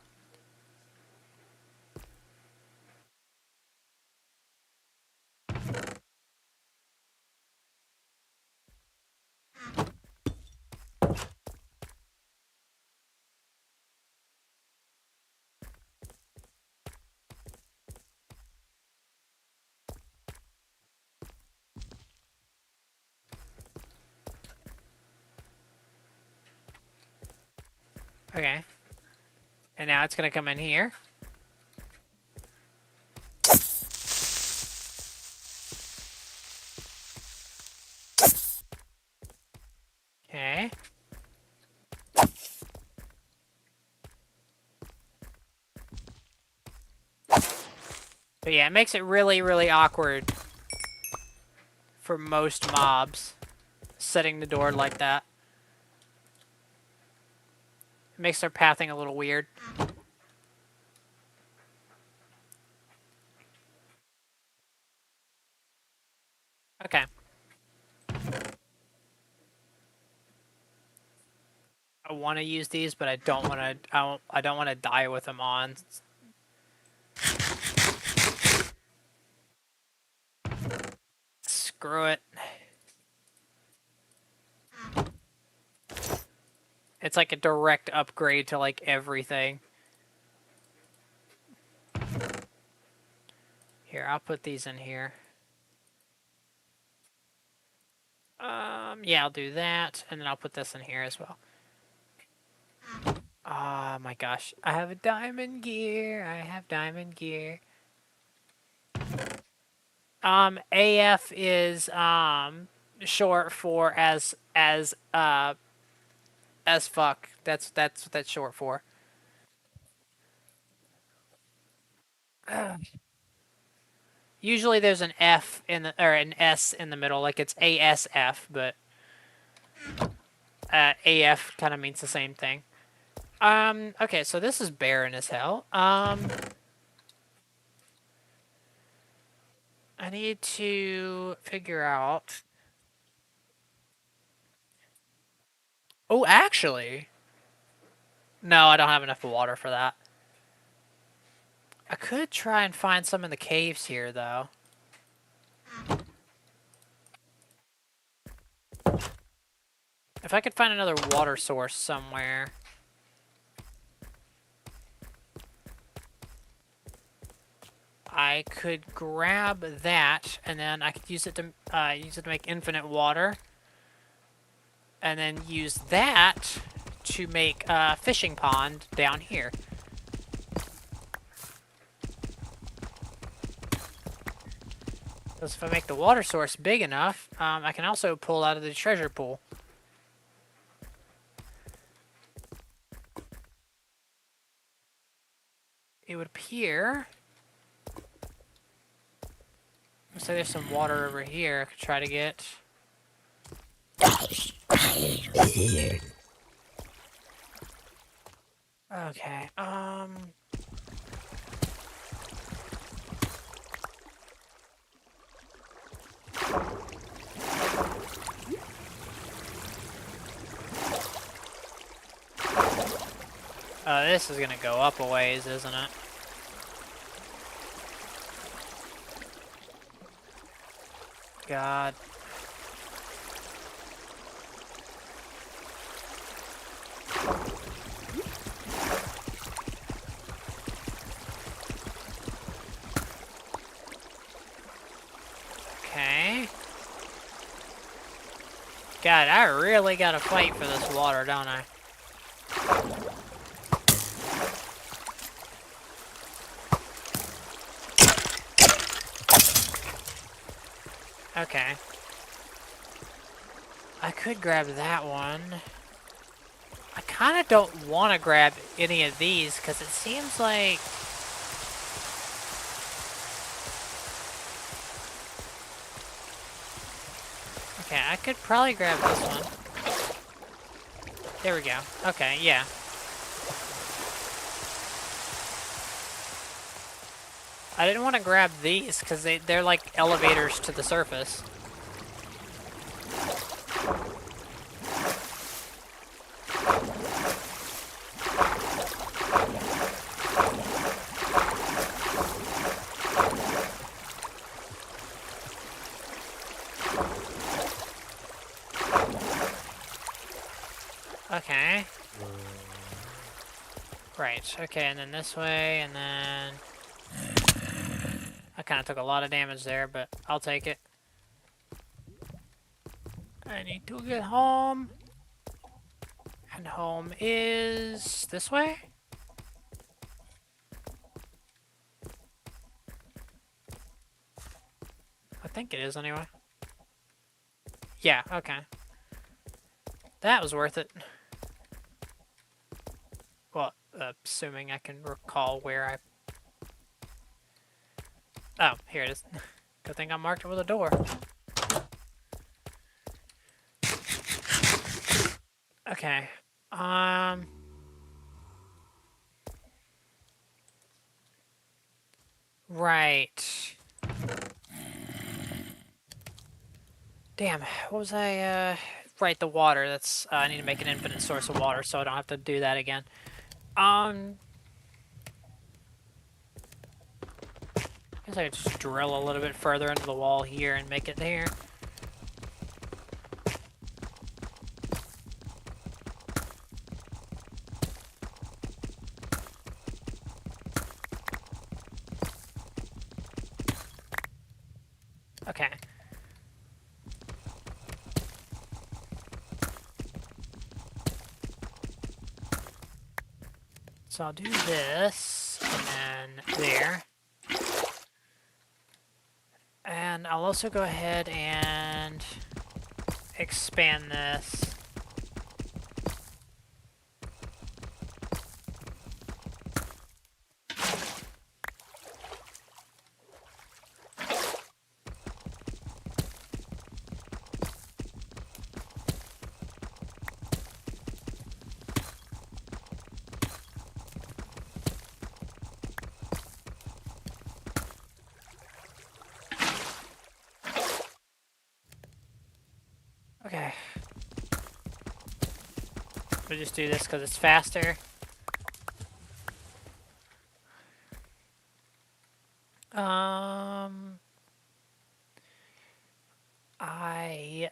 Okay. And now it's gonna come in here. Okay. But yeah, it makes it really, really awkward for most mobs, setting the door like that. It makes their pathing a little weird. Okay. I want to use these, but I don't want to. I don't want to die with them on. Screw it. It's like a direct upgrade to like everything. Here, I'll put these in here. Yeah, I'll do that, and then I'll put this in here as well. Oh my gosh, I have a diamond gear. I have diamond gear. AF is short for as fuck. That's what that's short for. Usually there's an F in the or an S in the middle, like it's ASF, but AF kind of means the same thing. Okay, so this is barren as hell. I need to figure out. Oh, actually, no, I don't have enough water for that. I could try and find some in the caves here, though. If I could find another water source somewhere. I could grab that, and then I could use it to make infinite water, and then use that to make a fishing pond down here. Because if I make the water source big enough, I can also pull out of the treasure pool. It would appear. So there's some water over here. I could try to get. Okay. This is gonna go up a ways, isn't it? God. Okay. God, I really gotta fight for this water, don't I? Okay. I could grab that one. I kind of don't want to grab any of these because it seems like... Okay, I could probably grab this one. There we go. Okay, yeah. I didn't want to grab these because they're like elevators to the surface. Okay. Right, okay, and then this way, and then... I kind of took a lot of damage there, but I'll take it. I need to get home. And home is this way? I think it is anyway. Yeah, okay. That was worth it. Well, assuming I can recall where I... Oh, here it is. Good thing I marked it with a door. Okay. Right. Damn, what was I, Right, the water. That's, I need to make an infinite source of water so I don't have to do that again. Guess I could just drill a little bit further into the wall here and make it there. Okay. So I'll do this, and then there. And I'll also go ahead and expand this. Okay. We'll just do this because it's faster. I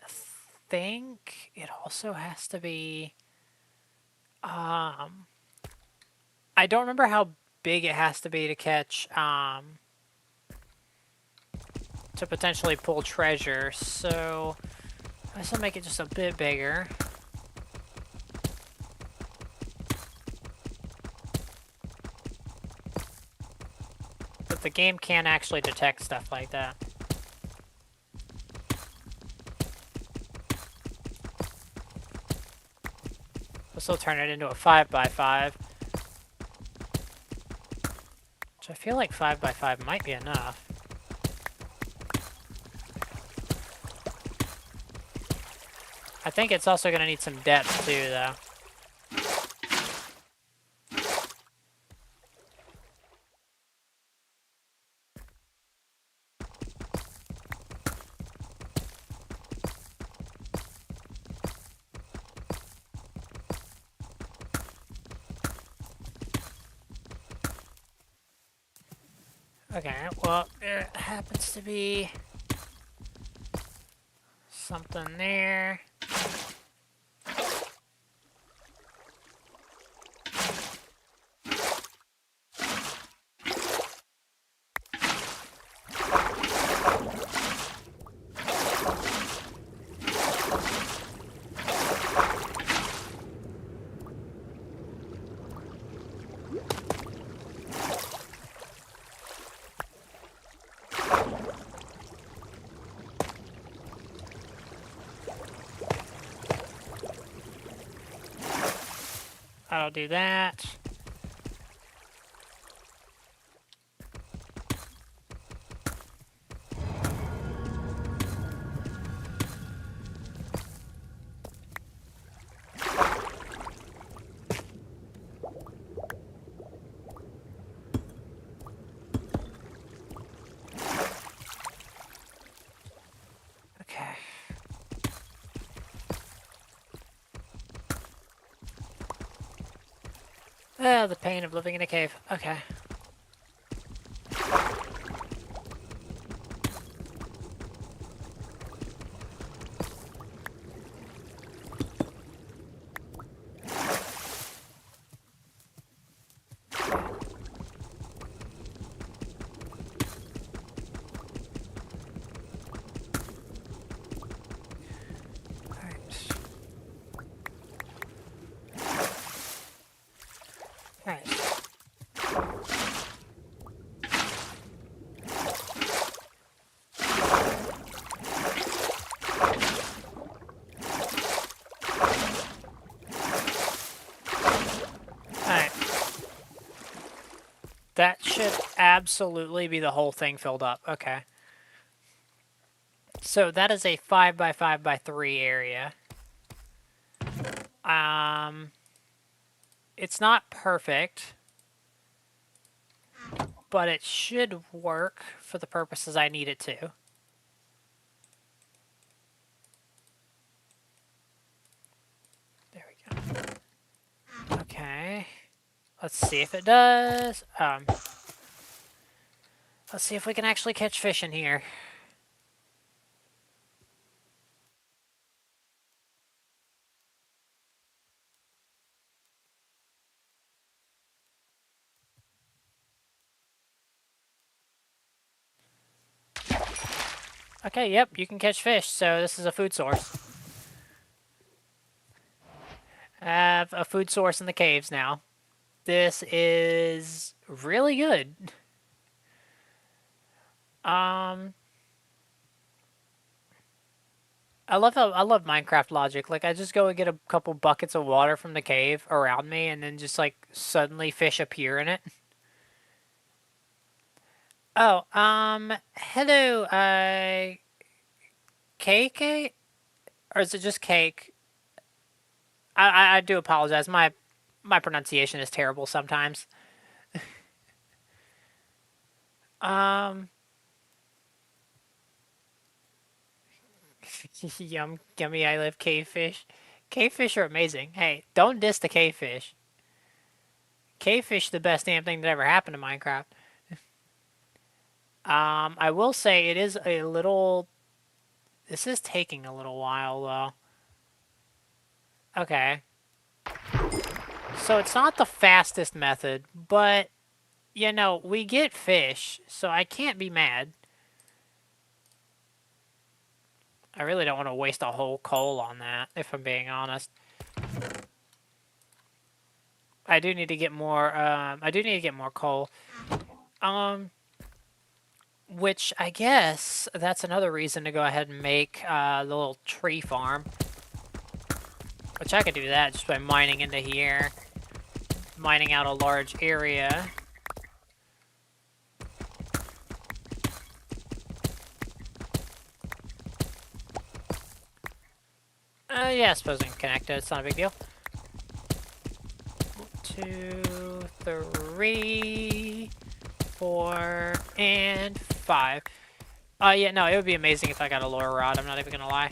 think it also has to be, I don't remember how big it has to be to catch, to potentially pull treasure, so I guess I'll make it just a bit bigger. But the game can actually detect stuff like that. We'll still turn it into a 5x5. Which I feel like 5x5 might be enough. I think it's also going to need some depth too, though. Okay, well, there happens to be something there. I'll do that. Okay. Ah, the pain of living in a cave. Okay. absolutely be the whole thing filled up. Okay. So that is a 5 by 5 by 3 area. Um, it's not perfect, but it should work for the purposes I need it to. There we go. Okay. Let's see if it does. Let's see if we can actually catch fish in here. Okay, yep, you can catch fish, so this is a food source. I have a food source in the caves now. This is really good. Um, I love Minecraft logic. Like I just go and get a couple buckets of water from the cave around me, and then just like suddenly fish appear in it. Oh, hello, cake, or is it just cake? I do apologize. My pronunciation is terrible sometimes. Um, yummy. I love cave fish. Cave fish are amazing. Hey, don't diss the cave fish. Cave fish, the best damn thing that ever happened to Minecraft. I will say it is a little. This is taking a little while though. Okay. So it's not the fastest method, but you know, we get fish, so I can't be mad. I really don't want to waste a whole coal on that, if I'm being honest. I do need to get more, I do need to get more coal. Which I guess that's another reason to go ahead and make the little tree farm. Which I could do that just by mining into here. Mining out a large area. Yeah, I suppose we can connect it. It's not a big deal. 2, 3, 4, and 5. Yeah, no, it would be amazing if I got a lure rod. I'm not even gonna lie.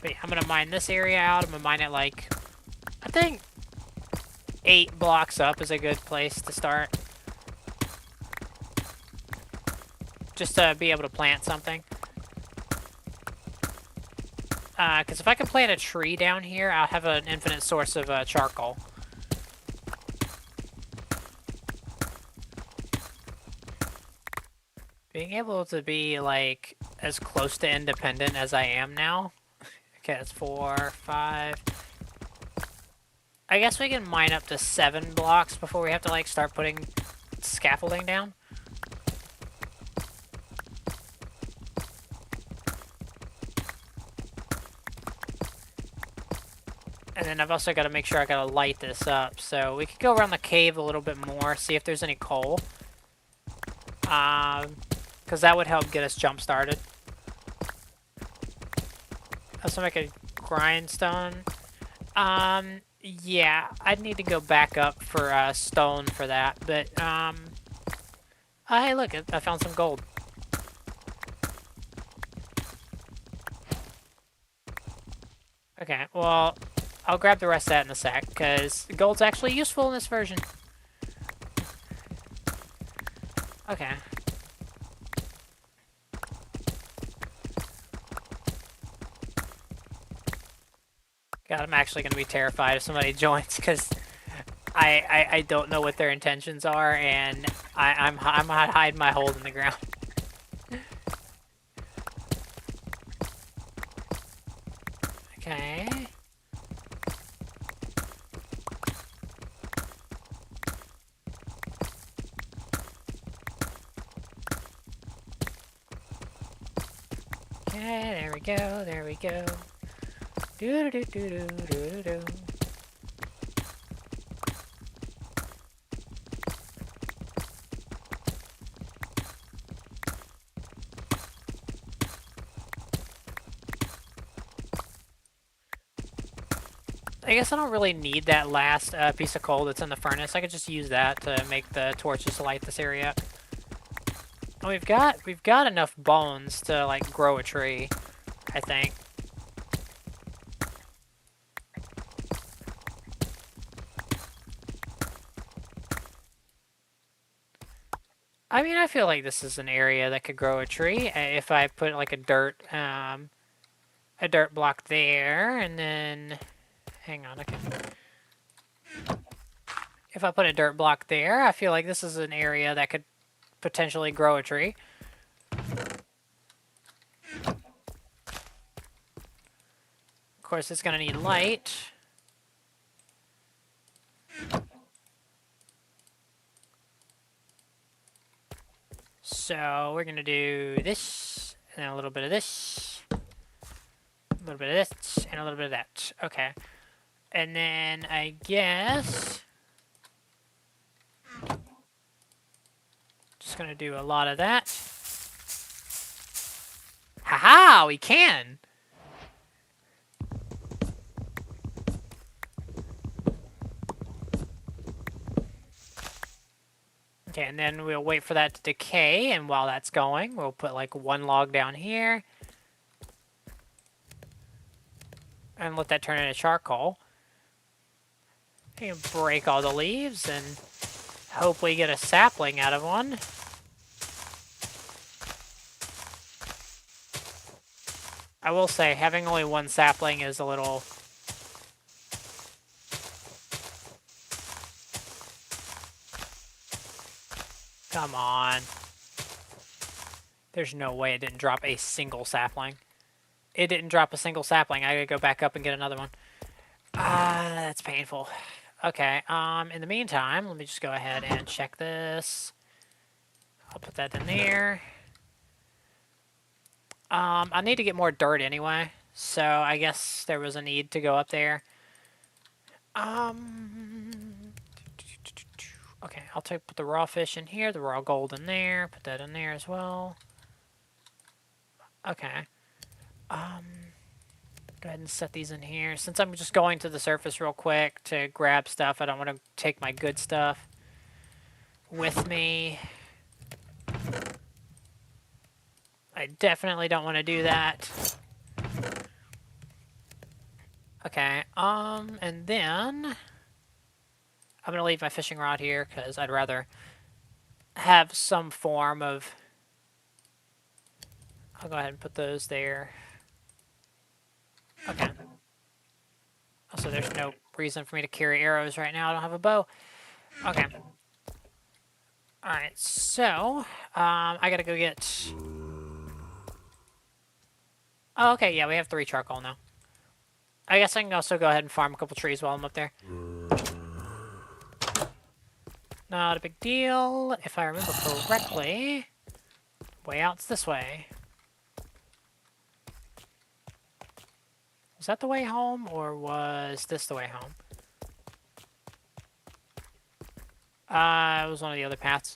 But yeah, I'm gonna mine this area out. I'm gonna mine it like, I think 8 blocks up is a good place to start. Just to be able to plant something. Because if I can plant a tree down here, I'll have an infinite source of charcoal. Being able to be, like, as close to independent as I am now. Okay, that's 4, 5. I guess we can mine up to 7 blocks before we have to, like, start putting scaffolding down. And then I've also got to make sure I got to light this up. So we could go around the cave a little bit more, see if there's any coal. Because that would help get us jump started. Also make a grindstone. Yeah, I'd need to go back up for stone for that. But, oh, hey, look, I found some gold. Okay, well, I'll grab the rest of that in a sec, because gold's actually useful in this version. Okay. God, I'm actually going to be terrified if somebody joins, because I don't know what their intentions are, and I'm hiding my hole in the ground. Okay. Okay, there we go, there we go. Do do do do do do do. I guess I don't really need that last piece of coal that's in the furnace. I could just use that to make the torches to light this area up. And we've got enough bones to like grow a tree, I think. I mean, I feel like this is an area that could grow a tree if I put like a dirt block there, and then hang on, okay. If I put a dirt block there, I feel like this is an area that could potentially grow a tree. Of course, it's gonna need light. So we're gonna do this, and then a little bit of this, a little bit of this, and a little bit of that. Okay. And then I guess just gonna do a lot of that. Haha, we can! Okay, and then we'll wait for that to decay, and while that's going, we'll put like one log down here. And let that turn into charcoal. You can break all the leaves and hopefully get a sapling out of one. I will say, having only one sapling is a little... Come on. There's no way it didn't drop a single sapling. It didn't drop a single sapling. I gotta go back up and get another one. That's painful. Okay, in the meantime, let me just go ahead and check this. I'll put that in there. I need to get more dirt anyway, so I guess there was a need to go up there. Okay, I'll put the raw fish in here, the raw gold in there, put that in there as well. Okay. Go ahead and set these in here. Since I'm just going to the surface real quick to grab stuff, I don't want to take my good stuff with me. I definitely don't want to do that. Okay, and then I'm going to leave my fishing rod here because I'd rather have some form of... I'll go ahead and put those there. Okay. Also, there's no reason for me to carry arrows right now. I don't have a bow. Okay. Alright, so, I gotta go get... Oh, okay, yeah, we have 3 charcoal now. I guess I can also go ahead and farm a couple trees while I'm up there. Not a big deal. If I remember correctly, way out's this way. Was that the way home, or was this the way home? It was one of the other paths.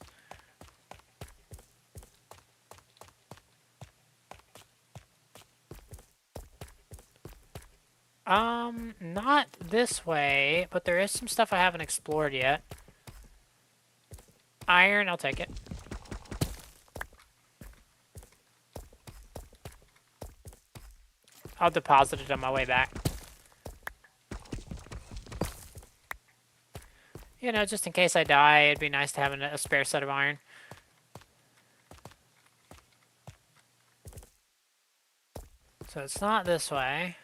Not this way, but there is some stuff I haven't explored yet. Iron, I'll take it. I'll deposit it on my way back. You know, just in case I die, it'd be nice to have a spare set of iron. So it's not this way.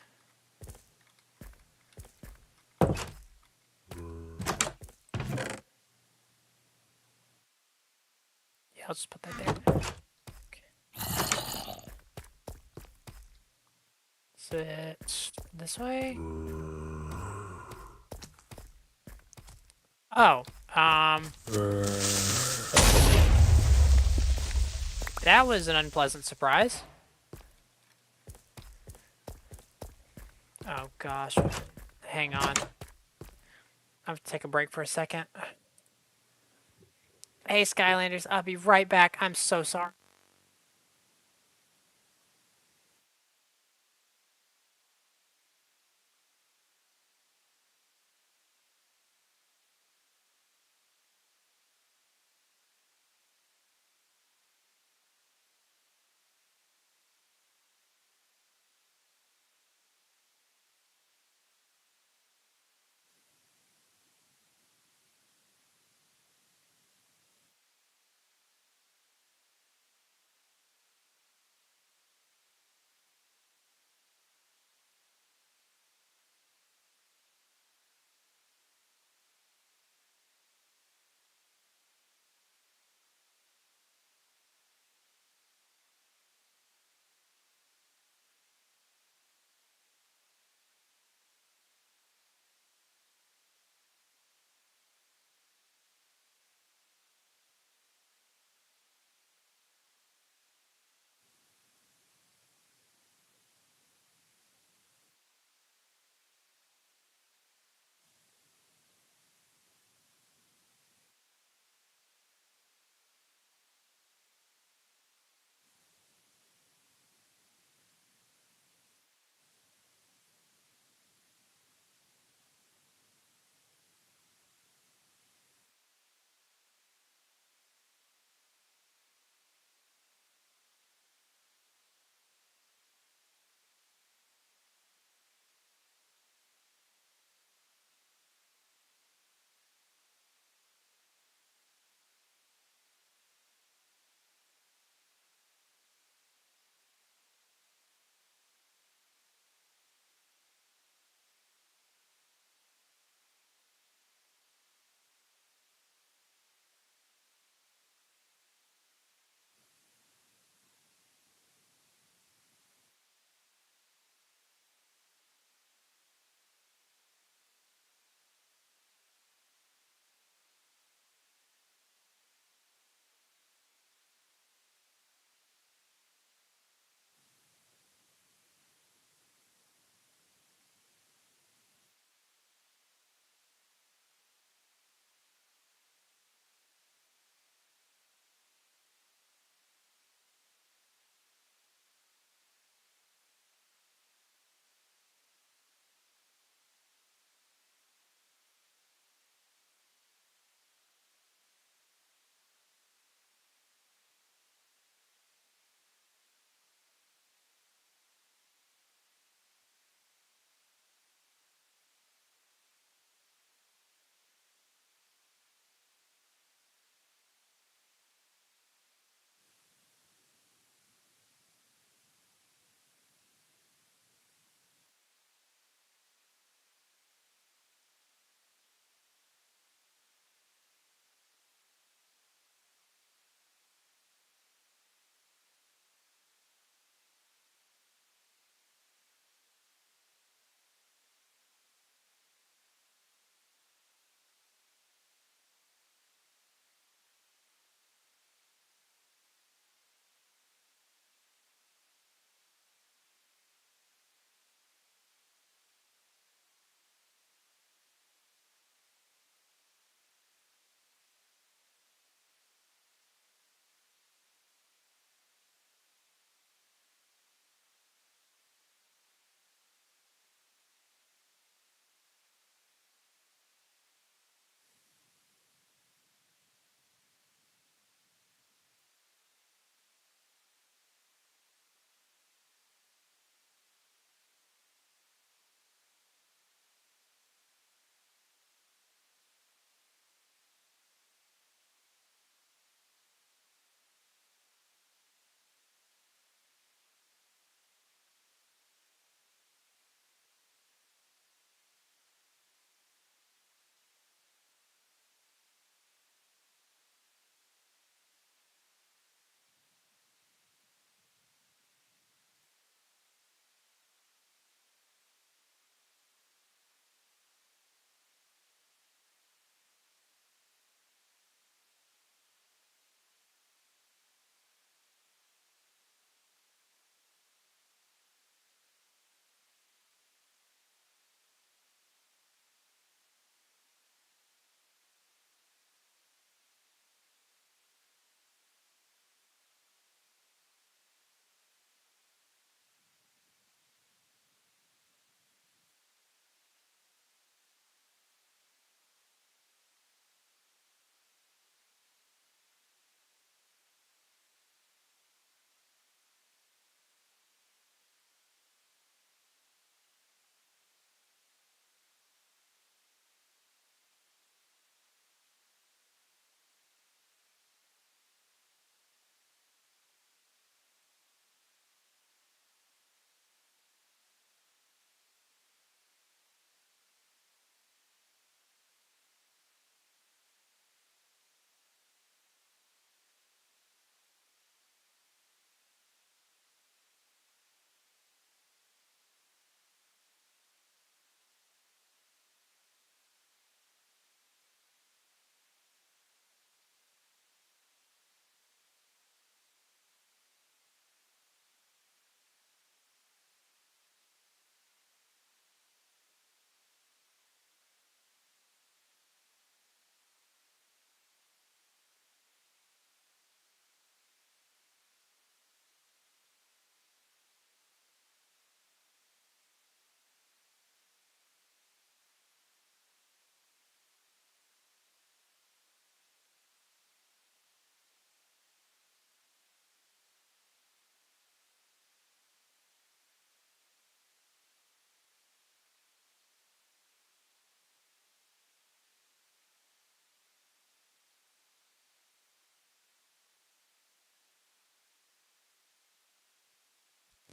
Yeah, I'll just put that there. Okay. Is it this way? Oh, that was an unpleasant surprise. Oh gosh, hang on. I have to take a break for a second. Hey Skylanders, I'll be right back. I'm so sorry.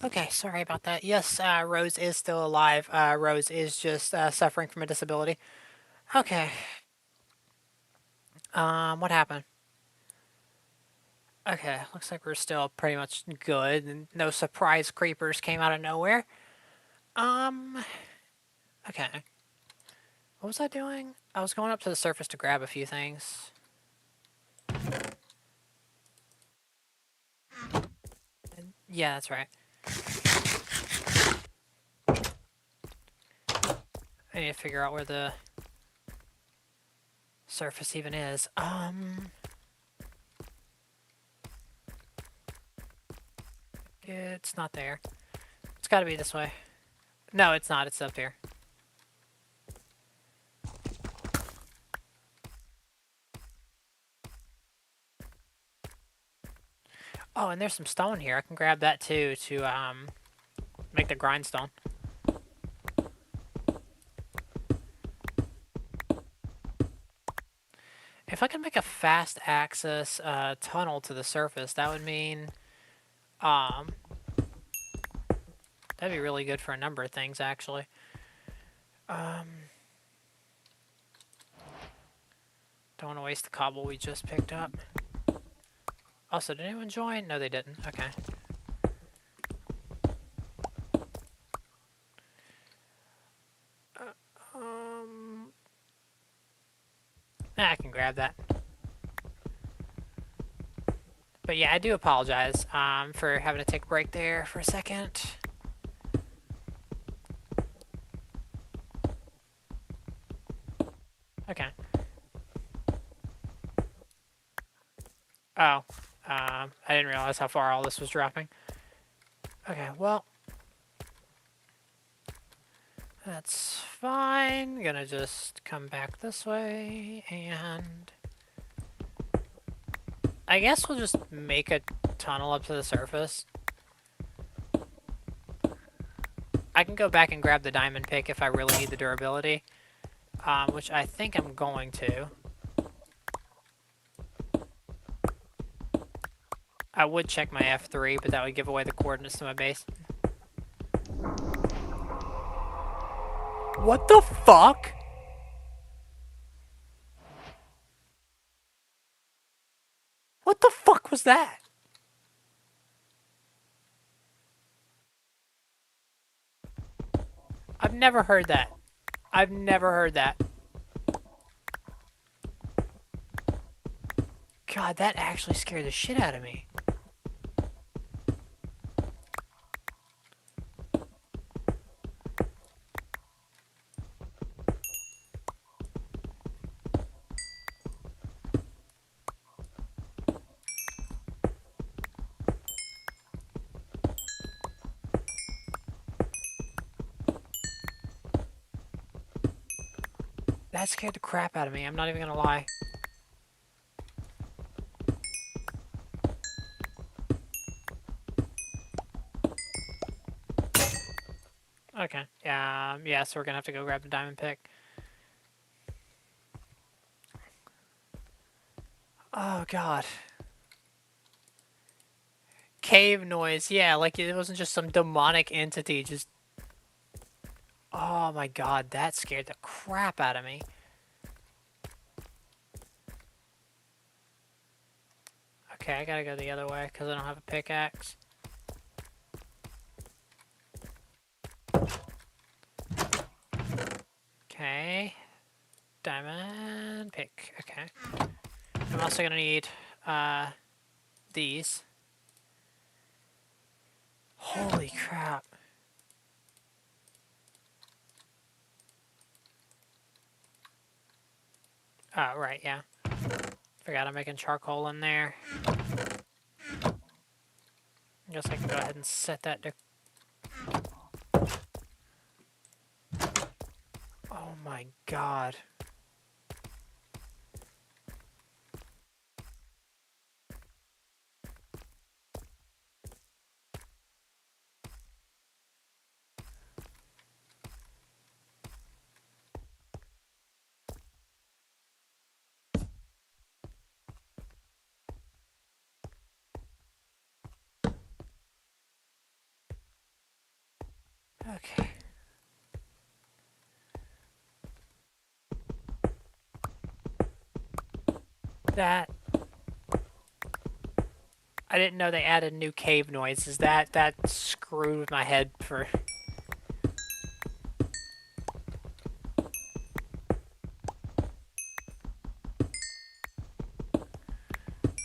Okay, sorry about that. Yes, Rose is still alive. Rose is just suffering from a disability. Okay. What happened? Okay, looks like we're still pretty much good, and no surprise creepers came out of nowhere. Um, okay. What was I doing? I was going up to the surface to grab a few things. Yeah, that's right. I need to figure out where the surface even is. It's not there. It's gotta be this way. No, it's not. It's up here. Oh, and there's some stone here. I can grab that too to make the grindstone. If I can make a fast access tunnel to the surface, that would mean um, that'd be really good for a number of things, actually. Um, don't want to waste the cobble we just picked up. Also, did anyone join? No, they didn't. Okay. Um, I can grab that. But yeah, I do apologize for having to take a break there for a second. Okay. Oh, I didn't realize how far all this was dropping. Okay, well, that's fine. Gonna just come back this way, and I guess we'll just make a tunnel up to the surface. I can go back and grab the diamond pick if I really need the durability, which I think I'm going to. I would check my F3, but that would give away the coordinates to my base. What the fuck? What the fuck was that? I've never heard that. I've never heard that. God, that actually scared the shit out of me. That scared the crap out of me. I'm not even gonna lie. Okay. Yeah, so we're gonna have to go grab the diamond pick. Oh, God. Cave noise. Yeah, like it wasn't just some demonic entity just... Oh, my God. That scared the crap out of me. Okay, I gotta go the other way because I don't have a pickaxe. Okay. Diamond pick. Okay. I'm also gonna need these. Holy crap. Oh, right, yeah. Forgot I'm making charcoal in there. I guess I can go ahead and set that to... Oh my God. Okay. That... I didn't know they added new cave noises. That screwed with my head for...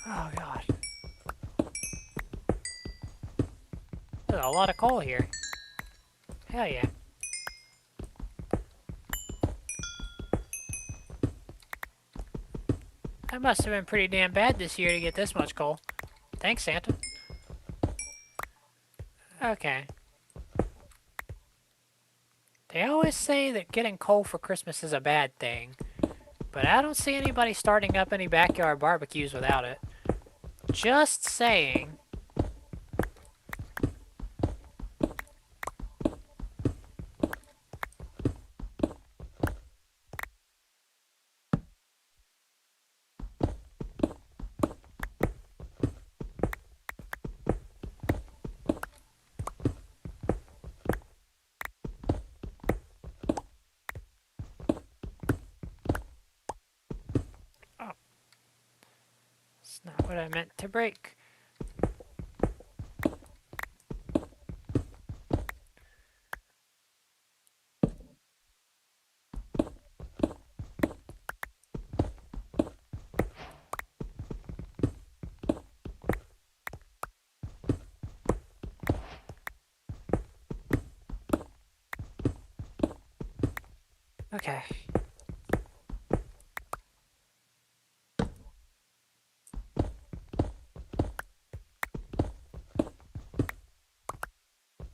Oh god. There's a lot of coal here. Hell yeah. That must have been pretty damn bad this year to get this much coal. Thanks, Santa. Okay. They always say that getting coal for Christmas is a bad thing, but I don't see anybody starting up any backyard barbecues without it. Just saying. Oh, it's not what I meant to break. Okay.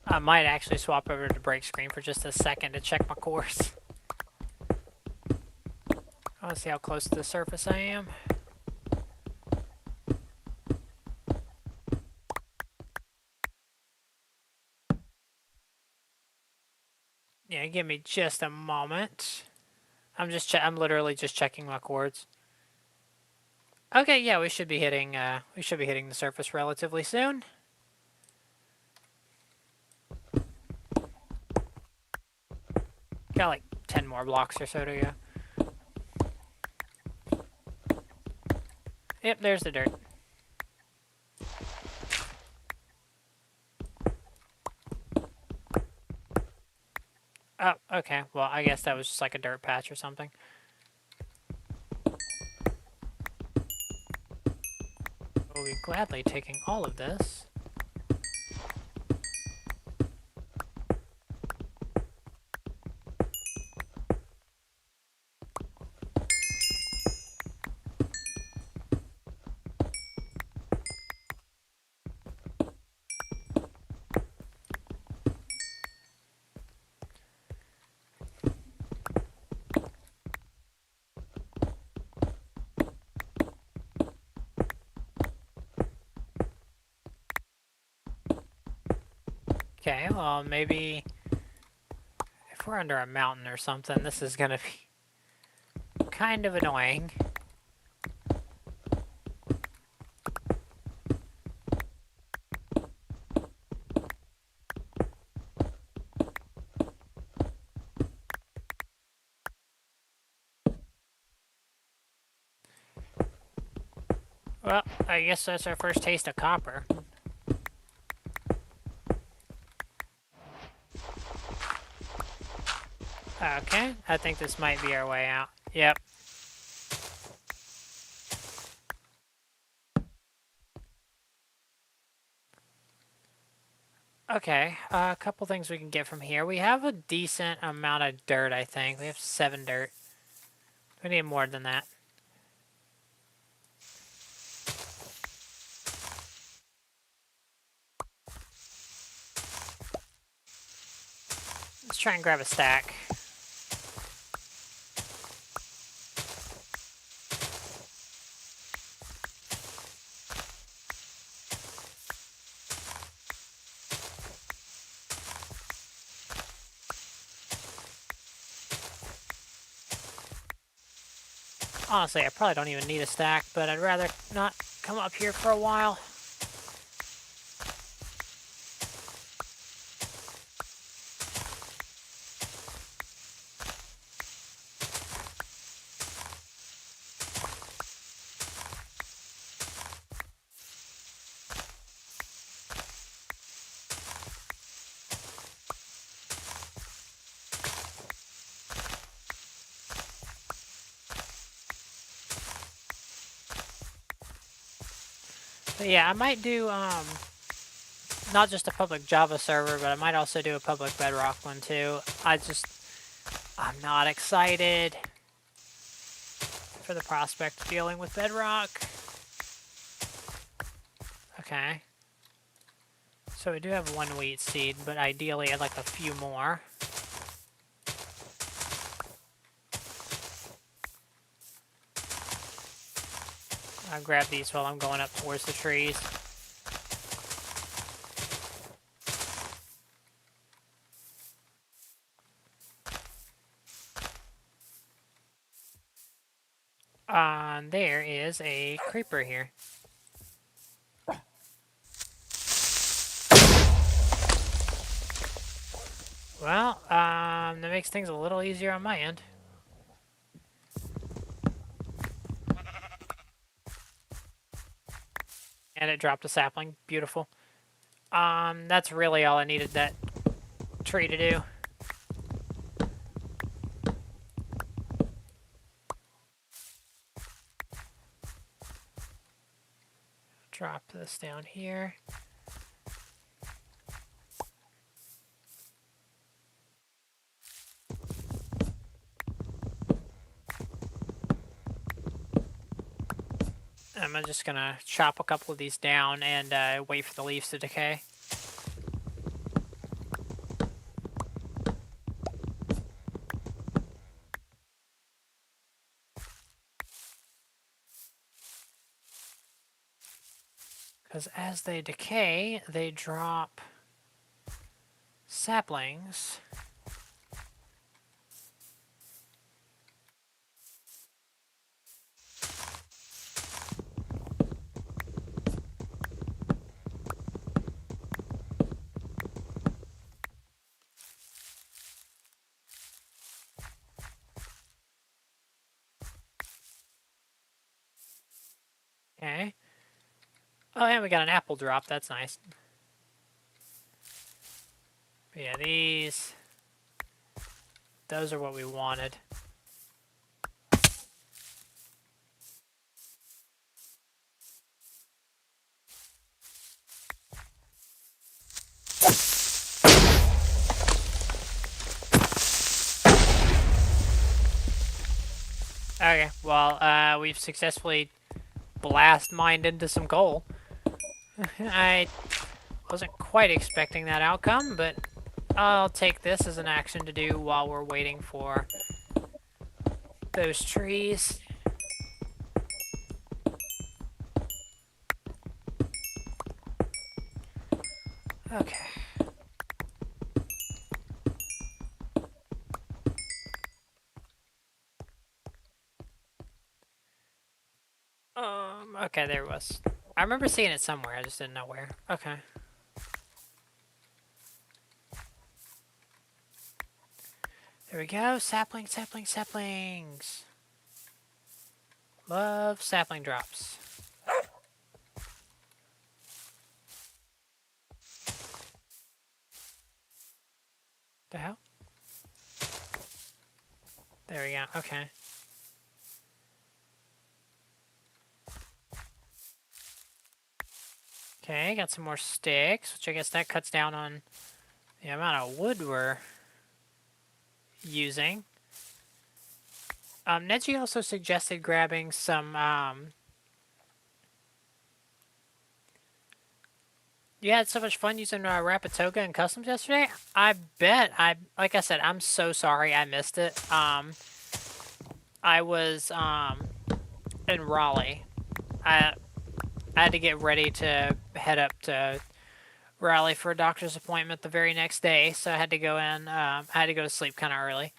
I might actually swap over to break screen for just a second to check my course. I want to see how close to the surface I am. Yeah, give me just a moment. I'm literally just checking my chords. Okay, yeah, we should be hitting the surface relatively soon. Got like 10 more blocks or so to go. Yep, there's the dirt. Oh, okay. Well, I guess that was just like a dirt patch or something. We'll be gladly taking all of this. Okay, well, maybe if we're under a mountain or something, this is gonna be kind of annoying. Well, I guess that's our first taste of copper. Okay, I think this might be our way out. Yep. Okay, a couple things we can get from here. We have a decent amount of dirt, I think. We have 7 dirt. We need more than that. Let's try and grab a stack. Honestly, I probably don't even need a stack, but I'd rather not come up here for a while. But yeah, I might do not just a public Java server, but I might also do a public Bedrock one too. I'm not excited for the prospect of dealing with Bedrock. Okay. So we do have one wheat seed, but ideally I'd like a few more. I'll grab these while I'm going up towards the trees. There is a creeper here. Well, that makes things a little easier on my end. And it dropped a sapling. Beautiful. That's really all I needed that tree to do. Drop this down here. I'm just gonna chop a couple of these down and wait for the leaves to decay. Because as they decay, they drop saplings. Okay. Oh, and we got an apple drop. That's nice. But yeah, those are what we wanted. Okay, well, we've successfully blast mined into some coal. I wasn't quite expecting that outcome, but I'll take this as an action to do while we're waiting for those trees. Okay. Okay, there it was. I remember seeing it somewhere, I just didn't know where. Okay. There we go. Sapling, sapling, saplings. Love sapling drops. The hell? There we go. Okay. Okay, got some more sticks, which I guess that cuts down on the amount of wood we're using. Neji also suggested grabbing some, you had so much fun using Rapatoga and Customs yesterday? I bet. Like I said, I'm so sorry I missed it. I was, in Raleigh. I had to get ready to head up to Raleigh for a doctor's appointment the very next day, so I had to go in. I had to go to sleep kind of early,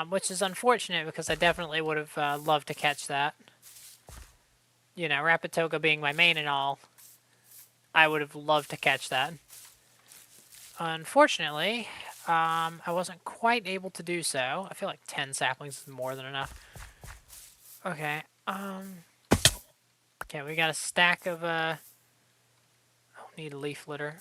which is unfortunate because I definitely would have loved to catch that. You know, Rapatoga being my main and all, I would have loved to catch that. Unfortunately, I wasn't quite able to do so. I feel like 10 saplings is more than enough. Okay, okay, we got a stack of, I don't need leaf litter.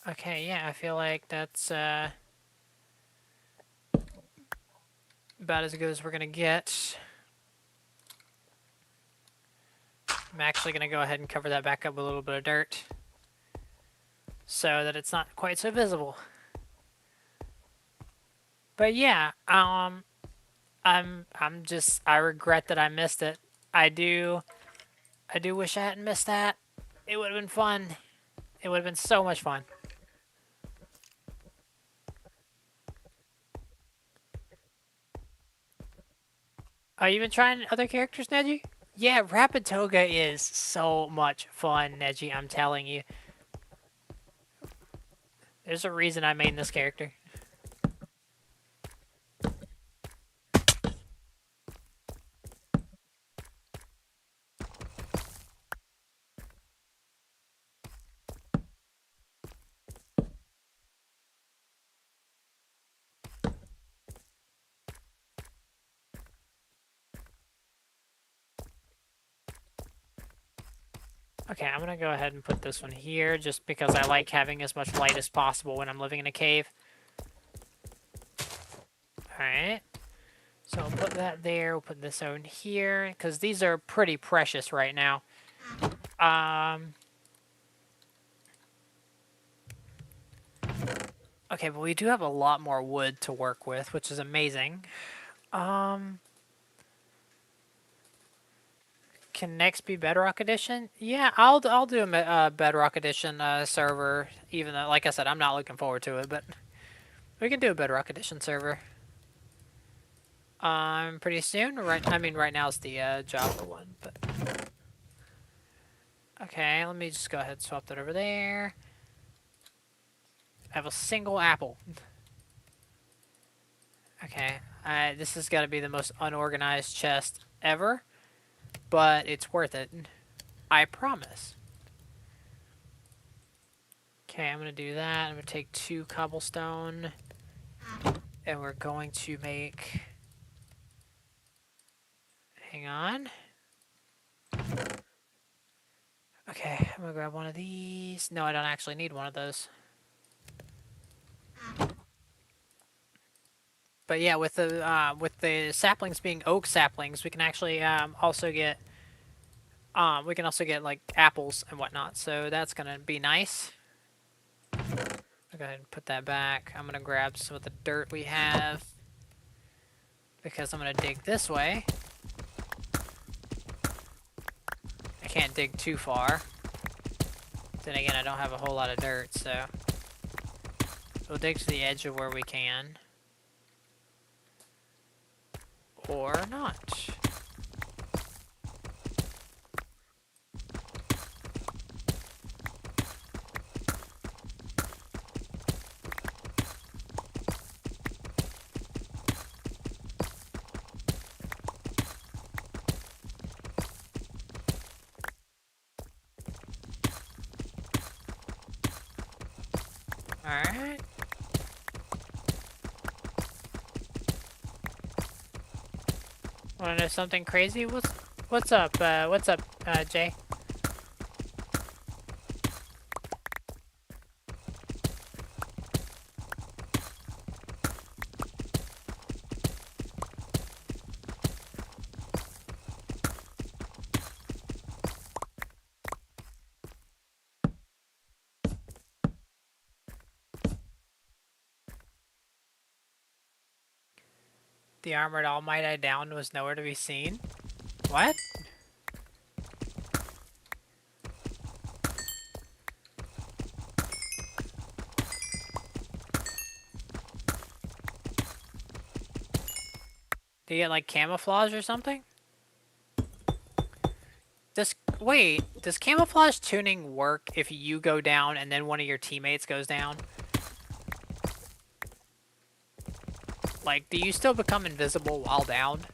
Okay, yeah, I feel like that's, about as good as we're gonna get. I'm actually going to go ahead and cover that back up with a little bit of dirt so that it's not quite so visible. But yeah, I regret that I missed it. I do wish I hadn't missed that. It would have been fun. It would have been so much fun. Are you been trying other characters, Neji? Yeah, Rapatoga is so much fun, Neji, I'm telling you. There's a reason I made this character. Okay, I'm gonna go ahead and put this one here just because I like having as much light as possible when I'm living in a cave. Alright. So we'll put that there, we'll put this on here, because these are pretty precious right now. Okay, but we do have a lot more wood to work with, which is amazing. Can next be Bedrock Edition? Yeah, I'll do a Bedrock Edition server, even though, like I said, I'm not looking forward to it, but we can do a Bedrock Edition server. Pretty soon. Right now is the Java one, but okay. Let me just go ahead and swap that over there. I have a single apple. Okay, this has got to be the most unorganized chest ever, but it's worth it. I promise. Okay, I'm gonna do that. I'm gonna take 2 cobblestone, and we're going to make. Hang on. Okay, I'm gonna grab one of these. No, I don't actually need one of those. But yeah, with the saplings being oak saplings, we can actually also get like apples and whatnot. So that's gonna be nice. I'll go ahead and put that back. I'm gonna grab some of the dirt we have because I'm gonna dig this way. I can't dig too far. Then again, I don't have a whole lot of dirt, so we'll dig to the edge of where we can. Or not. Alright. Wanna know something crazy? What's up, Jay? The armored All Might I downed was nowhere to be seen? What? Do you get like camouflage or something? Does camouflage tuning work if you go down and then one of your teammates goes down? Like, do you still become invisible while down?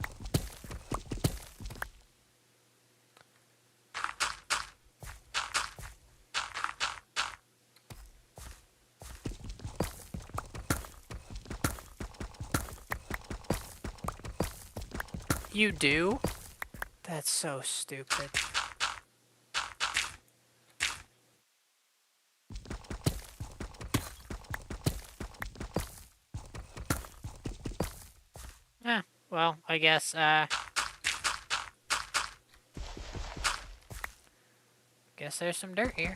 You do? That's so stupid. Well, I guess, Guess there's some dirt here.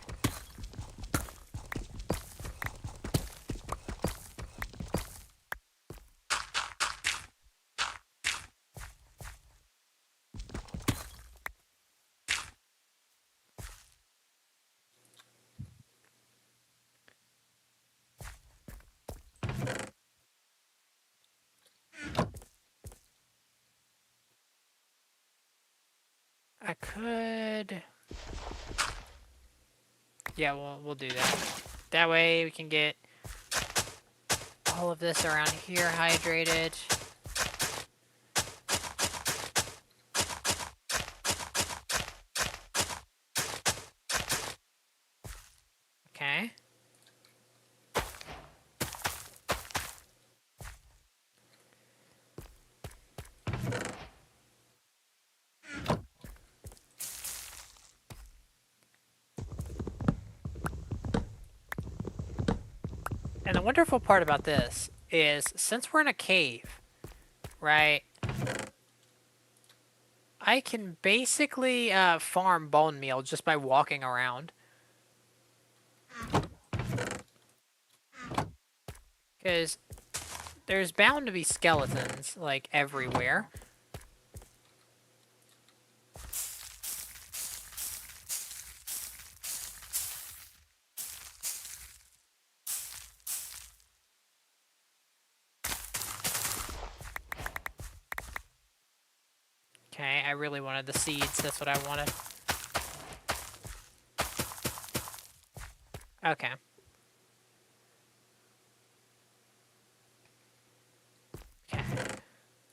I could... Yeah, we'll do that. That way we can get all of this around here hydrated. Okay. And the wonderful part about this is, since we're in a cave, right, I can basically farm bone meal just by walking around. Because there's bound to be skeletons, like, everywhere. Okay, I really wanted the seeds. That's what I wanted. Okay. Okay.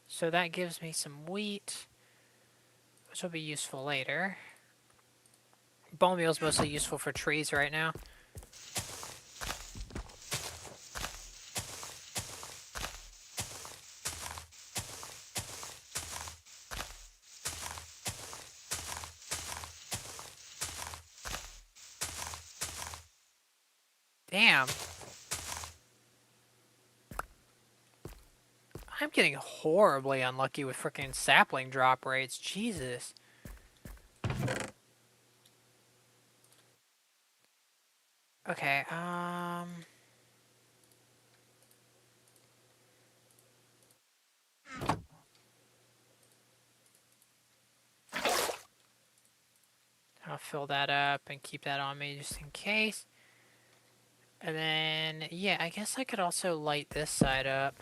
So that gives me some wheat, which will be useful later. Bone meal is mostly useful for trees right now. Damn. I'm getting horribly unlucky with freaking sapling drop rates. Jesus. Okay, I'll fill that up and keep that on me just in case. And then, yeah, I guess I could also light this side up.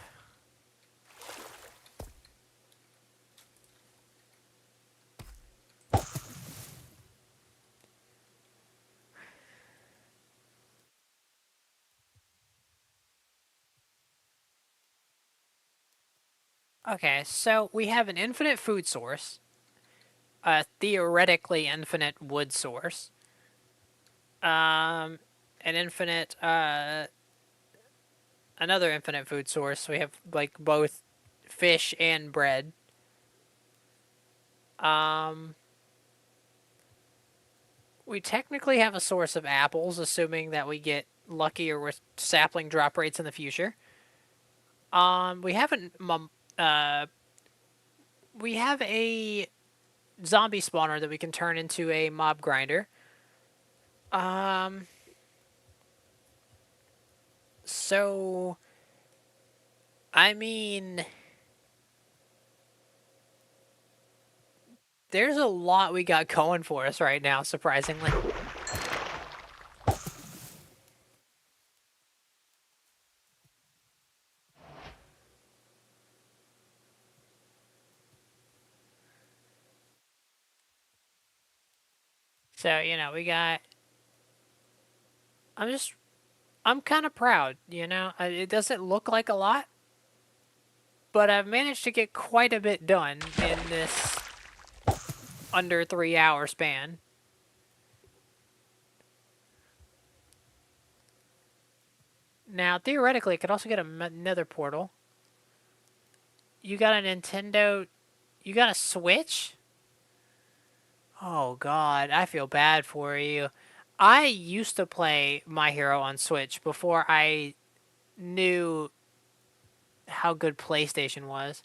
Okay, so we have an infinite food source, a theoretically infinite wood source, an infinite, another infinite food source. So we have, like, both fish and bread. We technically have a source of apples, assuming that we get luckier with sapling drop rates in the future. We haven't, we have a zombie spawner that we can turn into a mob grinder. So, I mean, there's a lot we got going for us right now, surprisingly. So, you know, we got... I'm kind of proud, you know? It doesn't look like a lot, but I've managed to get quite a bit done in this under 3 hour span. Now, theoretically, I could also get another portal. You got a Nintendo... You got a Switch? Oh, God, I feel bad for you. I used to play My Hero on Switch before I knew how good PlayStation was.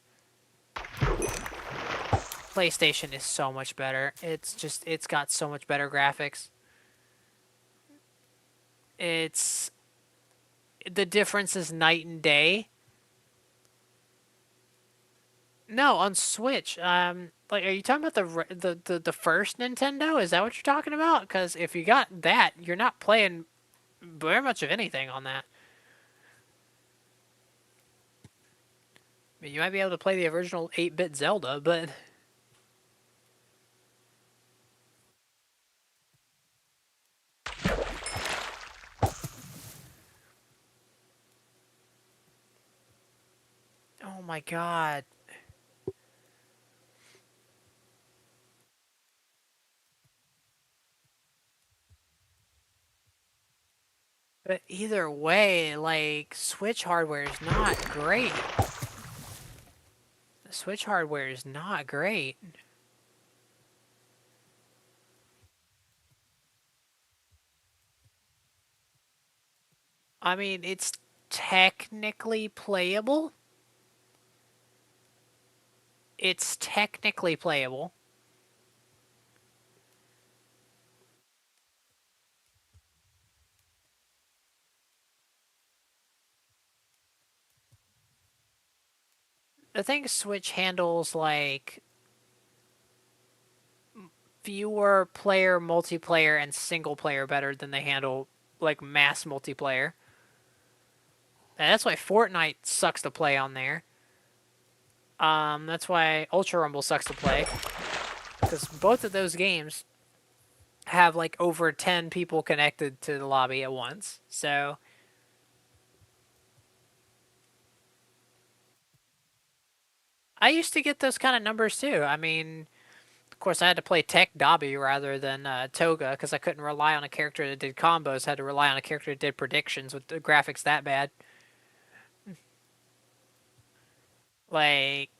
PlayStation is so much better. It's got so much better graphics. It's the difference is night and day. No, on Switch. Like, are you talking about the first Nintendo? Is that what you're talking about? Because if you got that, you're not playing very much of anything on that. I mean, you might be able to play the original 8-bit Zelda, but oh my god. But either way, like, Switch hardware is not great. The Switch hardware is not great. I mean, it's technically playable. It's technically playable. I think Switch handles like fewer player multiplayer and single player better than they handle like mass multiplayer. And that's why Fortnite sucks to play on there. That's why Ultra Rumble sucks to play because both of those games have like over 10 people connected to the lobby at once. So I used to get those kind of numbers too. I mean, of course, I had to play Tech Dobby rather than Toga because I couldn't rely on a character that did combos. I had to rely on a character that did predictions with the graphics that bad. Like,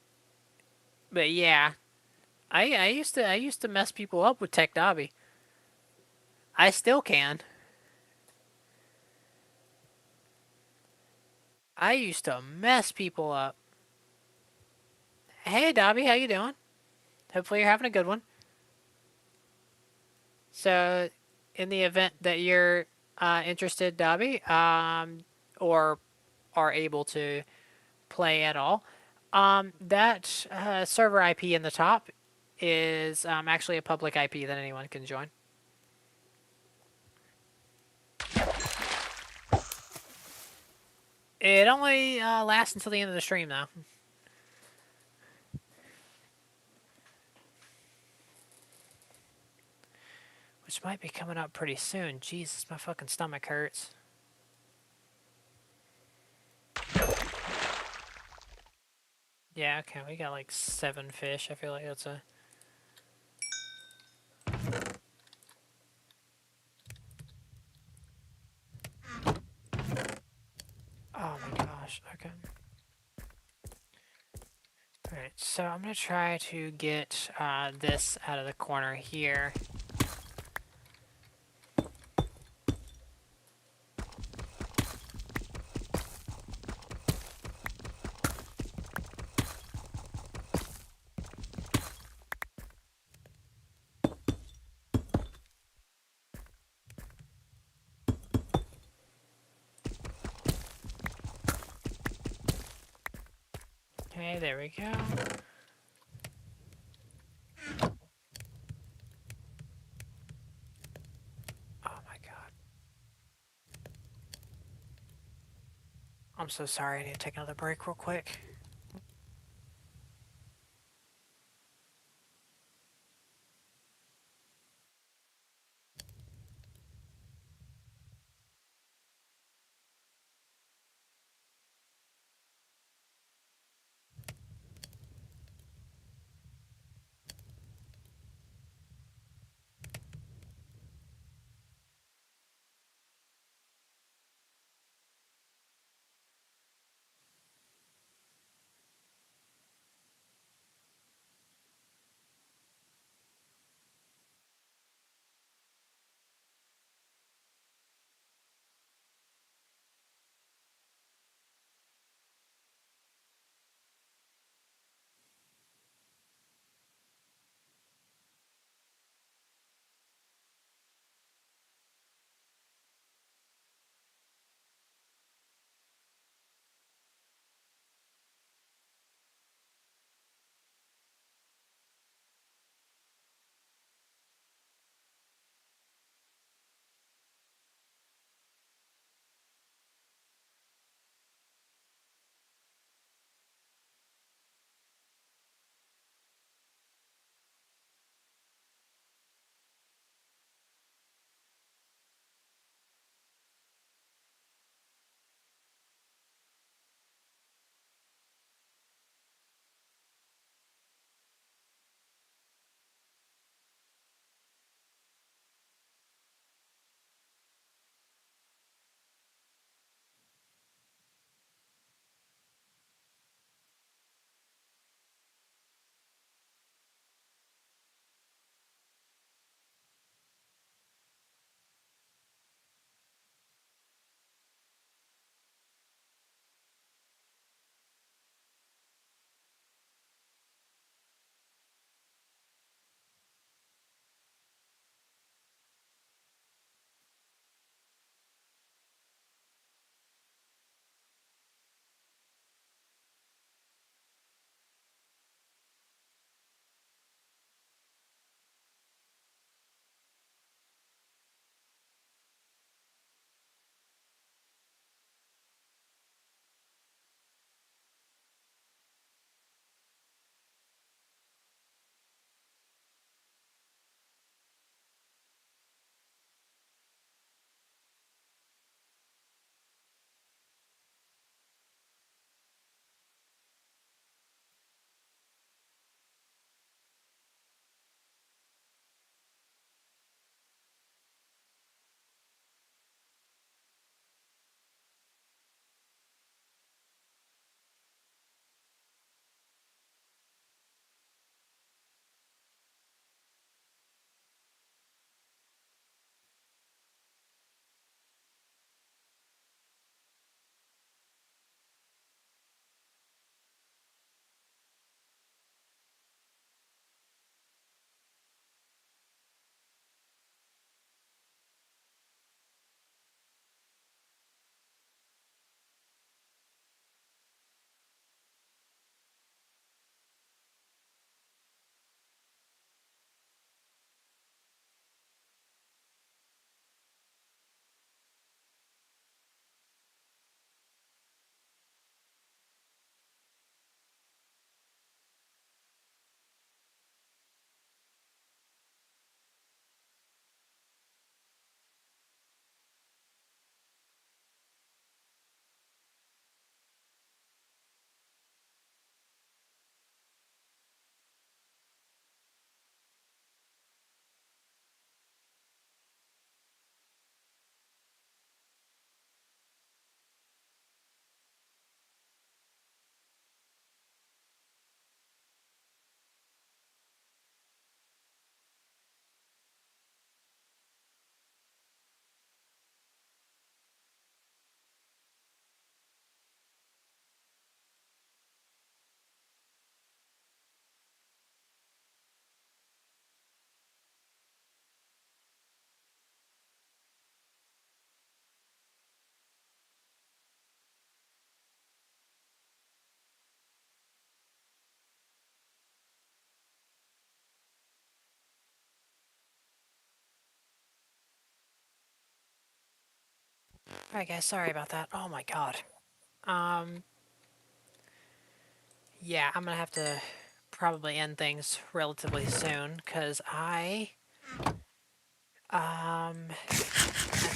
but yeah, I used to mess people up with Tech Dobby. I still can. I used to mess people up. Hey Dobby, how you doing? Hopefully you're having a good one. So, in the event that you're interested, Dobby, or are able to play at all, that server IP in the top is actually a public IP that anyone can join. It only lasts until the end of the stream, though, which might be coming up pretty soon. Jesus, my fucking stomach hurts. Yeah, okay, we got like 7 fish. I feel like that's a. Oh my gosh, okay. Alright, so I'm gonna try to get this out of the corner here. Okay, there we go. Oh my god. I'm so sorry, I need to take another break real quick. Alright guys, sorry about that. Oh my god. Um, yeah, I'm gonna have to probably end things relatively soon, because am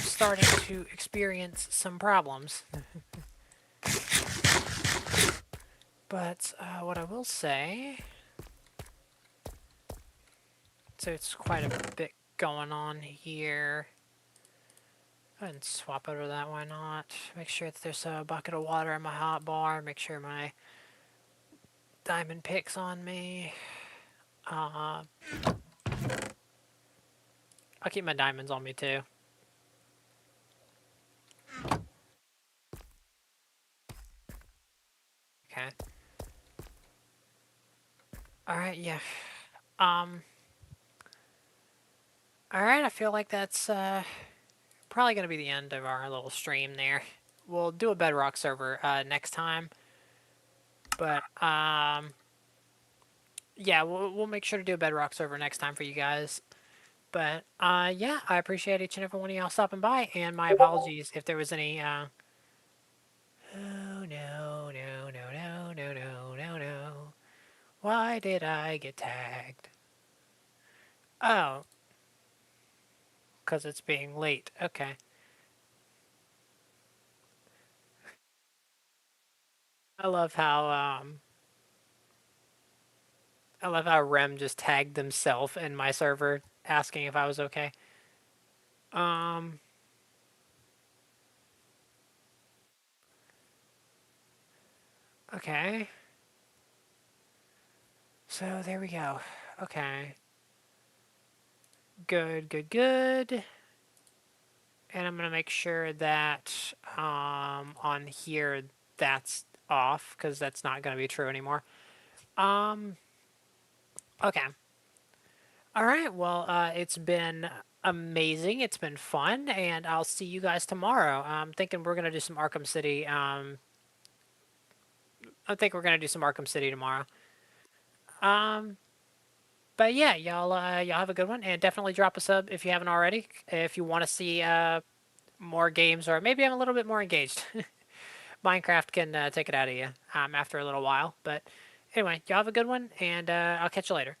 starting to experience some problems. But what I will say, so it's quite a bit going on here. Go ahead and swap over that, why not? Make sure that there's a bucket of water in my hot bar. Make sure my diamond pick's on me. Uh, I'll keep my diamonds on me too. Okay. Alright, yeah. Um, alright, I feel like that's probably going to be the end of our little stream there. We'll do a bedrock server next time. But, yeah, we'll make sure to do a bedrock server next time for you guys. But, yeah, I appreciate each and every one of y'all stopping by, and my apologies if there was any, oh, no, no, no, no, no, no, no, no. Why did I get tagged? Oh, because it's being late. Okay. I love how, I love how Rem just tagged himself in my server asking if I was okay. Um, okay. So there we go. Okay. Good, good, good. And I'm gonna make sure that on here that's off because that's not gonna be true anymore. Um, okay. All right. Well, it's been amazing. It's been fun, and I'll see you guys tomorrow. I'm thinking we're gonna do some Arkham City. I think we're gonna do some Arkham City tomorrow. Um, but yeah, y'all have a good one, and definitely drop a sub if you haven't already. If you want to see more games, or maybe I'm a little bit more engaged. Minecraft can take it out of you after a little while. But anyway, y'all have a good one, and I'll catch you later.